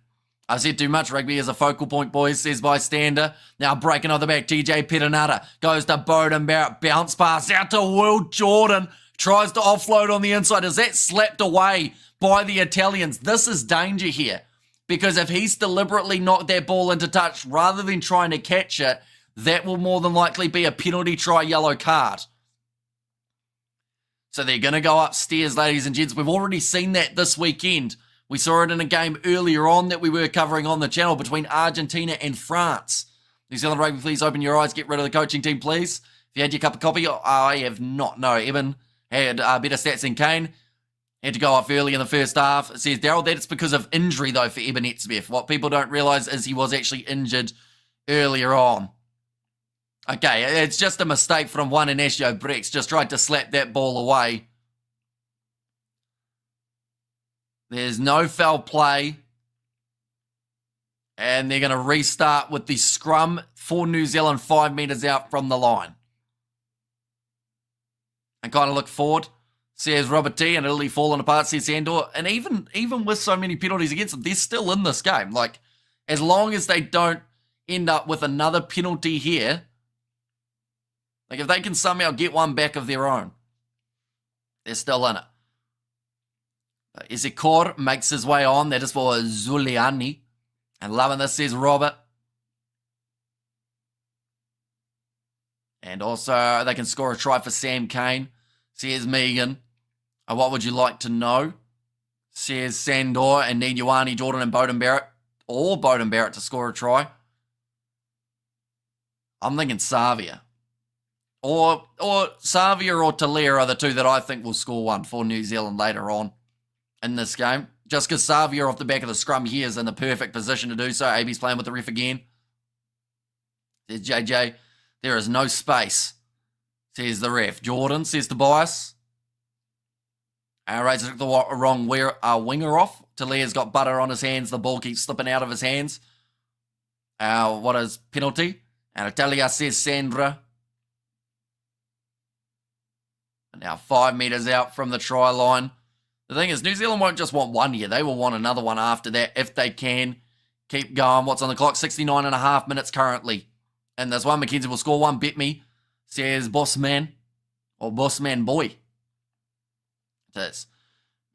I've said too much. Rugby is a focal point, boys, says Bystander. Now breaking on the back, TJ Perenara goes to Bowden Barrett. Bounce pass out to Will Jordan. Tries to offload on the inside. Is that slapped away by the Italians? This is danger here. Because if he's deliberately knocked that ball into touch rather than trying to catch it, that will more than likely be a penalty try yellow card. So they're going to go upstairs, ladies and gents. We've already seen that this weekend. We saw it in a game earlier on that we were covering on the channel between Argentina and France. New Zealand Rugby, please open your eyes. Get rid of the coaching team, please. If you had your cup of coffee, I have not. No, Eben had better stats than Kane. Had to go off early in the first half. It says Daryl, that's because of injury, though, for Ebenetsmith. What people don't realise is he was actually injured earlier on. Okay, it's just a mistake from one Inacio Brex. Just tried to slap that ball away. There's no foul play. And they're going to restart with the scrum for New Zealand 5 metres out from the line. And kind of look forward, says Robert T, and Italy falling apart, says Sandor. And even with so many penalties against them, they're still in this game. Like, as long as they don't end up with another penalty here, like if they can somehow get one back of their own, they're still in it. Ezekor makes his way on. That is for Zuliani. And loving this, says Robert. And also, they can score a try for Sam Kane, says Megan. What would you like to know? Says Sandor, and need Ioane Jordan and Beauden Barrett, or Beauden Barrett to score a try. I'm thinking Savia. Or Savia or Talia are the two that I think will score one for New Zealand later on in this game. Just because Savia off the back of the scrum here is in the perfect position to do so. AB's playing with the ref again. Says JJ, there is no space, says the ref. Jordan, says Tobias. Razor took the wrong winger off. Talia's got butter on his hands. The ball keeps slipping out of his hands. What is penalty? And Italia, says Sandra. And now 5 metres out from the try line. The thing is, New Zealand won't just want one here. They will want another one after that if they can keep going. What's on the clock? 69 and a half minutes currently. And this one, McKenzie will score one. Bet me, says Bossman. Or Bossman Boy. It is.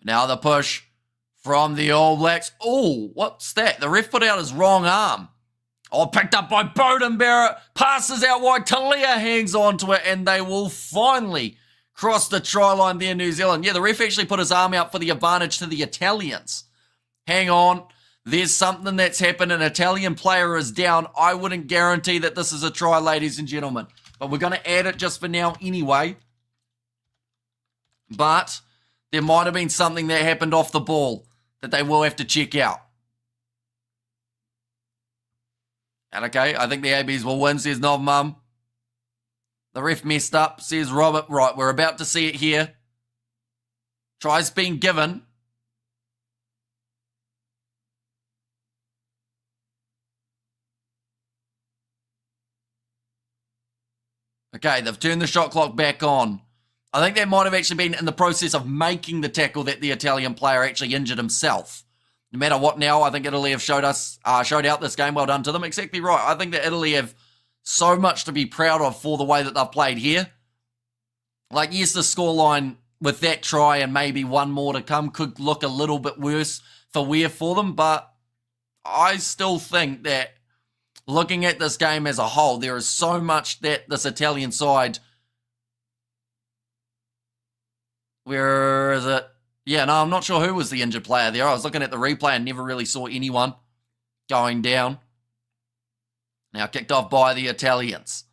Now the push from the All Blacks. Oh, what's that? The ref put out his wrong arm. Oh, picked up by Beauden Barrett. Passes out wide. Talia hangs on to it. And they will finally cross the try line there, New Zealand. Yeah, the ref actually put his arm out for the advantage to the Italians. Hang on. There's something that's happened. An Italian player is down. I wouldn't guarantee that this is a try, ladies and gentlemen. But we're going to add it just for now anyway. But there might have been something that happened off the ball that they will have to check out. And okay, I think the ABs will win, says Nov Mum. The ref messed up, says Robert. Right, we're about to see it here. Tries being given. Okay, they've turned the shot clock back on. I think that might have actually been in the process of making the tackle that the Italian player actually injured himself. No matter what now, I think Italy have showed out this game. Well done to them. Exactly right. I think that Italy have so much to be proud of for the way that they've played here. Like, yes, the scoreline with that try and maybe one more to come could look a little bit worse for them, but I still think that looking at this game as a whole, there is so much that this Italian side... Where is it? Yeah, no, I'm not sure who was the injured player there. I was looking at the replay and never really saw anyone going down. Now kicked off by the Italians.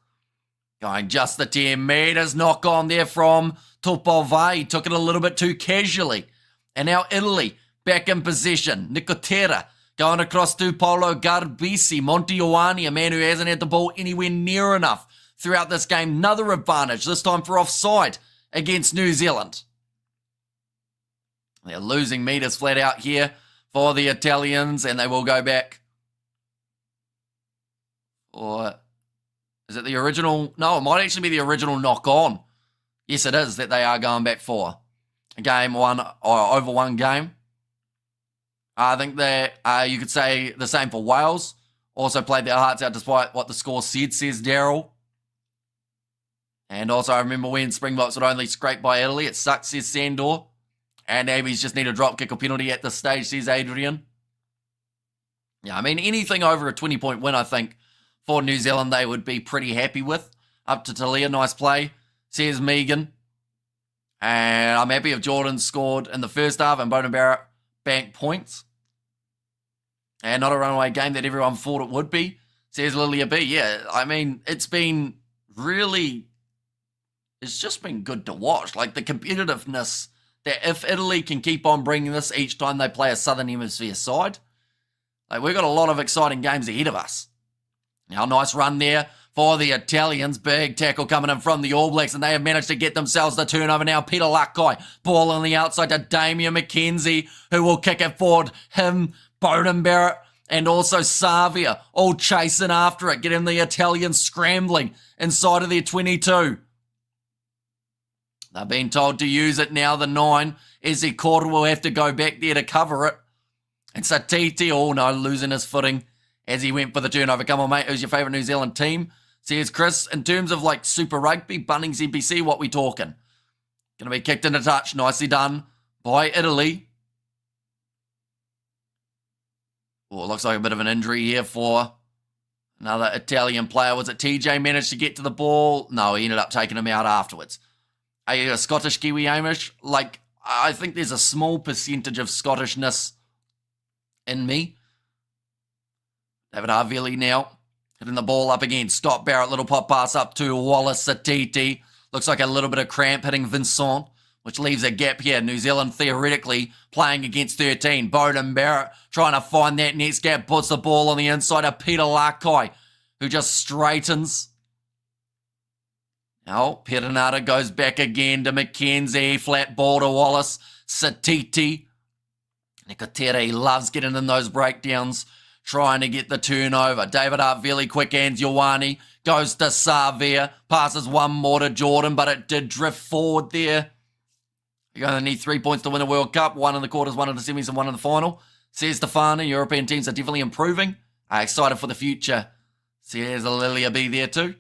Going just the 10 metres. Knock on there from Topova. Took it a little bit too casually. And now Italy back in possession. Nicotera going across to Paolo Garbisi. Monti Ioane, a man who hasn't had the ball anywhere near enough throughout this game. Another advantage, this time for offside against New Zealand. They're losing metres flat out here for the Italians, and they will go back. Or is it the original? No, it might actually be the original knock on. Yes, it is that they are going back for. Game one, or over one game. I think that you could say the same for Wales. Also played their hearts out despite what the score said, says Daryl. And also I remember when Springboks would only scrape by Italy. It sucks, says Sandor. And Abby's just need a drop kick or penalty at this stage, says Adrian. Yeah, I mean, anything over a 20-point win, I think, for New Zealand, they would be pretty happy with. Up to Talia, nice play, says Megan. And I'm happy if Jordan scored in the first half and Beauden Barrett banked points. And not a runaway game that everyone thought it would be, says Lilia B. Yeah, I mean, it's been really it's just been good to watch. Like the competitiveness that if Italy can keep on bringing this each time they play a Southern Hemisphere side, like we've got a lot of exciting games ahead of us. Now, nice run there for the Italians. Big tackle coming in from the All Blacks, and they have managed to get themselves the turnover now. Peter Lakai, ball on the outside to Damien McKenzie, who will kick it forward. Him, Bowden Barrett, and also Savia, all chasing after it, getting the Italians scrambling inside of their 22. They're being told to use it now, the 9. Ezzy Corder will have to go back there to cover it. And Satiti, oh no, losing his footing as he went for the turnover. Come on, mate, who's your favourite New Zealand team? Says Chris, in terms of like Super Rugby, Bunnings NPC, what we talking? Going to be kicked into touch, nicely done by Italy. Oh, it looks like a bit of an injury here for another Italian player. Was it TJ managed to get to the ball? No, he ended up taking him out afterwards. A Scottish Kiwi Amish, like, I think there's a small percentage of Scottishness in me. David Havili now, hitting the ball up again. Scott Barrett, little pop pass up to Wallace Satiti. Looks like a little bit of cramp hitting Vincent, which leaves a gap here. New Zealand theoretically playing against 13. Bowden Barrett trying to find that next gap, puts the ball on the inside of Peter Lakai, who just straightens. Now, Perenata goes back again to McKenzie. Flat ball to Wallace. Satiti. Nicotere loves getting in those breakdowns, trying to get the turnover. David Hartveli, quick hands. Ioane goes to Savia. Passes one more to Jordan, but it did drift forward there. You're going to need 3 points to win a World Cup. 1 in the quarters, 1 in the semis, and 1 in the final. Says Stefano, European teams are definitely improving. Excited for the future. Says Lilia B there too.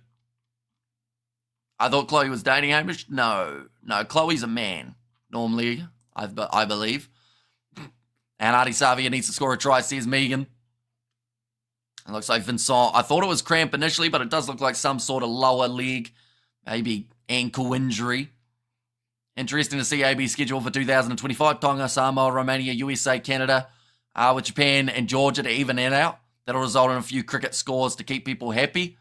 I thought Chloe was dating Hamish. No, Chloe's a man, normally, I believe. And Artie Savia needs to score a try, says Megan. It looks like Vincent, I thought it was cramp initially, but it does look like some sort of lower leg, maybe ankle injury. Interesting to see AB's schedule for 2025. Tonga, Samoa, Romania, USA, Canada, with Japan and Georgia to even it out. That'll result in a few cricket scores to keep people happy.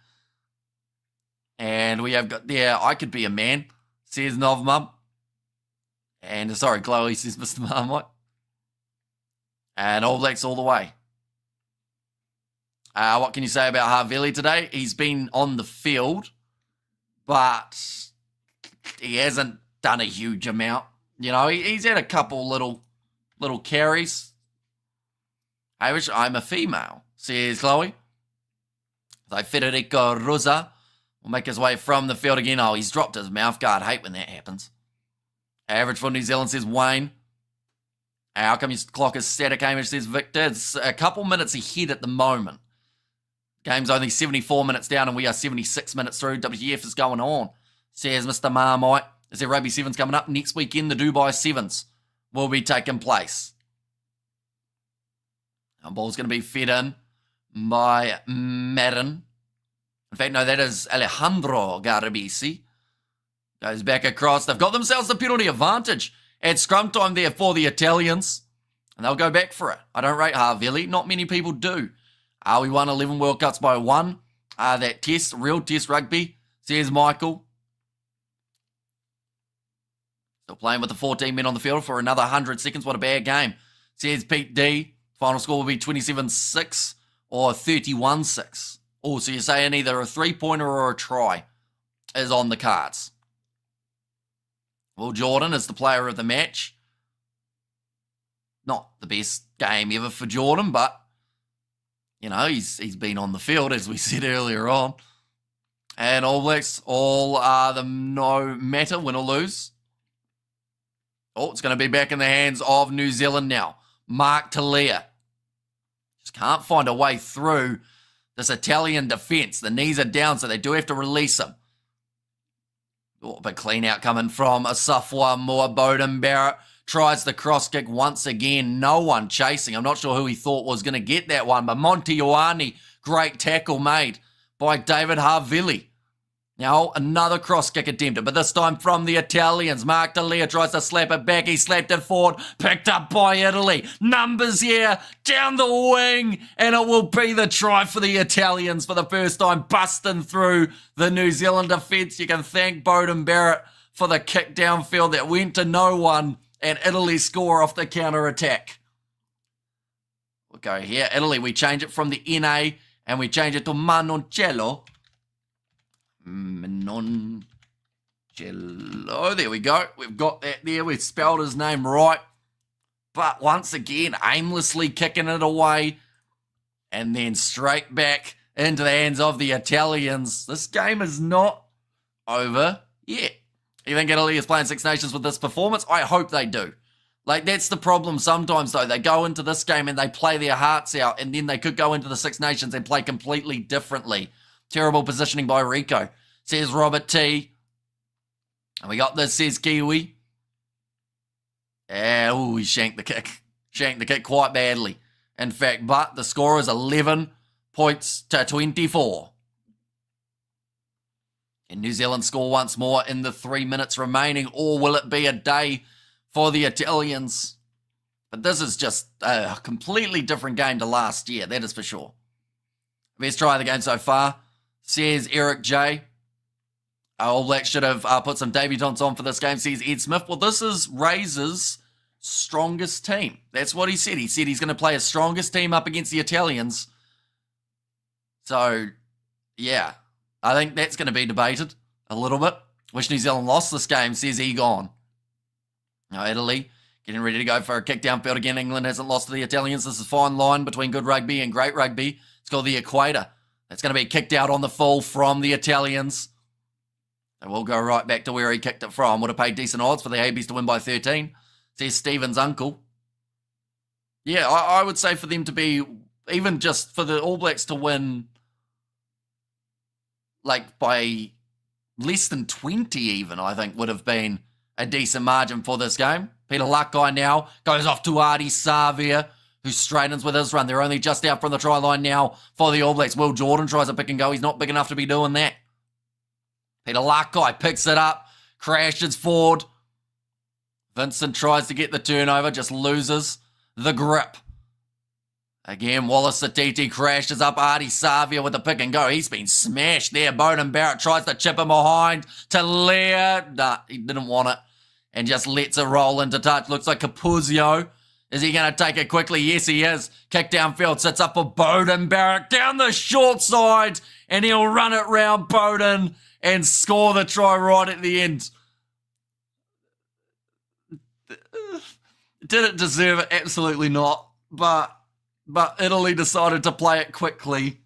And we have got, yeah, I could be a man, says Novmum. And, sorry, Chloe, says Mr. Marmite. And All Blacks all the way. What can you say about Havili today? He's been on the field, but he hasn't done a huge amount. You know, he's had a couple little carries. I wish I'm a female, says Chloe. So Federico Rosa will make his way from the field again. Oh, he's dropped his mouth guard. Hate when that happens. Average for New Zealand, says Wayne. How come your clock is static, Hamish, says Victor? It's a couple minutes ahead at the moment. Game's only 74 minutes down and we are 76 minutes through. WTF is going on, says Mr. Marmite. Is there Rugby Sevens coming up? Next weekend, the Dubai Sevens will be taking place. Our ball's going to be fed in by Madden. In fact, no, that is Alejandro Garbisi. Goes back across. They've got themselves the penalty advantage at scrum time there for the Italians. And they'll go back for it. I don't rate Havili. Not many people do. We won 11 World Cups by 1. That test, real test rugby, says Michael. Still playing with the 14 men on the field for another 100 seconds. What a bad game, says Pete D. Final score will be 27-6 or 31-6. Oh, so you're saying either a three-pointer or a try is on the cards. Well, Jordan is the player of the match. Not the best game ever for Jordan, but, you know, he's been on the field, as we said earlier on. And All Blacks, all the no matter, win or lose. Oh, it's going to be back in the hands of New Zealand now. Mark Talia. Just can't find a way through this Italian defence. The knees are down, so they do have to release him. Oh, big clean out coming from Asafwa Moore. Bowden Barrett tries the cross kick once again. No one chasing. I'm not sure who he thought was going to get that one, but Monty Ioane, great tackle made by David Havili. Now, another cross kick attempted, but this time from the Italians. Mark D'Elia tries to slap it back. He slapped it forward, picked up by Italy. Numbers here, down the wing, and it will be the try for the Italians for the first time, busting through the New Zealand defence. You can thank Beauden Barrett for the kick downfield that went to no one, and Italy score off the counter-attack. We'll go here. Italy, we change it from the NA, and we change it to Manoncello. Manoncello, there we go. We've got that there. We've spelled his name right. But once again, aimlessly kicking it away. And then straight back into the hands of the Italians. This game is not over yet. You think Italy is playing Six Nations with this performance? I hope they do. Like, that's the problem sometimes, though. They go into this game and they play their hearts out, and then they could go into the Six Nations and play completely differently. Terrible positioning by Rico, says Robert T. And we got this, says Kiwi. Yeah, he shanked the kick. Shanked the kick quite badly. In fact, but the score is 11 points to 24. Can New Zealand score once more in the 3 minutes remaining, or will it be a day for the Italians? But this is just a completely different game to last year, that is for sure. Best try of the game so far, says Eric J. All Blacks should have put some debutants on for this game, says Ed Smith. Well, this is Razor's strongest team. That's what he said. He said he's going to play his strongest team up against the Italians. So, yeah, I think that's going to be debated a little bit. Wish New Zealand lost this game, says Egon. Now, Italy getting ready to go for a kick downfield again. England hasn't lost to the Italians. This is a fine line between good rugby and great rugby. It's called the Equator. It's going to be kicked out on the full from the Italians. They will go right back to where he kicked it from. Would have paid decent odds for the Abies to win by 13, says Stephen's uncle. Yeah, I would say for them to be, even just for the All Blacks to win, like by less than 20 even, I think would have been a decent margin for this game. Peter Luckeye now goes off to Artie Savia, who straightens with his run. They're only just out from the try line now for the All Blacks. Will Jordan tries a pick and go. He's not big enough to be doing that. Peter Luckeye picks it up, crashes forward. Vincent tries to get the turnover, just loses the grip. Again, Wallace Satiti crashes up Artie Savia with the pick and go. He's been smashed there. Beauden Barrett tries to chip him behind to Lear. Nah, he didn't want it. And just lets it roll into touch. Looks like Capuzio. Is he going to take it quickly? Yes, he is. Kick downfield, sits up for Beauden Barrett down the short side. And he'll run it round Beauden and score the try right at the end. Did it deserve it? Absolutely not. But Italy decided to play it quickly.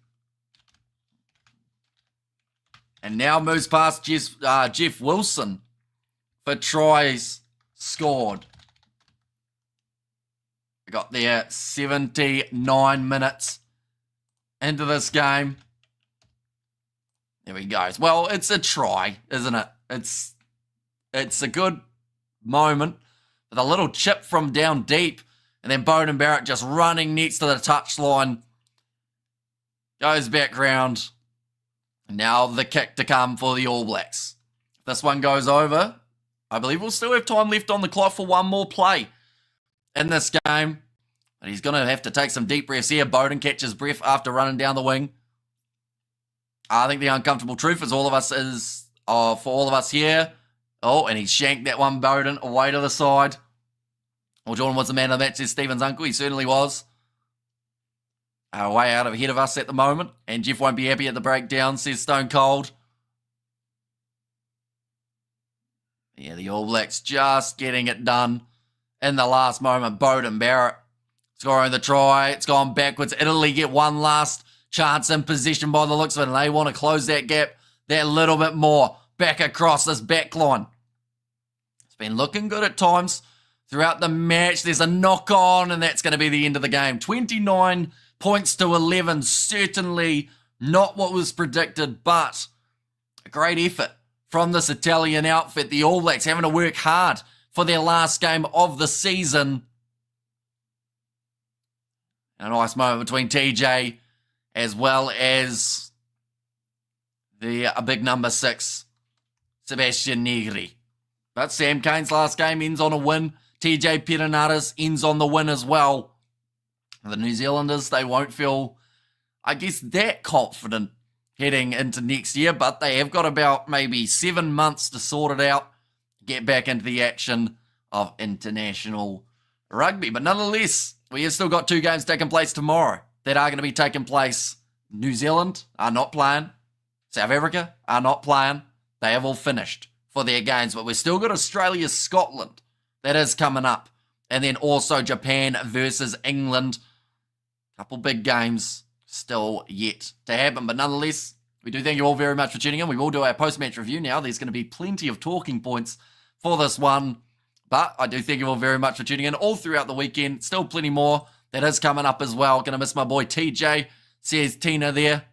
And now moves past Jeff Wilson for tries scored. We got there 79 minutes into this game. There we go. Well, it's a try, isn't it? It's a good moment with a little chip from down deep. And then Beauden Barrett just running next to the touchline. Goes back round. Now the kick to come for the All Blacks. If this one goes over, I believe we'll still have time left on the clock for one more play in this game. But he's going to have to take some deep breaths here. Beauden catches breath after running down the wing. I think the uncomfortable truth is for all of us here. Oh, and he shanked that one, Beauden, away to the side. Well, Jordan was the man of the match, says Stephen's uncle. He certainly was. Way out ahead of us at the moment. And Jeff won't be happy at the breakdown, says Stone Cold. Yeah, the All Blacks just getting it done in the last moment. Beauden Barrett scoring the try. It's gone backwards. Italy get one last chance in possession by the looks of it, and they want to close that gap that little bit more. Back across this back line. It's been looking good at times throughout the match. There's a knock on, and that's going to be the end of the game. 29 points to 11. Certainly not what was predicted, but a great effort from this Italian outfit. The All Blacks having to work hard for their last game of the season. A nice moment between TJ as well as a big number 6, Sebastian Negri. But Sam Cane's last game ends on a win. TJ Perenara's ends on the win as well. The New Zealanders, they won't feel, I guess, that confident heading into next year, but they have got about maybe 7 months to sort it out, get back into the action of international rugby. But nonetheless, we have still got 2 games taking place tomorrow that are going to be taking place. New Zealand are not playing. South Africa are not playing. They have all finished for their games, but we've still got Australia-Scotland. That is coming up. And then also Japan versus England. Couple big games still yet to happen. But nonetheless, we do thank you all very much for tuning in. We will do our post-match review now. There's going to be plenty of talking points for this one. But I do thank you all very much for tuning in all throughout the weekend. Still plenty more that is coming up as well. Going to miss my boy TJ. Says Tina there.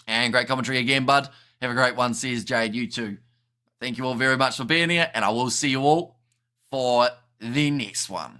And great commentary again, bud. Have a great one, says Jade. You too. Thank you all very much for being here. And I will see you all for the next one.